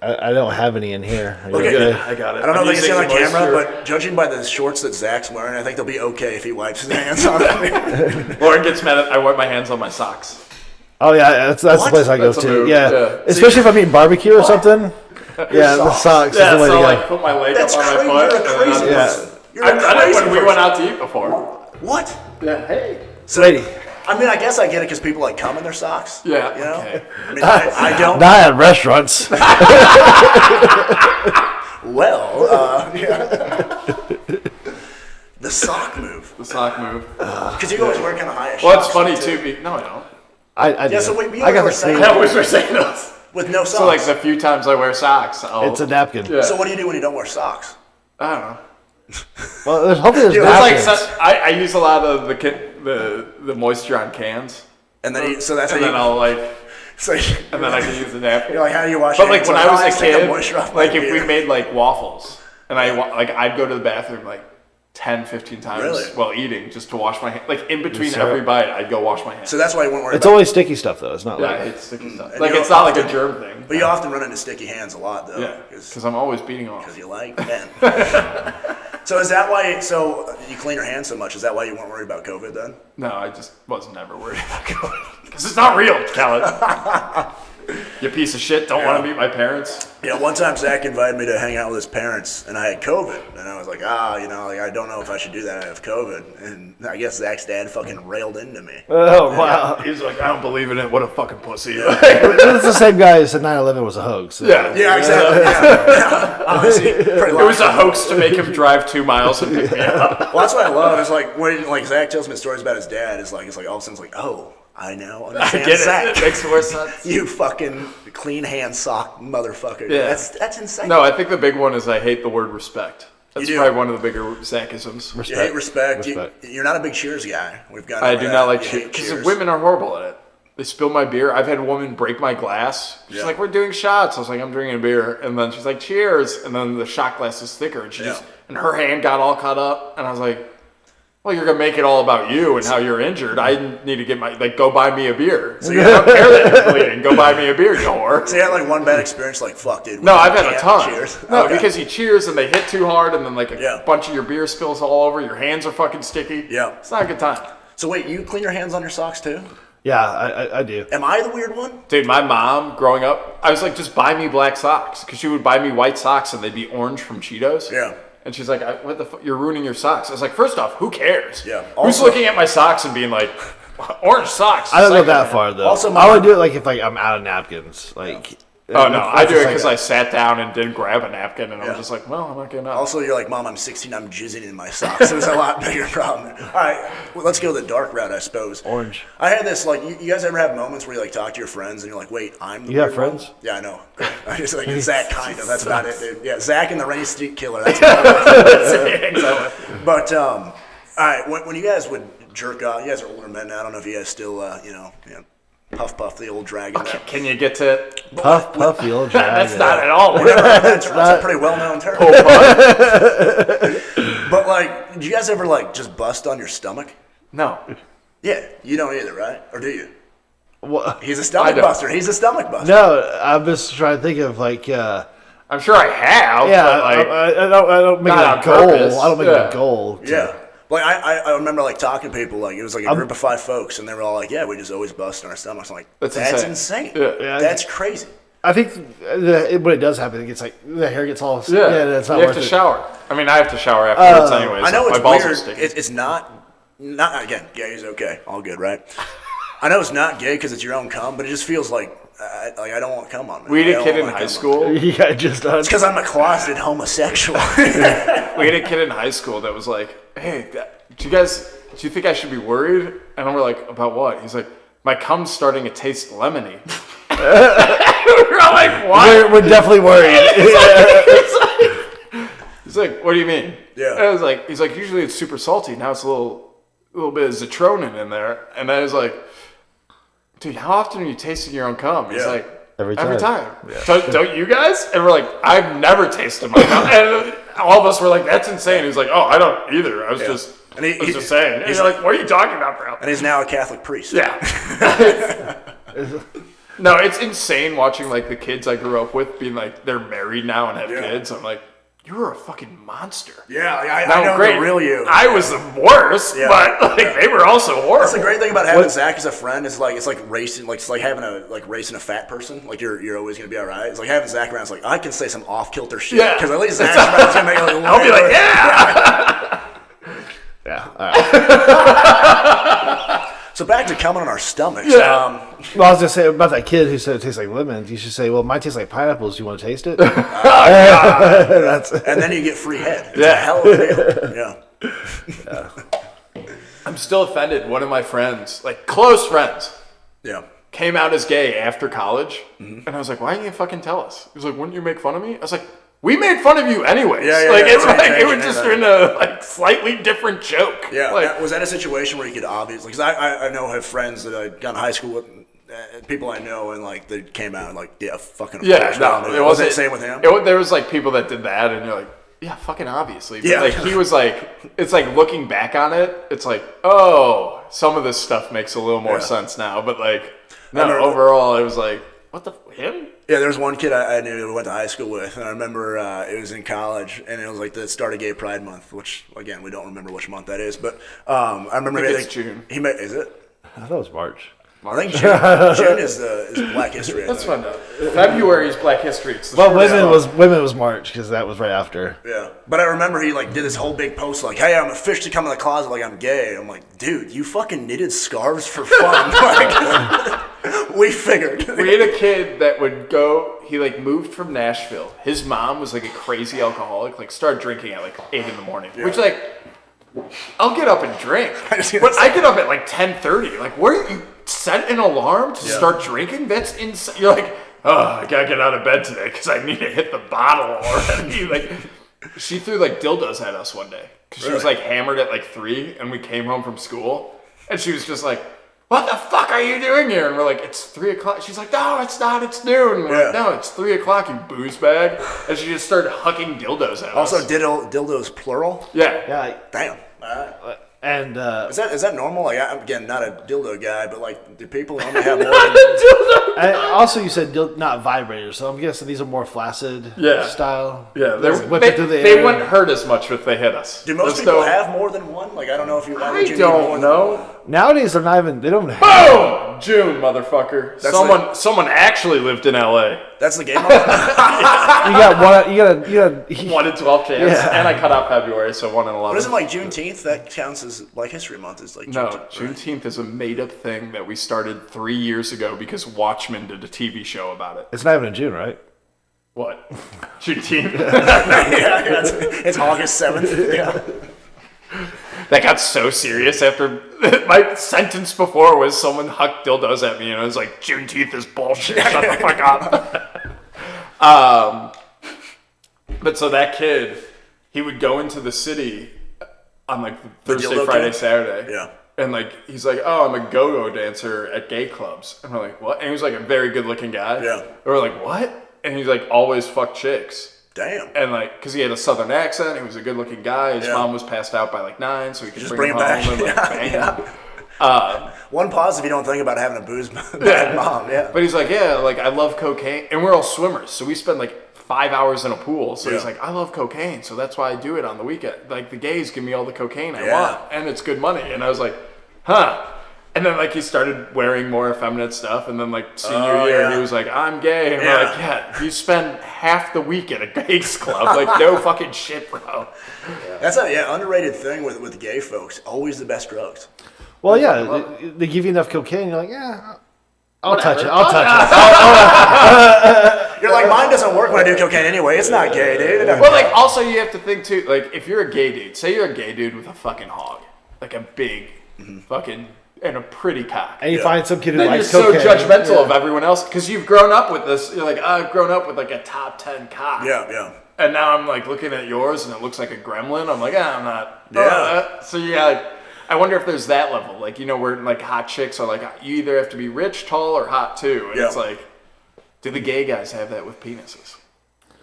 I don't have any in here. Are you Okay. okay? I got it. I don't know if they can see using on camera, moisture. but judging by the shorts that Zach's wearing, I think they'll be okay if he wipes his hands on them. Lauren gets mad at I wipe my hands on my socks. Oh yeah, that's the What? place I go That's a to. move, Yeah. yeah. Especially if I'm eating barbecue or something. Yeah, the socks Yeah, is the way so to like go. put my leg That's up on crazy. my foot. You're a and then crazy I'm- person. You're a I've done it crazy when we person. went out to eat before. What? Yeah, hey. So, Lady. I mean, I guess I get it because people like cum in their socks. Yeah, You know? okay. I mean, I don't. Not at restaurants. Well, yeah. The sock move. The sock move. Because you always wear kind of high. Well, it's funny too. No, I don't. I Yeah, do. so wait, I got the same. same. I always wear sandals. With no socks. So like the few times I wear socks, It's a napkin. Yeah. So what do you do when you don't wear socks? I don't know. Well, hopefully there's It's like napkins. I use a lot of the moisture on cans, And then so that's and how then you. I'll like, So and then I can use the napkin. you're like, how do you wash But your like hands? when I was a take the kid, moisture off my like if we beer. made like waffles, and I'd go to the bathroom like 10, 15 times Really? while eating just to wash my hands. Like in between sir. every bite, I'd go wash my hands. So that's why you won't worry It's about always sticky stuff though. It's not yeah, like it's sticky stuff. And Like you it's not like a often- germ thing. But you often run into sticky hands a lot, though. Yeah, Because because I'm always beating off. you like men. So is that why? So you clean your hands so much? Is that why you weren't worried about COVID then? No, I just was never worried about COVID. Because it's not real, Kallen. You piece of shit, don't want to meet my parents. Yeah, one time Zach invited me to hang out with his parents, and I had COVID, and I was like, like I don't know if I should do that. I have COVID, and I guess Zach's dad fucking railed into me. oh wow. He's like, I don't believe in it. What a fucking pussy. It's the same guy who said 9/11 was a hoax. So. Yeah. Yeah, exactly. Yeah. Honestly, pretty It was a hoax to make him drive 2 miles and pick me up. Well, that's what I love. It's like when Zach tells me stories about his dad. It's like all of a sudden it's like, oh, I now understand Get Zach. it? It makes more sense. You fucking clean hand sock motherfucker. Yeah. That's insane. No, I think the big one is I hate the word respect. That's You do? probably one of the bigger Zachisms. You hate respect. Respect. You're not a big Cheers guy. We've got. I over do that. not like You cheers hate because women are horrible at it. They spill my beer. I've had a woman break my glass. She's Yeah. like, "We're doing shots." I was like, "I'm drinking a beer," and then she's like, "Cheers!" And then the shot glass is thicker, and and her hand got all cut up, and I was like, "Well, you're gonna make it all about you and how you're injured. I need to get go buy me a beer. So I don't care that you're bleeding. Go buy me a beer, you whore." So you had like one bad experience, like fuck, dude. No, I've had a ton. Cheers. No, Okay. because you cheers and they hit too hard, and then like a Yeah. bunch of your beer spills all over. Your hands are fucking sticky. Yeah. It's not a good time. So wait, you clean your hands on your socks too? Yeah, I do. Am I the weird one? Dude, my mom, growing up, I was like, just buy me black socks. Because she would buy me white socks and they'd be orange from Cheetos. Yeah. And she's like, what the fuck? You're ruining your socks. I was like, first off, who cares? Yeah. Who's Also- looking at my socks and being like, orange socks? I don't go Psycho, that man. far though. Also, I would do it like if I'm out of napkins. Like. Oh, no. I do it because like I sat down and didn't grab a napkin. And Yeah. I'm just like, well, I'm not getting up. Also, you're like, Mom, I'm 16, I'm jizzing in my socks. So it's a lot bigger problem. All right, well, let's go the dark route, I suppose. Orange. I had this, like, you guys ever have moments where you, like, talk to your friends and you're like, wait, I'm the You have weird one? friends? Yeah, I know. I just like, Zach, kind of. That's about it, dude. Yeah, Zach and the Rainy Street Killer. That's what But, all right, when you guys would jerk off, you guys are older men now. I don't know if you guys still, puff the old dragon. Can you get to Puff the old dragon. That's not at all. That's a pretty well-known term. But, like, do you guys ever, like, just bust on your stomach? No. Yeah, you don't either, right? Or do you? What? He's a I stomach don't. buster. He's a stomach buster. No, I'm just trying to think of like. I'm sure I have. Yeah, But like, I don't make it not a on goal. purpose. I don't make Yeah. it a goal. Yeah. Like, I remember, like, talking to people, like, it was, like, a group of 5 folks, and they were all like, yeah, we just always bust on our stomachs. I'm like, That's that's insane. insane. Yeah. That's crazy. I think when it does happen, it gets like the hair gets all. yeah, That's not you have worth to it. shower. I mean, I have to shower afterwards anyways. I know My it's balls are weird. sticky. It's not, again, gay is okay. All good, right? I know it's not gay because it's your own cum, but it just feels like I don't want cum on me. We I had a don't kid in want high cum on me. school. Yeah, just done. It's because I'm a closeted homosexual. We had a kid in high school that was like, "Hey, do you think I should be worried?" And we're like, "About what?" He's like, "My cum's starting to taste lemony." We're all like, "What?" We're definitely worried. He's like, "What do you mean?" Yeah. And I was like, he's like, "Usually it's super salty. Now it's a little bit of Zitronin in there." And I was like, "Dude, how often are you tasting your own cum?" He's Yeah. like, Every Every time. time. Don't you guys? And we're like, I've never tasted my cum. And all of us were like, that's insane. He's like, oh, I don't either. I was just saying. And you're like, what are you talking about, bro? And he's now a Catholic priest. Yeah. No, it's insane watching like the kids I grew up with being like, they're married now and have kids. I'm like, you were a fucking monster. Yeah, I know the real you. I was the worst, but like they were also horrible. That's the great thing about having Zach as a friend is like it's like racing, like it's like having racing a fat person. Like you're always gonna be all right. It's like having Zach around. It's like I can say some off kilter shit because at least Zach's around to make it like, I'll be like, yeah. Yeah. All right. So back to coming on our stomachs. Yeah. Well, I was gonna say about that kid who said it tastes like lemons. You should say, "Well, mine tastes like pineapples. You want to taste it?" And then you get free head. It's a hell of a deal. Yeah. I'm still offended. One of my friends, like close friends, came out as gay after college. And I was like, why didn't you fucking tell us? He was like, wouldn't you make fun of me? I was like, we made fun of you anyways. It was just in a like slightly different joke. Yeah. Like, Was that a situation where you could obviously, because I know I have friends that I got in high school with, people I know, and like they came out and like, fucking. Yeah, no, it wasn't the same with him. There was like people that did that, and you're like, yeah, fucking obviously. But like he was like, it's like looking back on it, it's like, oh, some of this stuff makes a little more sense now. But like, no, overall, it was like, what the him? Yeah, there was one kid I knew who went to high school with, and I remember it was in college, and it was like the start of Gay Pride Month, which again we don't remember which month that is, but I remember it's June. Is it? I thought it was March. I think June is Black History. Let's find out. February is Black History. It's women was March because that was right after. Yeah, but I remember he like did this whole big post like, "Hey, I'm officially coming to the closet like I'm gay." I'm like, dude, you fucking knitted scarves for fun. Like, we figured. We had a kid that would go. He like moved from Nashville. His mom was like a crazy alcoholic. Like started drinking at like 8 a.m, which like I'll get up and drink, but I get up at like 10:30. Like, where you set an alarm to start drinking? That's insane. You're like, oh, I gotta get out of bed today because I need to hit the bottle already. Like, she threw like dildos at us one day because she was like hammered at like 3, and we came home from school, and she was just like, what the fuck are you doing here? And we're like, it's 3 o'clock. She's like, no, it's not. It's noon. And we're like, no, it's 3 o'clock, you booze bag. And she just started hucking dildos at us. Also, dildos plural? Yeah. Damn. And is that normal? Like, I'm again not a dildo guy, but like, do people normally have more than also, you said not vibrators, so I'm guessing these are more flaccid style. Yeah, they wouldn't hurt as much if they hit us. Do most people have more than one? Like, I don't know if you. I don't know. Nowadays, they're not even. They don't. Boom! June, motherfucker. Someone actually lived in L.A. That's the game. You got 1 in 12 chance, and I cut out February, so 1 in 11. But isn't like Juneteenth that counts as like History Month? Is like Juneteenth is a made-up thing that we started 3 years ago because Watchmen did a TV show about it. It's not even in June, right? What? Juneteenth? It's August 7th. Yeah. That got so serious after my sentence before was someone hucked dildos at me, and I was like, Juneteenth is bullshit. Shut the fuck up. But so that kid, he would go into the city on like Thursday, Friday, Saturday. Yeah. And like, he's like, oh, I'm a go-go dancer at gay clubs. And we're like, what? And he was like a very good looking guy. Yeah. And we're like, what? And he's like, always fuck chicks. Damn. And like, because he had a southern accent, he was a good looking guy. His mom was passed out by like 9, so he could just bring him home back. and like bang. One positive you don't think about having a booze bad mom. Yeah. But he's like, yeah, like I love cocaine, and we're all swimmers, so we spend like 5 hours in a pool. So he's like, I love cocaine, so that's why I do it on the weekend. Like the gays give me all the cocaine I want, and it's good money. And I was like, huh. And then like he started wearing more effeminate stuff, and then like senior year he was like, I'm gay, and we're like, yeah, you spend half the week at a gays club, like no fucking shit, bro. Yeah. That's a underrated thing with gay folks. Always the best drugs. Well, they give you enough cocaine, you're like, yeah, I'll touch it. You're like, mine doesn't work when I do cocaine anyway. It's not gay, dude. Well, like also you have to think too, like if you're a gay dude, say you're a gay dude with a fucking hog, like a big fucking. And a pretty cock. And you find some kid who then likes you're cocaine. so judgmental of everyone else because you've grown up with this. You're like, I've grown up with like a top 10 cock. Yeah. And now I'm like looking at yours and it looks like a gremlin. I'm like, I'm not. Yeah. So like, I wonder if there's that level. Like, you know, where like hot chicks are like, you either have to be rich, tall, or hot too. And it's like, do the gay guys have that with penises?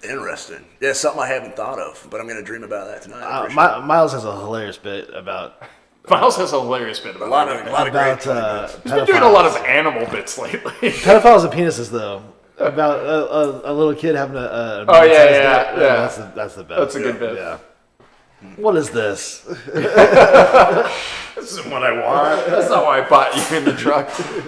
Interesting. Yeah, something I haven't thought of, but I'm going to dream about that tonight. Miles has a hilarious bit about... Miles has a hilarious bit about a lot of great he's been doing a lot of animal bits lately. Pedophiles and penises, though. About a little kid having a yeah. That's the best. That's a good bit. Yeah. What is this? This isn't what I want. That's not why I bought you in the truck.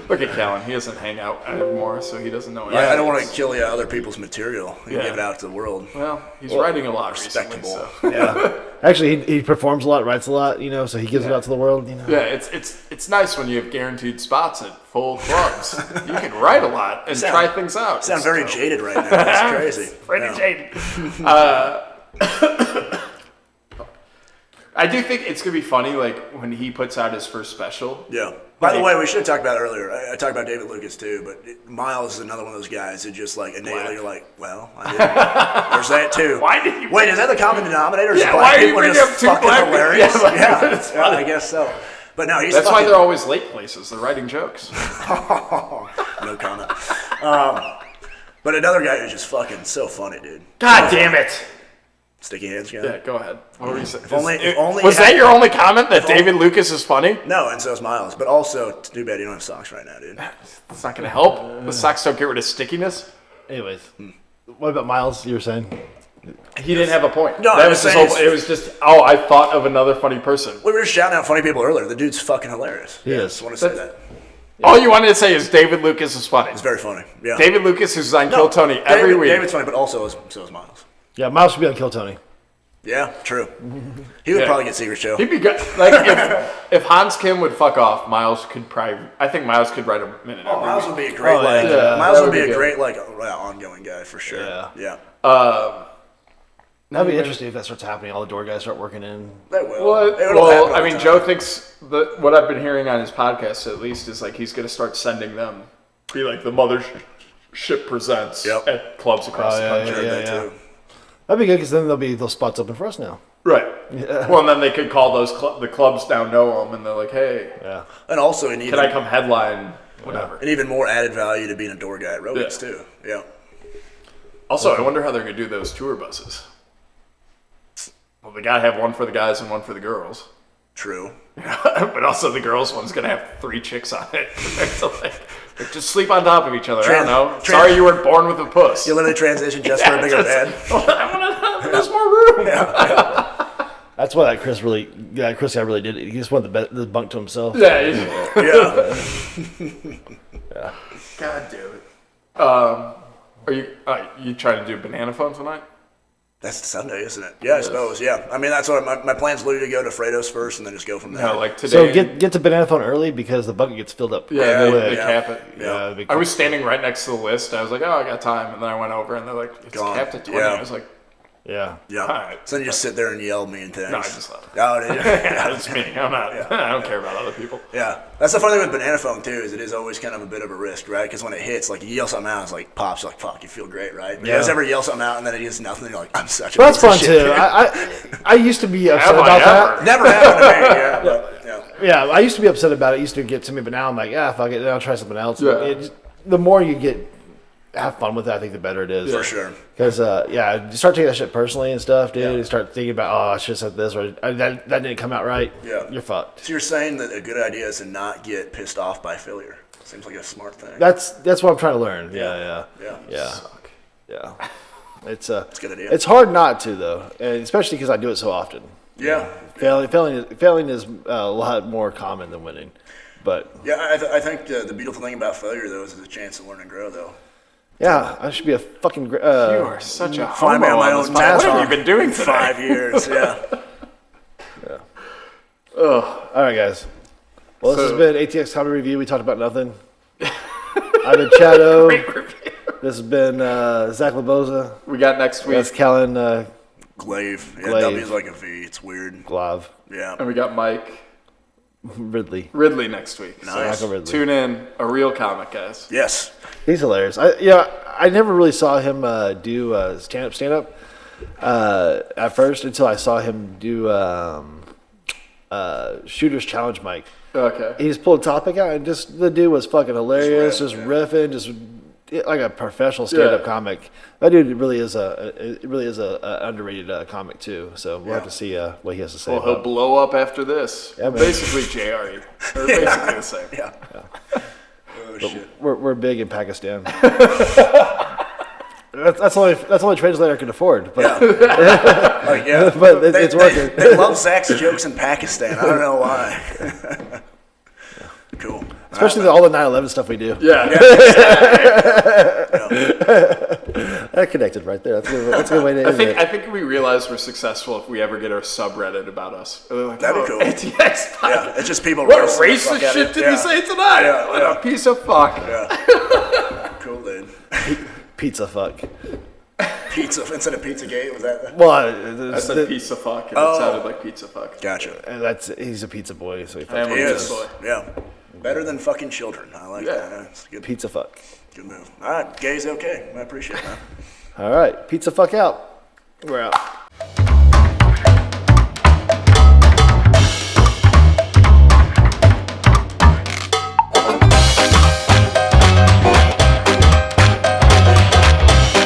Look at Kallen. He doesn't hang out anymore, so he doesn't know. I don't want to kill other people's material and give it out to the world. Well, he's writing a lot respectable. Recently, so. Actually, he performs a lot, writes a lot, so he gives it out to the world. Yeah, it's nice when you have guaranteed spots at full clubs. You can write a lot and try things out. You sound very jaded right now. That's crazy. Pretty jaded. I do think it's gonna be funny, like when he puts out his first special. Yeah. By the way, we should have talked about it earlier. I talked about David Lucas too, but Miles is another one of those guys that just like innately you're like, well, I did. There's that too. Why did you? Wait, is that the common denominator? Yeah, Black why are you people bringing just up two fucking black people? hilarious? Yeah, Yeah, I guess so. But no, he's That's fucking, why they're always late places. They're writing jokes. no comment. But another guy who's just fucking so funny, dude. God damn it. Sticky hands guy. Yeah, go ahead. What were you saying? If only Was that your only comment, that David Lucas is funny? No, and so is Miles. But also, too bad you don't have socks right now, dude. It's not going to help. The socks don't get rid of stickiness. Anyways, what about Miles? You were saying? He didn't have a point. No, that I was was his saying whole, it was just, I thought of another funny person. We were just shouting out funny people earlier. The dude's fucking hilarious. He is. I just want to say that. All you wanted to say is David Lucas is funny. It's very funny. Yeah. David Lucas, who's on Kill Tony every week. David's funny, but also so is Miles. Yeah, Miles should be on Kill Tony. Yeah, true. He would probably get Secret Show. He'd be good. Like if Hans Kim would fuck off, Miles could probably. I think Miles could write a minute. Oh, Miles would be a great Miles would be a great ongoing guy for sure. Yeah. That'd be interesting if that starts happening. All the door guys start working in. They will. Well, I mean, Joe thinks that what I've been hearing on his podcast, at least, is like he's going to start sending them, be like the Mothership Presents at clubs across the country. Too. That'd be good because then there'll be those spots open for us now. Right. Yeah. Well, and then they could call those the clubs now know them, and they're like, hey, and also can I come headline? Whatever. And even more added value to being a door guy at Rogan's too. Yeah. Also, I wonder how they're going to do those tour buses. Well, they got to have one for the guys and one for the girls. True. But also the girls one's going to have 3 chicks on it. So like, just sleep on top of each other. I don't know. Sorry you weren't born with a puss. You literally transition just for a bigger bed. There's more room. That's why that Chris guy really did it. He just wanted the bunk to himself. Yeah. God damn it. Are you trying to do banana phone tonight? That's Sunday, isn't it? Yeah, I suppose. Yeah, I mean that's what my plan's literally to go to Fredo's first and then just go from there. No, like today. So get to banana phone early because the bucket gets filled up. They cap it. Yeah. I was standing right next to the list. I was like, oh, I got time, and then I went over, and they're like, it's capped at 20. I was like, yeah. All right. So then you just sit there and yell mean things. No, I just left. Oh, did you? It's me. I'm not. I don't care about other people. Yeah, that's the funny thing with banana phone too is it is always kind of a bit of a risk, right? Because when it hits, like you yell something out, it's like pops, you're like fuck, you feel great, right? But you guys ever yell something out and then it is nothing, you're like I'm such a. Well, that's piece fun of shit, too. I used to be upset about that. Never happened to me. Yeah, I used to be upset about it. It used to get to me, but now I'm like, fuck it, I'll try something else. Yeah. The more you have fun with it, I think the better it is. For sure. Because, you start taking that shit personally and stuff, dude. Yeah. You start thinking about, I should have said this, or that didn't come out right. Yeah. You're fucked. So you're saying that a good idea is to not get pissed off by failure. Seems like a smart thing. That's what I'm trying to learn. Yeah. Suck. Yeah. It's a good idea. It's hard not to, though, and especially because I do it so often. Yeah. Failing is a lot more common than winning. But yeah, I think the beautiful thing about failure, though, is it's a chance to learn and grow, though. Yeah, I should be a fucking. You are such a find me on my own task. What have you been doing for 5 years? Yeah. All right, guys. Well, this has been ATX Comedy Review. We talked about nothing. I've been ChadO. This has been Zach Lebosa. We got next week. That's Kallen Glawe. Yeah, Glawe. W's like a V. It's weird. Glawe. Yeah. And we got Mike Ridley next week. Nice. So tune in. A real comic, guys. Yes. He's hilarious. I never really saw him do stand up at first until I saw him do Shooter's Challenge Mike. Okay. He just pulled a topic out and just the dude was fucking hilarious, just riffing, just like a professional stand-up comic. That dude really is a underrated comic too. So we'll have to see what he has to say. Well, he'll blow up after this. Yeah, man. Basically, JRE. They're basically the same. Yeah. Oh shit. We're big in Pakistan. That's the only translator I can afford. But but it's working. They love Zach's jokes in Pakistan. I don't know why. Cool. Especially all the 9/11 stuff we do. Yeah. That connected right there. That's a good way to end it. I think we realize we're successful if we ever get our subreddit about us. Like, that'd be cool. ATX. Yeah, it's just people. What racist shit did he say tonight? Yeah, what a piece of fuck. Yeah. Cool, dude. Pizza fuck. Pizza instead of Pizzagate, was that? Well, I said pizza fuck, and it sounded like pizza fuck. Gotcha. he's a pizza boy, so he I am fucks a He pizza is. boy. Yeah. Better than fucking children. I like Yeah. that. It's a good, pizza fuck. good move. All right, gay's okay. I appreciate that. All right, pizza fuck out. We're out.